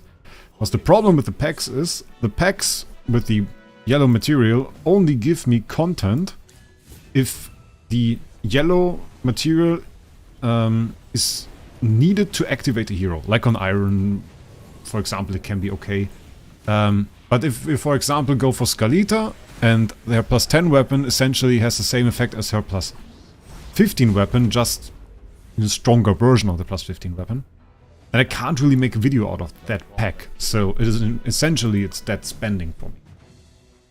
Because the problem with the packs is, the packs with the yellow material only give me content if the yellow material is needed to activate a hero. Like on Iron, for example, it can be okay. But if we, for example, go for Scarlita and their +10 weapon essentially has the same effect as her +15 weapon, just in a stronger version of the +15 weapon, then I can't really make a video out of that pack. So it is essentially it's that spending for me.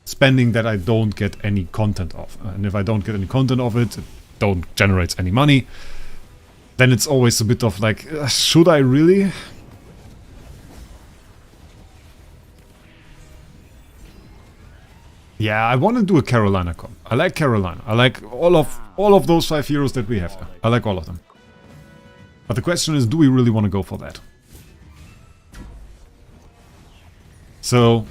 Spending that I don't get any content of. And if I don't get any content of it, it don't generate any money. Then it's always a bit of like, should I really? Yeah, I want to do a Carolina comp. I like Carolina. I like all of those 5 heroes that we have there. I like all of them. But the question is, do we really want to go for that? So,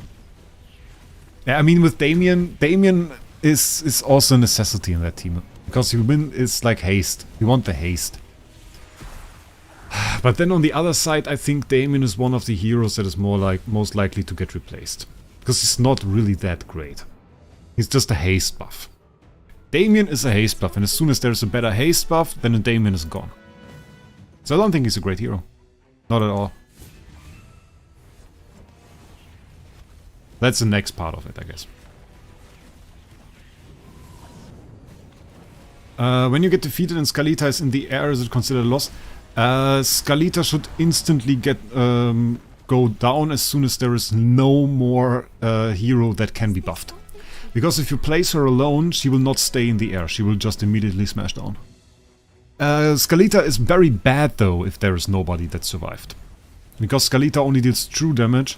yeah, I mean with Damien is also a necessity in that team. Because you win is like haste. You want the haste. But then on the other side, I think Damien is one of the heroes that is most likely to get replaced. Because he's not really that great. He's just a haste buff. Damien is a haste buff, and as soon as there's a better haste buff, then the Damien is gone. So I don't think he's a great hero. Not at all. That's the next part of it, I guess. When you get defeated and Scalita is in the air, is it considered a loss? Scalita should instantly go down as soon as there is no more hero that can be buffed. Because if you place her alone, she will not stay in the air. She will just immediately smash down. Scalita is very bad though if there is nobody that survived. Because Scalita only deals true damage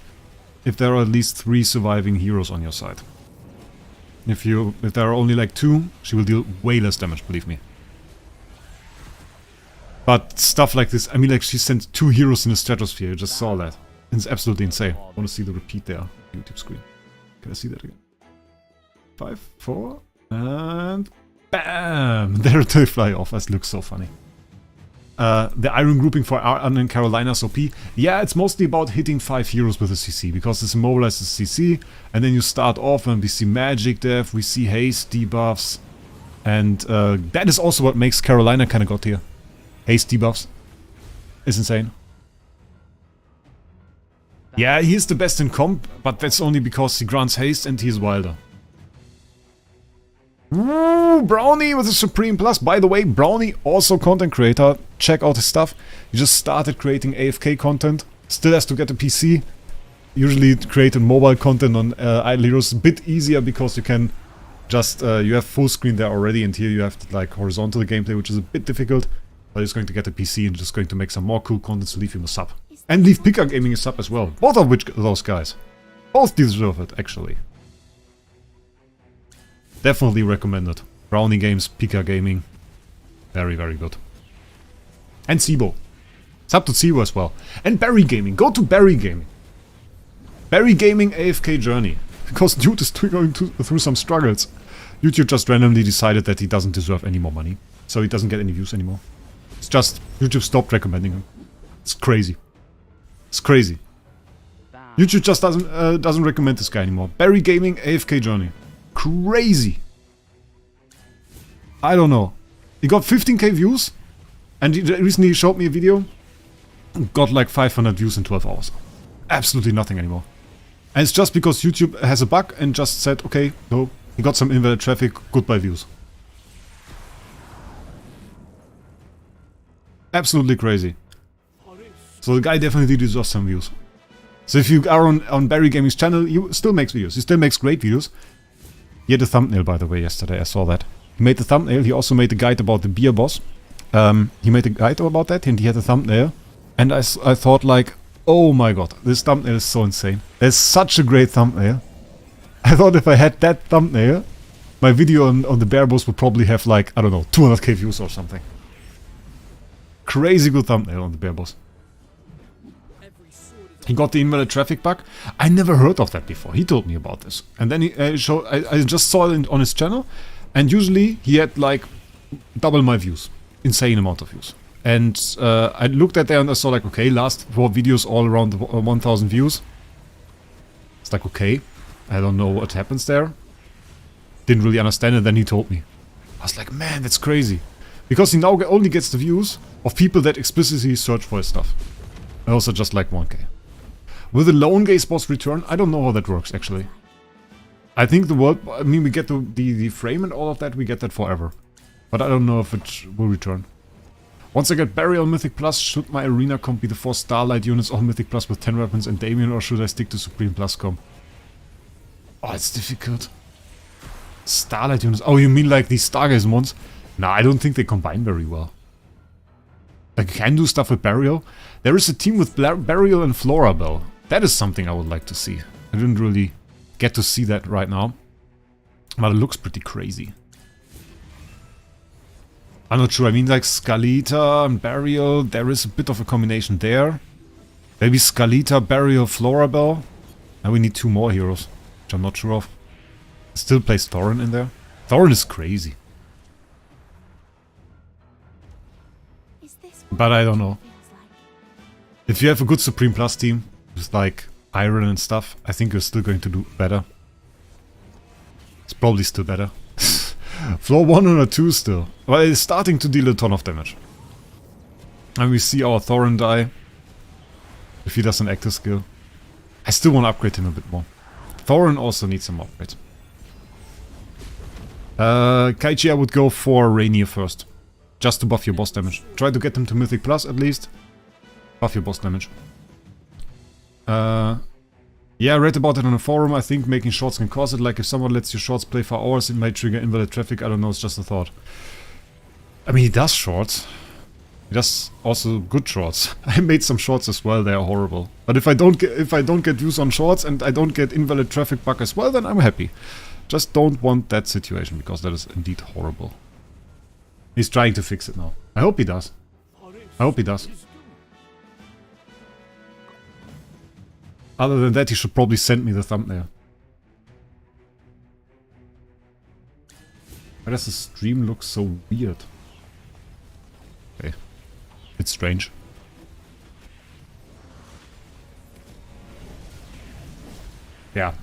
if there are at least 3 surviving heroes on your side. If there are only like 2, she will deal way less damage, believe me. But stuff like this, I mean like she sent 2 heroes in the stratosphere, you just saw that. It's absolutely insane. I want to see the repeat there, YouTube screen. Can I see that again? 5, 4, and BAM! There they fly off, that looks so funny. The iron grouping for Arn and Carolina's OP. Yeah, it's mostly about hitting 5 heroes with a CC, because it's immobilized the CC, and then you start off and we see magic death, we see haste debuffs, and that is also what makes Carolina kinda got here. Haste debuffs. It's insane. Yeah, he is the best in comp, but that's only because he grants haste and he is wilder. Ooh, Brownie with a Supreme Plus. By the way, Brownie also content creator. Check out his stuff. He just started creating AFK content. Still has to get a PC. Usually created mobile content on Idle Heroes. A bit easier because you can just, you have full screen there already, and here you have like horizontal gameplay, which is a bit difficult. But he's going to get a PC and just going to make some more cool content, so leave him a sub. And leave Pika Gaming a sub as well. Both of which, those guys. Both deserve it, actually. Definitely recommended. Brownie Games, Pika Gaming. Very, very good. And Sibo. Sub to Sibo as well. And Barry Gaming. Go to Barry Gaming. Barry Gaming AFK Journey. Because dude is going through some struggles. YouTube just randomly decided that he doesn't deserve any more money. So he doesn't get any views anymore. It's just, YouTube stopped recommending him. It's crazy. It's crazy. YouTube just doesn't recommend this guy anymore. Barry Gaming AFK Journey. Crazy. I don't know. He got 15k views, and he recently showed me a video. Got like 500 views in 12 hours. Absolutely nothing anymore. And it's just because YouTube has a bug and just said, okay, no, he got some invalid traffic, goodbye views. Absolutely crazy. So the guy definitely deserves some views. So if you are on Barry Gaming's channel, he still makes videos. He still makes great videos. He had a thumbnail, by the way, yesterday. I saw that. He made the thumbnail. He also made a guide about the beer boss. He made a guide about that, and he had a thumbnail. And I thought like, oh my god, this thumbnail is so insane. It's such a great thumbnail. I thought if I had that thumbnail, my video on the beer boss would probably have like, I don't know, 200k views or something. Crazy good thumbnail on the beer boss. He got the invalid traffic bug. I never heard of that before. He told me about this. And then I just saw it on his channel. And usually he had like double my views. Insane amount of views. And I looked at there and I saw like, okay, last 4 videos all around 1000 views. It's like, okay, I don't know what happens there. Didn't really understand it. Then he told me. I was like, man, that's crazy. Because he now only gets the views of people that explicitly search for his stuff. I also just like 1k. Will the lone gaze boss return? I don't know how that works, actually. I think the world... I mean, we get the frame and all of that, we get that forever. But I don't know if it will return. Once I get Burial Mythic Plus, should my arena comp be the 4 Starlight units all Mythic Plus with 10 weapons and Damien, or should I stick to Supreme Plus comp? Oh, it's difficult. Starlight units... Oh, you mean like these Stargaze ones? Nah, I don't think they combine very well. Like, I can do stuff with Burial. There is a team with Burial and Florabelle. That is something I would like to see. I didn't really get to see that right now. But it looks pretty crazy. I'm not sure. I mean, like Scalita and Burial, there is a bit of a combination there. Maybe Scalita, Burial, Florabelle. And we need 2 more heroes, which I'm not sure of. Still plays Thorin in there. Thorin is crazy. Is this what But I don't know. feels like? If you have a good Supreme Plus team, with like Iron and stuff, I think you're still going to do better. It's probably still better. Floor 102 still. Well, it's starting to deal a ton of damage. And we see our Thorin die. If he does an active skill. I still want to upgrade him a bit more. Thorin also needs some upgrade. Kaichi, I would go for Rainier first. Just to buff your boss damage. Try to get him to Mythic Plus at least. Buff your boss damage. Yeah, I read about it on a forum. I think making shorts can cause it. Like if someone lets your shorts play for hours, it might trigger invalid traffic. I don't know, it's just a thought. I mean, he does shorts. He does also good shorts. I made some shorts as well, they are horrible. But if I don't get views on shorts and I don't get invalid traffic bug as well, then I'm happy. Just don't want that situation, because that is indeed horrible. He's trying to fix it now. I hope he does. I hope he does. Other than that, he should probably send me the thumbnail. Why does the stream look so weird? Okay. It's strange. Yeah.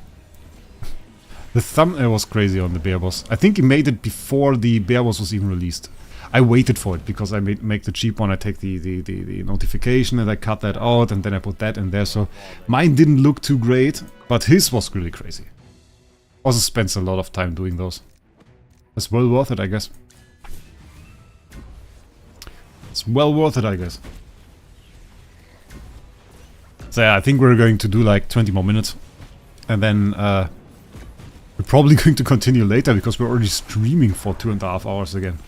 The thumbnail was crazy on the bear boss. I think he made it before the bear boss was even released. I waited for it because I make the cheap one. I take the notification and I cut that out and then I put that in there. So mine didn't look too great, but his was really crazy. Also spends a lot of time doing those. It's well worth it, I guess. It's well worth it, I guess. So yeah, I think we're going to do like 20 more minutes. And then we're probably going to continue later because we're already streaming for 2.5 hours again.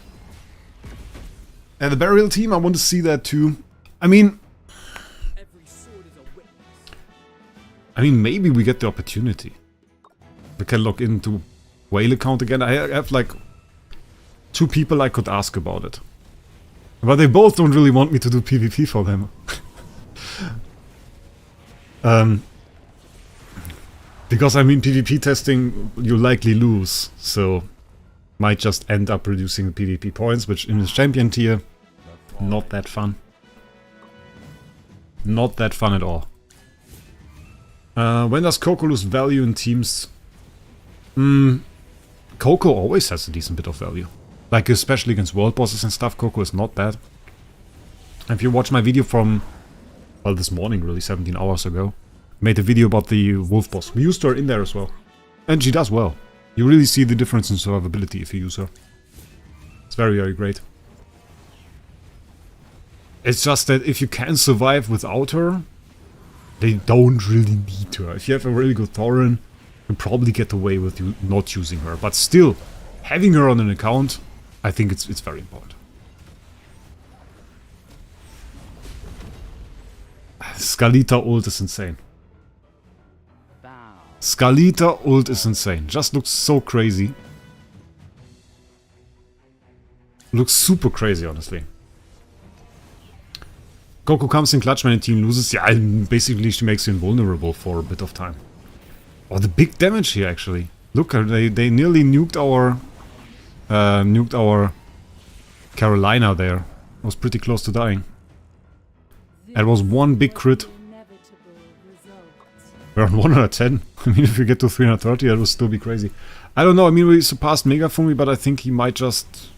And the burial team, I want to see that too. I mean, maybe we get the opportunity. We can log into whale account again. I have like 2 people I could ask about it. But they both don't really want me to do PvP for them. Because I mean, PvP testing, you likely lose. So, might just end up reducing the PvP points, which in the champion tier, not that fun. Not that fun at all. When does Coco lose value in teams? Coco always has a decent bit of value. Like, especially against world bosses and stuff, Coco is not bad. If you watch my video from, well, this morning really, 17 hours ago, made a video about the wolf boss. We used her in there as well. And she does well. You really see the difference in survivability if you use her. It's very, very great. It's just that if you can survive without her, they don't really need her. If you have a really good Thorin, you can probably get away with you not using her. But still, having her on an account, I think it's very important. Scalita ult is insane. Scalita ult is insane. Just looks so crazy. Looks super crazy, honestly. Coco comes in clutch when a team loses. Yeah, basically she makes you invulnerable for a bit of time. Oh, the big damage here, actually. Look, they nearly nuked our Carolina there. It was pretty close to dying. It was one big crit. We're on 110. I mean, if we get to 330, that would still be crazy. I don't know. I mean, we surpassed Megafumi, but I think he might just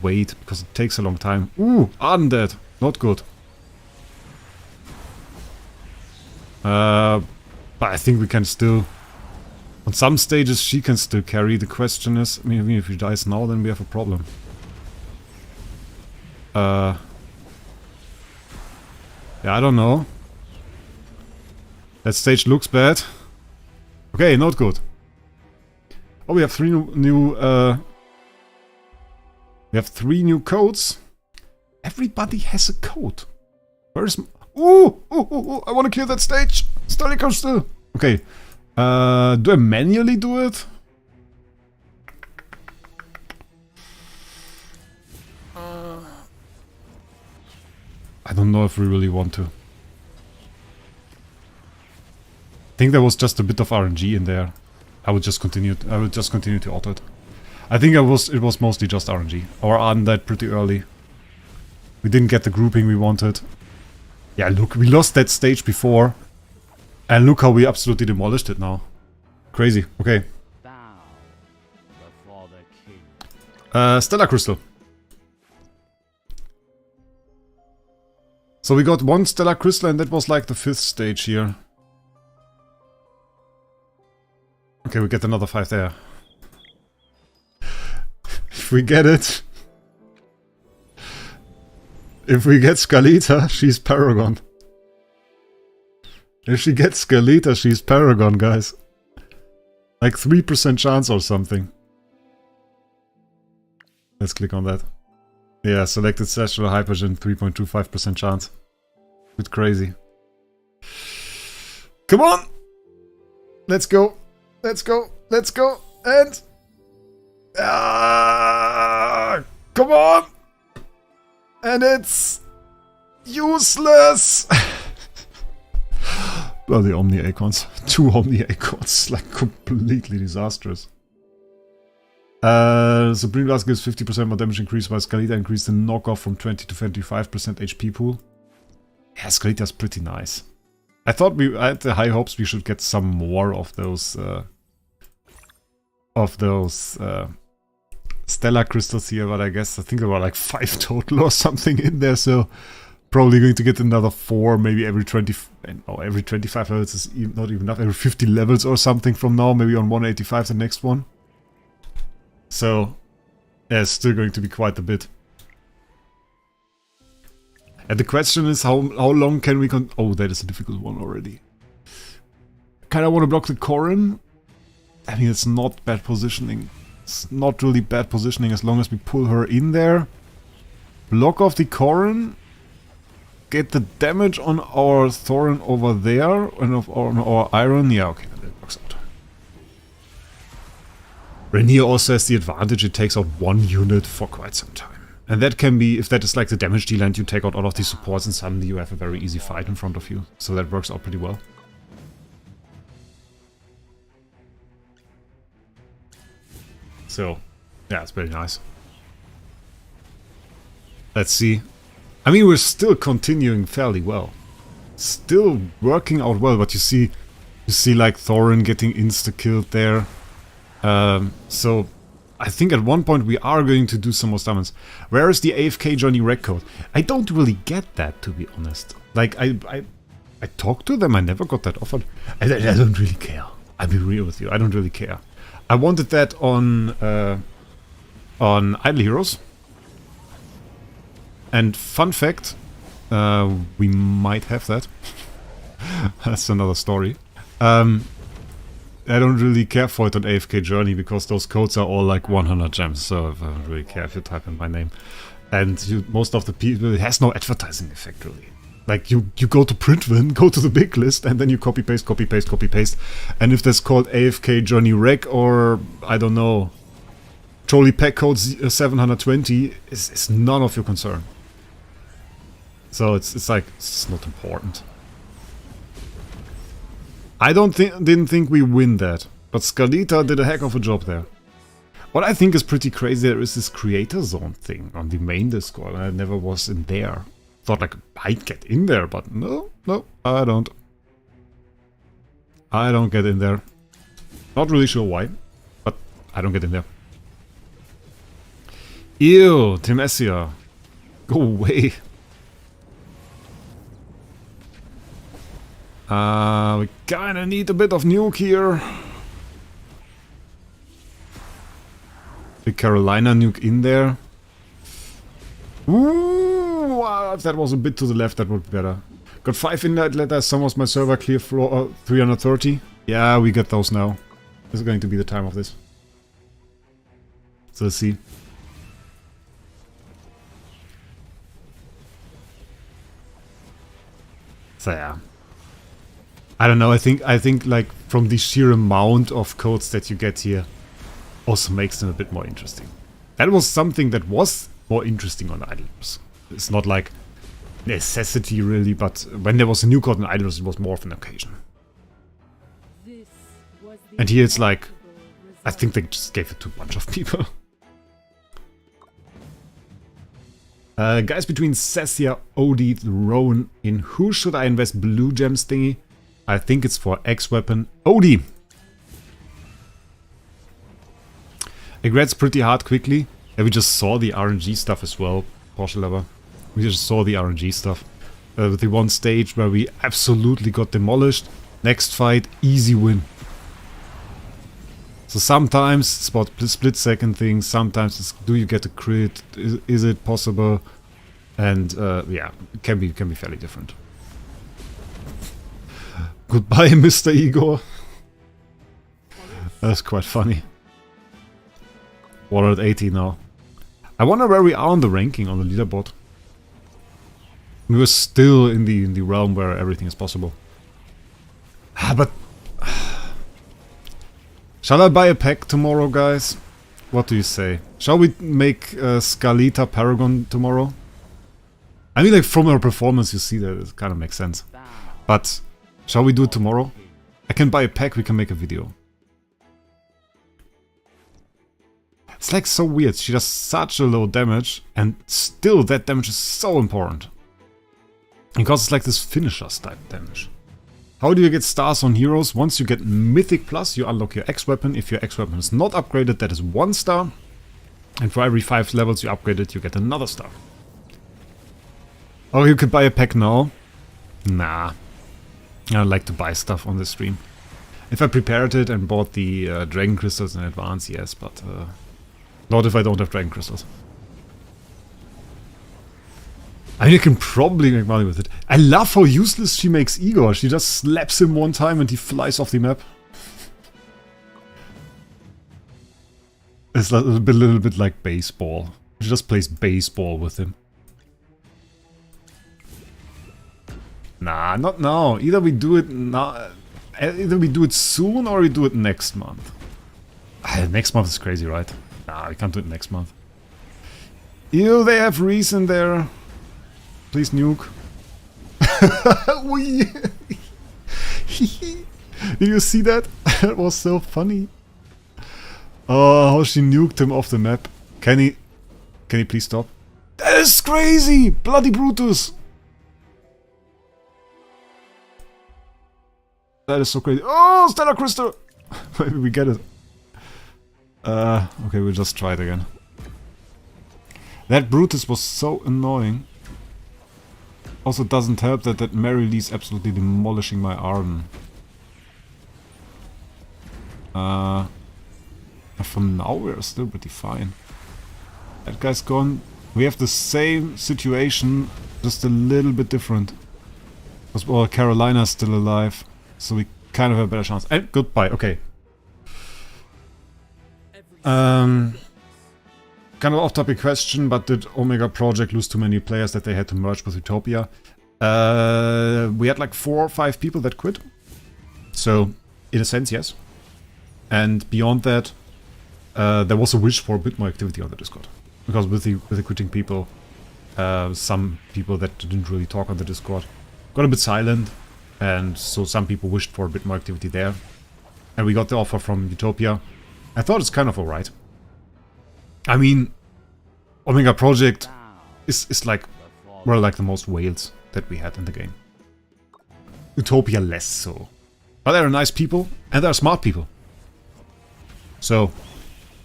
wait because it takes a long time. Ooh, Arden dead. Not good. But I think we can still. On some stages, she can still carry. The question is, I mean, if he dies now, then we have a problem. Yeah, I don't know. That stage looks bad. Okay, not good. Oh, we have 3 new we have 3 new codes. Everybody has a code. Where's... Ooh! I want to kill that stage! Storyco still! Okay. Do I manually do it? I don't know if we really want to. I think there was just a bit of RNG in there. I would just continue to auto it. I think it was mostly just RNG. Or undead pretty early. We didn't get the grouping we wanted. Yeah, look, we lost that stage before. And look how we absolutely demolished it now. Crazy. Okay. Bow before the king. Stellar Crystal. So we got one Stellar Crystal and that was like the 5th stage here. Okay, we get another 5 there. If we get it... If we get Skalita, she's Paragon. If she gets Skalita, she's Paragon, guys. Like 3% chance or something. Let's click on that. Yeah, selected Sexual Hypergen, 3.25% chance. Bit crazy. Come on! Let's go! Let's go! Let's go! And... come on! And it's... useless! Bloody Omni Acorns. 2 Omni Acorns. Like, completely disastrous. Supreme Blast gives 50% more damage increase, while Skalita increased the knockoff from 20 to 25% HP pool. Yeah, Skalita's pretty nice. I thought I had the high hopes we should get some more of those Stellar Crystals here, but I think there were like 5 total or something in there, so probably going to get another 4, maybe every 20, every 25 levels is not even enough, every 50 levels or something from now, maybe on 185 the next one. So, yeah, it's still going to be quite a bit. And the question is, how long can we oh, that is a difficult one already. Kinda want to block the Corrin. I mean, it's not bad positioning. It's not really bad positioning as long as we pull her in there. Block off the Corrin. Get the damage on our Thorin over there. And on our Iron. Yeah, okay, that works out. Rainier also has the advantage, it takes out 1 unit for quite some time. And that can be, if that is like the damage dealer and you take out all of these supports and suddenly you have a very easy fight in front of you. So that works out pretty well. So, yeah, it's very nice. Let's see. I mean, we're still continuing fairly well. Still working out well, but you see like Thorin getting insta-killed there. So I think at one point we are going to do some more summons. Where is the AFK Journey Wraec code? I don't really get that, to be honest. Like, I talked to them, I never got that offered. I don't really care. I'll be real with you, I don't really care. I wanted that on Idle Heroes. And fun fact, we might have that. That's another story. I don't really care for it on AFK Journey because those codes are all like 100 gems, so I don't really care if you type in my name. And most of the people, it has no advertising effect really. Like you go to Printwin, go to the big list, and then you copy paste, copy paste, copy paste. And if that's called AFK Journey Wraec or I don't know, Trolley Pack Code 720, is none of your concern. So it's like it's not important. I didn't think we win that, but Skalita did a heck of a job there. What I think is pretty crazy, there is this creator zone thing on the main Discord, and I never was in there. Thought like I'd get in there, but no, I don't. I don't get in there. Not really sure why, but I don't get in there. Ew, Temesia. Go away. We kinda need a bit of nuke here. Big Carolina nuke in there. Ooh, if that was a bit to the left, that would be better. Got 5 inlet letters, some was my server clear floor 330. Yeah, we get those now. This is going to be the time of this. So let's see. So yeah. I don't know, I think like from the sheer amount of codes that you get here also makes them a bit more interesting. That was something that was more interesting on Idlers. It's not like necessity really, but when there was a new god in Idols, it was more of an occasion. And here it's like, I think they just gave it to a bunch of people. Guys between Sessia, Odie, Rowan, in who should I invest blue gems thingy? I think it's for X-Weapon. Odie! It gets pretty hard quickly. And we just saw the RNG stuff as well, Porsche Lover. We just saw the RNG stuff. With the one stage where we absolutely got demolished. Next fight, easy win. So sometimes spot split second things, sometimes it's, do you get a crit, is it possible? And yeah, it can be fairly different. Goodbye, Mr. Igor. That's quite funny. 180 now. I wonder where we are on the ranking on the leaderboard. We were still in the realm where everything is possible. But shall I buy a pack tomorrow, guys? What do you say? Shall we make Scalita Paragon tomorrow? I mean, like, from our performance, you see that it kind of makes sense. But shall we do it tomorrow? I can buy a pack, we can make a video. It's like so weird. She does such a low damage, and still that damage is so important. Because it's like this finishers type damage. How do you get stars on heroes? Once you get Mythic Plus, you unlock your X-Weapon. If your X-Weapon is not upgraded, that is 1 star. And for every 5 levels you upgrade it, you get another star. Oh, you could buy a pack now? Nah. I like to buy stuff on the stream. If I prepared it and bought the Dragon Crystals in advance, yes, but not if I don't have Dragon Crystals. I mean, you can probably make money with it. I love how useless she makes Igor. She just slaps him one time and he flies off the map. It's a little bit like baseball. She just plays baseball with him. Nah, not now. Either we do it now, either we do it soon or we do it next month. Next month is crazy, right? Nah, we can't do it next month. Ew, they have reason there. Please nuke. Did you see that? That was so funny. Oh, how she nuked him off the map. Can he please stop? That is crazy! Bloody Brutus! That is so crazy. Oh, Stellar Crystal! Maybe we get it. Okay, we'll just try it again. That Brutus was so annoying. Also, it doesn't help that Mary Lee's absolutely demolishing my Arden. For now, we're still pretty fine. That guy's gone. We have the same situation, just a little bit different. Because, well, Carolina's still alive, so we kind of have a better chance. And goodbye, okay. Kind of off-topic question, but did Omega Project lose too many players that they had to merge with Utopia? We had like 4 or 5 people that quit. So, in a sense, yes. And beyond that, there was a wish for a bit more activity on the Discord. Because with the quitting people, some people that didn't really talk on the Discord got a bit silent. And so some people wished for a bit more activity there. And we got the offer from Utopia. I thought it's kind of alright. I mean, Omega Project is like, well, like the most whales that we had in the game. Utopia less so. But they're nice people, and they're smart people. So,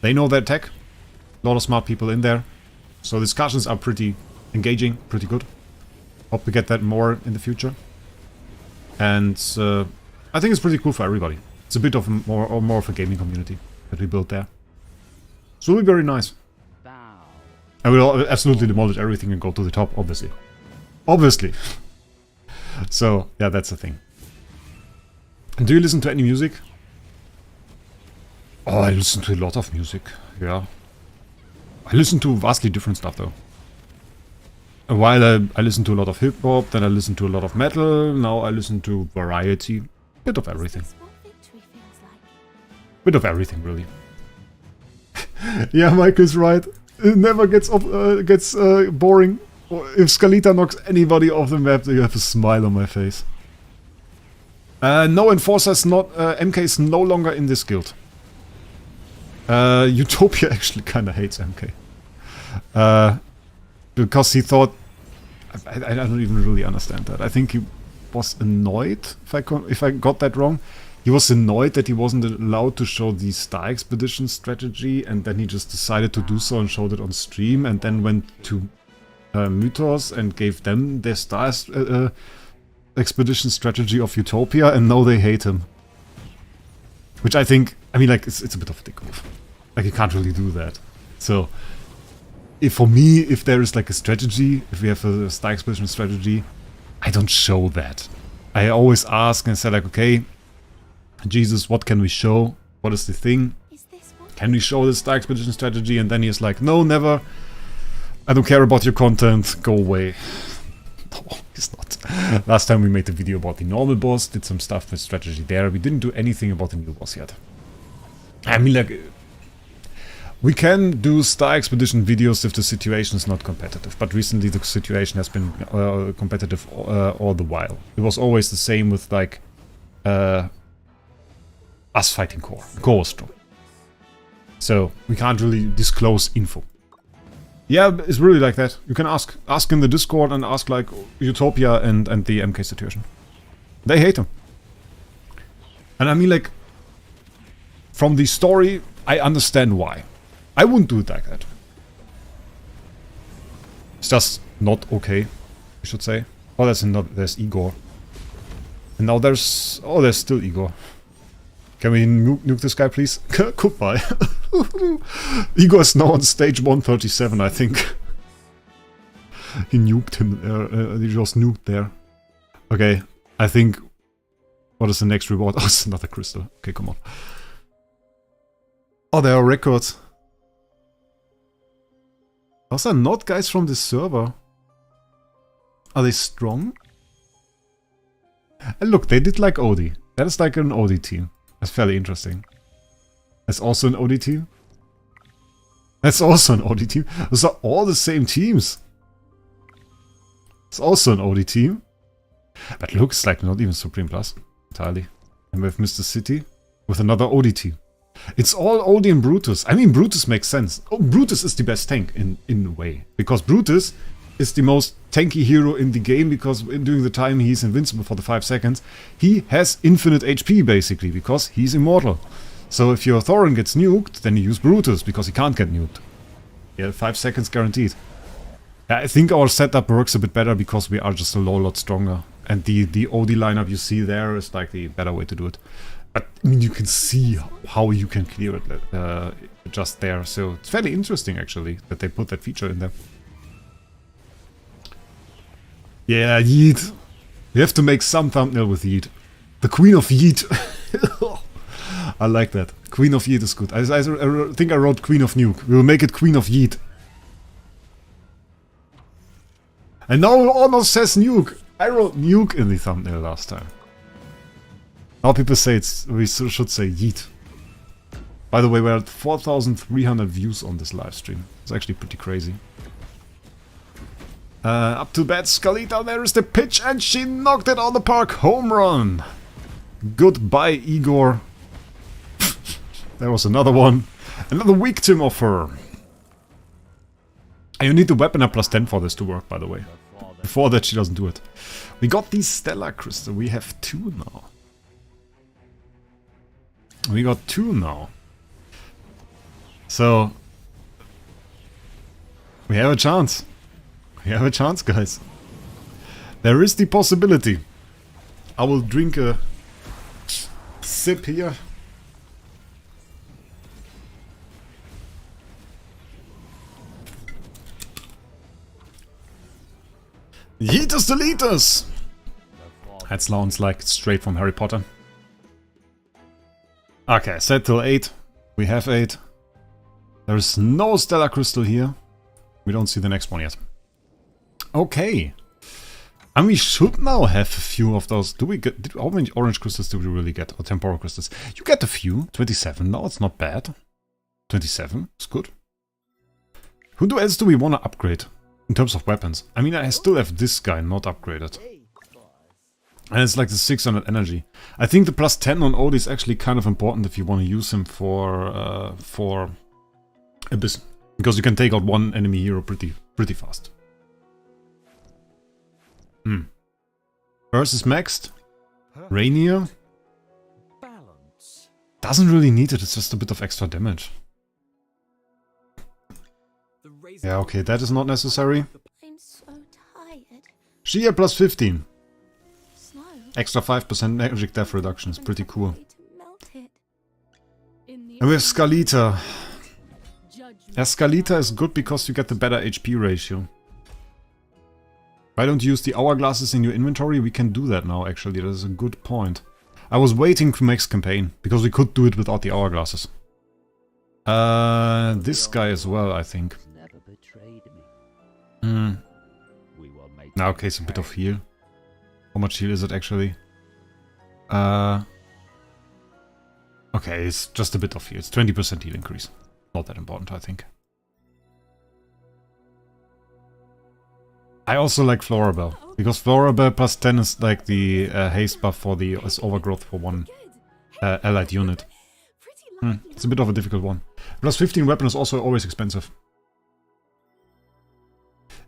they know their tech. A lot of smart people in there. So discussions are pretty engaging, pretty good. Hope to get that more in the future. And I think it's pretty cool for everybody. It's a bit of more of a gaming community that we built there. So it'll be very nice. And we'll absolutely demolish everything and go to the top, obviously. Obviously. So, yeah, that's the thing. And do you listen to any music? Oh, I listen to a lot of music, yeah. I listen to vastly different stuff, though. A while I listened to a lot of hip-hop, then I listened to a lot of metal, now I listen to variety. Bit of everything. Bit of everything, really. Yeah, Michael's right. It never gets boring. If Skalita knocks anybody off the map, you have a smile on my face. No, Enforcer is not... MK is no longer in this guild. Utopia actually kind of hates MK. Because he thought... I don't even really understand that. I think he was annoyed, if I got that wrong. He was annoyed that he wasn't allowed to show the Star Expedition strategy, and then he just decided to do so and showed it on stream, and then went to Mythos and gave them their Star Expedition strategy of Utopia, and now they hate him. Which I think, I mean, like, it's a bit of a dick move. Like, you can't really do that. So, for me, if there is like a strategy, if we have a Star Expedition strategy, I don't show that. I always ask and say like, okay, Jesus, what can we show? What is the thing? Can we show the Star Expedition strategy? And then he's like, no, never. I don't care about your content. Go away. No, he's not. Last time we made the video about the normal boss, did some stuff with strategy there. We didn't do anything about the new boss yet. I mean, like, we can do Star Expedition videos if the situation is not competitive. But recently the situation has been competitive all the while. It was always the same with, like, us fighting core. Core was strong. So, we can't really disclose info. Yeah, it's really like that. You can ask in the Discord and ask like Utopia and the MK situation. They hate him. And I mean, like, from the story, I understand why. I wouldn't do it like that. It's just not okay, I should say. Oh, there's Igor. And now there's still Igor. Can we nuke this guy, please? Goodbye. Igor is now on stage 137, I think. He nuked him. He just nuked there. Okay, I think... What is the next reward? Oh, it's another crystal. Okay, come on. Oh, there are records. Those are not guys from this server. Are they strong? And look, they did like Odie. That is like an Odie team. That's fairly interesting. That's also an OD team? That's also an OD team? Those are all the same teams. It's also an OD team. But looks like not even Supreme Plus. Entirely. And we've missed the city with another OD team. It's all OD and Brutus. I mean, Brutus makes sense. Oh, Brutus is the best tank in a way. Because Brutus is the most tanky hero in the game, because during the time he's invincible for the 5 seconds, he has infinite HP basically, because he's immortal. So if your Thorin gets nuked, then you use Brutus, because he can't get nuked. Yeah, 5 seconds guaranteed. Yeah, I think our setup works a bit better because we are just a lot stronger. And the OD lineup you see there is like the better way to do it. But I mean, you can see how you can clear it just there. So it's fairly interesting actually that they put that feature in there. Yeah, Yeet. You have to make some thumbnail with Yeet. The Queen of Yeet. I like that. Queen of Yeet is good. I think I wrote Queen of Nuke. We will make it Queen of Yeet. And now it almost says Nuke. I wrote Nuke in the thumbnail last time. Now people say we should say Yeet. By the way, we're at 4,300 views on this live stream. It's actually pretty crazy. Up to bat, Skalita, there is the pitch, and she knocked it on the park. Home run. Goodbye, Igor. There was another one. Another victim of her. And you need the weapon up +10 for this to work, by the way. Before that, she doesn't do it. We got the Stellar Crystal. We have 2 now. We got 2 now. So, we have a chance. We have a chance, guys. There is the possibility. I will drink a sip here. Yeetus deletus! That sounds like straight from Harry Potter. Okay, set till 8. We have 8. There is no Stellar Crystal here. We don't see the next one yet. Okay. And we should now have a few of those. Do we get... how many orange crystals do we really get? Or temporal crystals? You get a few. 27 now, it's not bad. 27, it's good. Who else do we want to upgrade? In terms of weapons. I mean, I still have this guy not upgraded. And it's like the 600 energy. I think the plus 10 on Odie is actually kind of important if you want to use him for Abyss. Because you can take out one enemy hero pretty fast. Earth is maxed. Rainier. Doesn't really need it, it's just a bit of extra damage. Yeah, okay, that is not necessary. I'm so tired. Shia plus 15. Snow. Extra 5% magic death reduction is pretty cool. To melt it. And we have Scalita. Yeah, Scalita is good because you get the better HP ratio. Why don't you use the hourglasses in your inventory? We can do that now, actually. That is a good point. I was waiting for next campaign, because we could do it without the hourglasses. This guy as well, I think. Now, okay, it's a bit of heal. How much heal is it, actually? Okay, it's just a bit of heal. It's 20% heal increase. Not that important, I think. I also like Florabelle, because Florabelle plus 10 is like the haste buff for the overgrowth for one allied unit. It's a bit of a difficult one. Plus 15 weapon is also always expensive.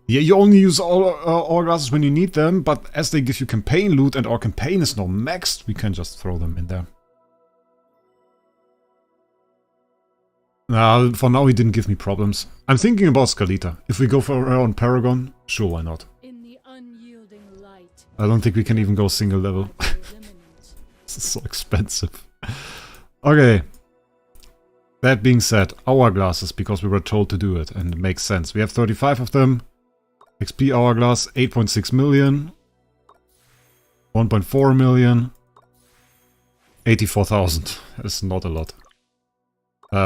Yeah, you only use all glasses when you need them, but as they give you campaign loot and our campaign is now maxed, we can just throw them in there. For now he didn't give me problems. I'm thinking about Scalita. If we go for her on Paragon, sure, why not? In the unyielding light. I don't think we can even go single level. This is so expensive. Okay. That being said, hourglasses, because we were told to do it, and it makes sense. We have 35 of them. XP hourglass, 8.6 million. 1.4 million. 84,000. That's not a lot.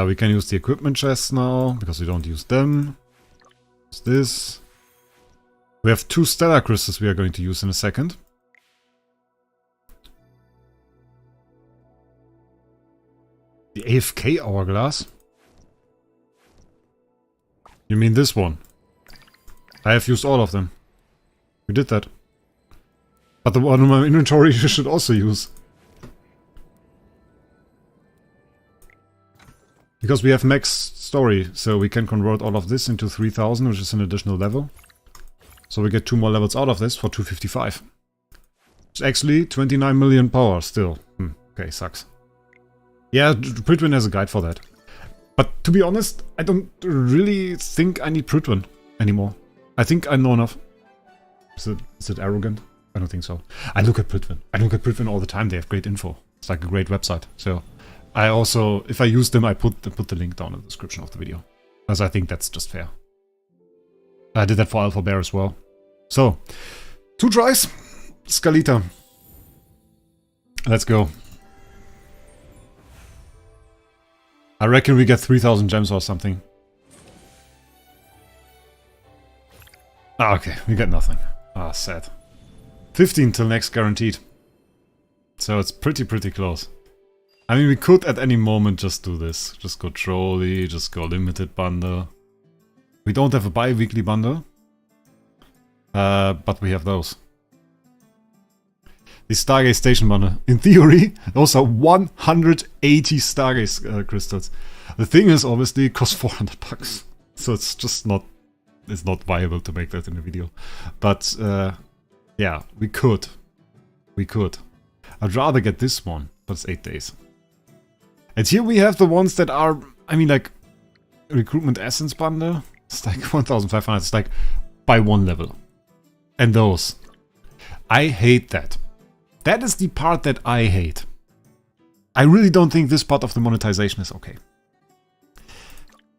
We can use the equipment chests now, because we don't use them. What's this? We have 2 stellar crystals we are going to use in a second. The AFK hourglass? You mean this one? I have used all of them. We did that. But the one in my inventory you should also use. Because we have max story, so we can convert all of this into 3000, which is an additional level. So we get 2 more levels out of this for 255. It's actually 29 million power still. Okay, sucks. Yeah, Pridwin has a guide for that. But to be honest, I don't really think I need Pridwin anymore. I think I know enough. Is it arrogant? I don't think so. I look at Pridwin. I look at Pridwin all the time. They have great info. It's like a great website. So I also, if I use them, I put the link down in the description of the video. As I think that's just fair. I did that for Alpha Bear as well. So, 2 tries. Scalita. Let's go. I reckon we get 3000 gems or something. Ah, okay, we get nothing. Ah, sad. 15 till next guaranteed. So it's pretty close. I mean, we could at any moment just do this. Just go trolley, just go limited bundle. We don't have a bi-weekly bundle. But we have those. The Stargaze Station bundle. In theory, those are 180 Stargaze crystals. The thing is, obviously, it costs 400 bucks. So it's just not... It's not viable to make that in a video. But, yeah, we could. We could. I'd rather get this one, but it's 8 days. And here we have the ones that are, I mean, like, Recruitment Essence bundle. It's like 1,500. It's like, by 1 level. And those. I hate that. That is the part that I hate. I really don't think this part of the monetization is okay.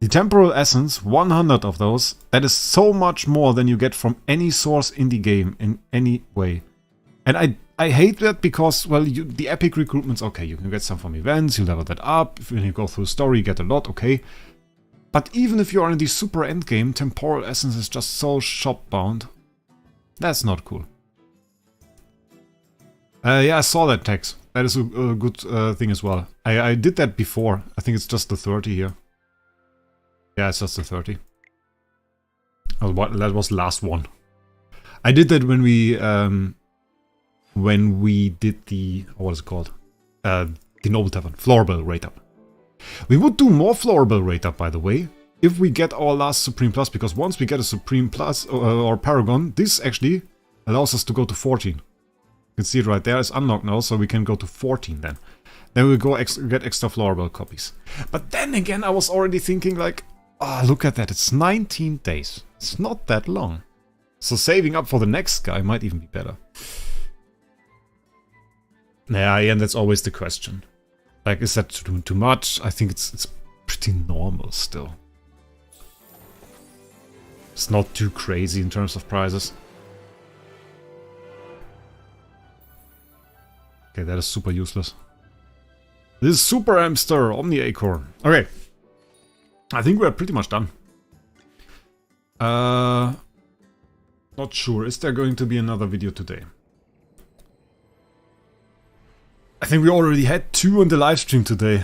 The Temporal Essence, 100 of those, that is so much more than you get from any source in the game in any way. And I hate that because, well, the epic recruitment's okay. You can get some from events, you level that up. When you go through story, you get a lot, okay. But even if you are in the super endgame, Temporal Essence is just so shop-bound. That's not cool. Yeah, I saw that text. That is a good thing as well. I did that before. I think it's just the 30 here. Yeah, it's just the 30. Oh, what? That was last one. I did that when we did the, what is it called? The Noble Tavern, Floral rate up. We would do more Floral rate up, by the way, if we get our last Supreme Plus, because once we get a Supreme Plus or Paragon, this actually allows us to go to 14. You can see it right there, it's unlocked now, so we can go to 14 then. Then we'll go get extra Floral copies. But then again, I was already thinking like, ah, look at that, it's 19 days. It's not that long. So saving up for the next guy might even be better. Yeah, and that's always the question. Like, is that too much? I think it's pretty normal still. It's not too crazy in terms of prices. Okay, that is super useless. This is Super Hamster, Omni Acorn. Okay. I think we're pretty much done. Not sure. Is there going to be another video today? I think we already had 2 on the live stream today.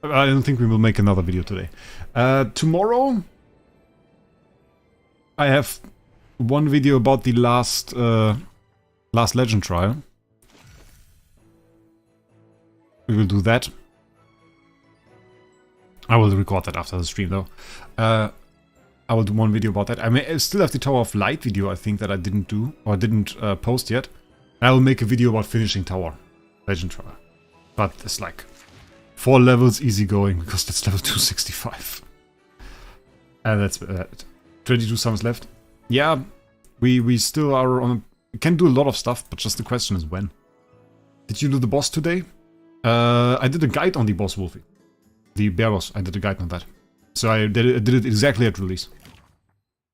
I don't think we will make another video today. Tomorrow, I have one video about the last Legend trial. We will do that. I will record that after the stream though. I will do one video about that. I still have the Tower of Light video, I think, that I didn't do, or didn't post yet. I will make a video about finishing Tower Legend trial. But it's like 4 levels easy going, because that's level 265. And that's 22 summons left. Yeah, we still are on we can do a lot of stuff, but just the question is when. Did you do the boss today? I did a guide on the boss Wolfie. The bear boss, I did a guide on that. So I did it exactly at release.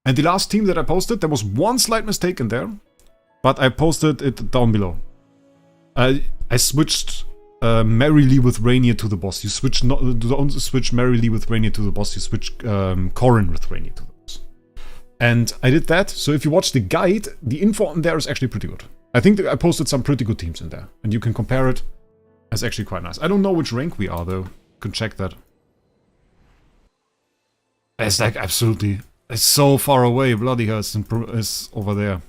And the last team that I posted, there was one slight mistake in there, but I posted it down below. I switched Merrily with Rainier to the boss. You don't switch Merrily with Rainier to the boss, you switch Corrin with Rainier to the boss. And I did that, so if you watch the guide, the info on there is actually pretty good. I think that I posted some pretty good teams in there, and you can compare it. It's actually quite nice. I don't know which rank we are though. You can check that. It's like absolutely... It's so far away. Bloody hell, it's over there.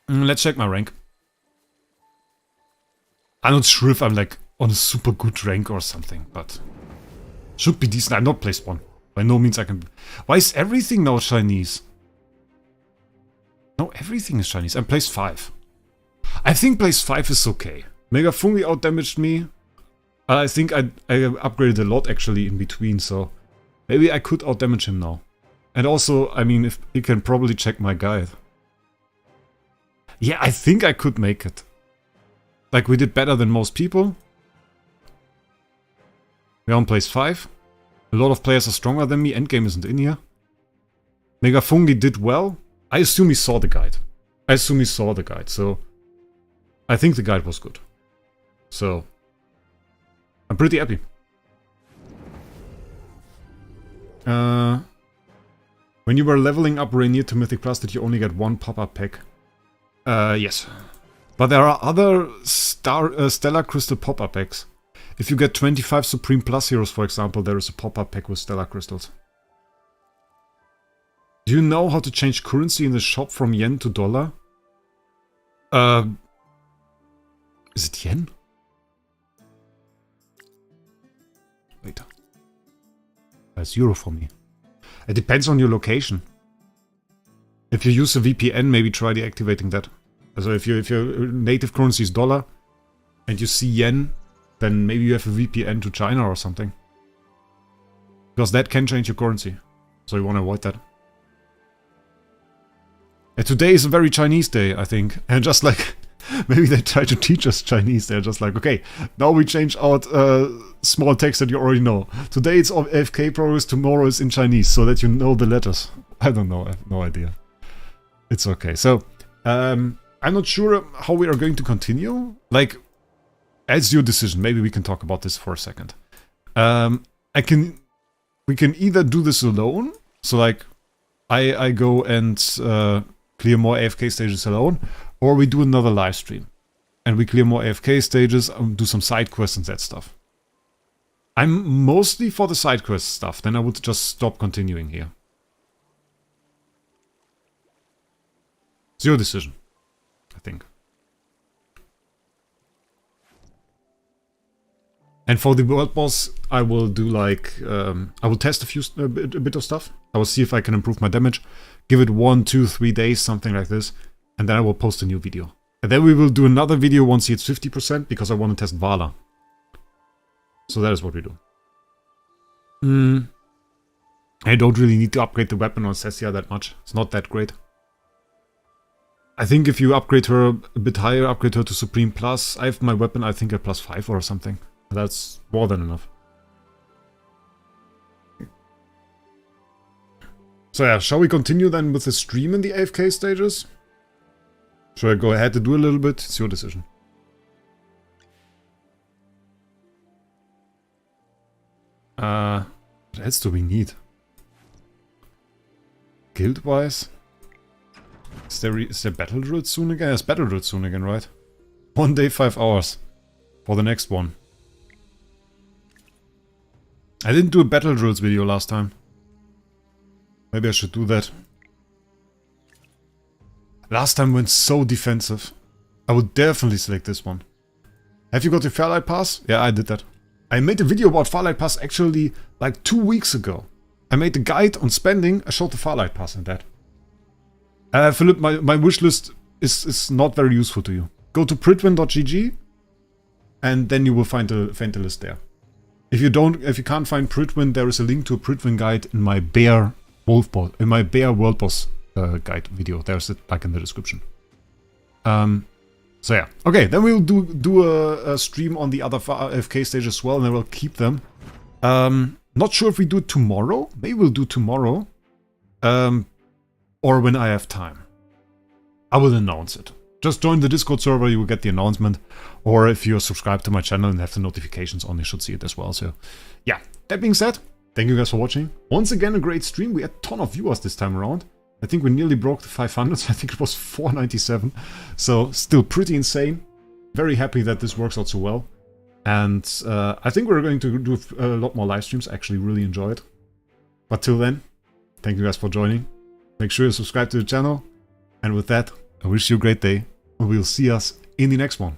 Let's check my rank. I'm not sure if I'm like on a super good rank or something, but... Should be decent. I'm not placed 1. By no means I can... Why is everything now Chinese? No, everything is Chinese. I'm placed 5. I think place 5 is okay. Mega Fungi outdamaged me. I think I upgraded a lot actually in between, so maybe I could outdamage him now. And also, I mean, if he can probably check my guide. Yeah, I think I could make it. Like, we did better than most people. We're on place 5. A lot of players are stronger than me. Endgame isn't in here. Mega Fungi did well. I assume he saw the guide. So I think the guide was good. So I'm pretty happy. When you were leveling up Rainier to Mythic Plus, did you only get 1 pop-up pack? Yes. But there are other Stellar Crystal pop-up packs. If you get 25 Supreme Plus heroes, for example, there is a pop-up pack with Stellar Crystals. Do you know how to change currency in the shop from yen to dollar? Is it yen? Wait. That's euro for me. It depends on your location. If you use a VPN, maybe try deactivating that. So if your native currency is dollar and you see yen, then maybe you have a VPN to China or something. Because that can change your currency. So you want to avoid that. And today is a very Chinese day, I think. And just like, maybe they try to teach us Chinese. They're just like, okay, now we change out small text that you already know. Today it's of AFK progress, tomorrow is in Chinese, so that you know the letters. I don't know, I have no idea. It's okay. So, I'm not sure how we are going to continue. Like, it's your decision. Maybe we can talk about this for a second. We can either do this alone. So like, I go and clear more AFK stages alone. Or we do another live stream. And we clear more AFK stages, do some side quests and that stuff. I'm mostly for the side quest stuff. Then I would just stop continuing here. It's your decision, I think. And for the world boss, I will do like, I will test a bit of stuff. I will see if I can improve my damage. Give it 1, 2, 3 days, something like this. And then I will post a new video. And then we will do another video once it's 50% because I want to test Vala. So that is what we do. I don't really need to upgrade the weapon on Cessia that much. It's not that great. I think if you upgrade her a bit higher, upgrade her to Supreme Plus, I have my weapon, I think, at +5 or something. That's more than enough. So yeah, shall we continue then with the stream in the AFK stages? Should I go ahead to do a little bit? It's your decision. What else do we need? Guild-wise? Is there battle drills soon again? There's battle drills soon again, right? 1 day, 5 hours. For the next one. I didn't do a battle drills video last time. Maybe I should do that. Last time went so defensive. I would definitely select this one. Have you got the Farlight Pass? Yeah, I did that. I made a video about Farlight Pass actually like 2 weeks ago. I made a guide on spending, I showed the Farlight Pass in that. Philip, my wishlist is not very useful to you. Go to pritwin.gg and then you will find the list there. If you can't find Pritwin, there is a link to a Pritwin guide in my Bear Wolf Boss, in my Bear World Boss guide video. There's it like in the description. So yeah, okay. Then we'll do a stream on the other AFK stage as well, and then we'll keep them. Not sure if we do it tomorrow. Maybe we'll do tomorrow, or when I have time. I will announce it. Just join the Discord server, you will get the announcement. Or if you're subscribed to my channel and have the notifications on, you should see it as well. So, yeah. That being said, thank you guys for watching. Once again, a great stream. We had a ton of viewers this time around. I think we nearly broke the 500s. I think it was 497. So, still pretty insane. Very happy that this works out so well. And I think we're going to do a lot more live streams. I actually really enjoy it. But till then, thank you guys for joining. Make sure you subscribe to the channel. And with that, I wish you a great day. And we'll see us in the next one.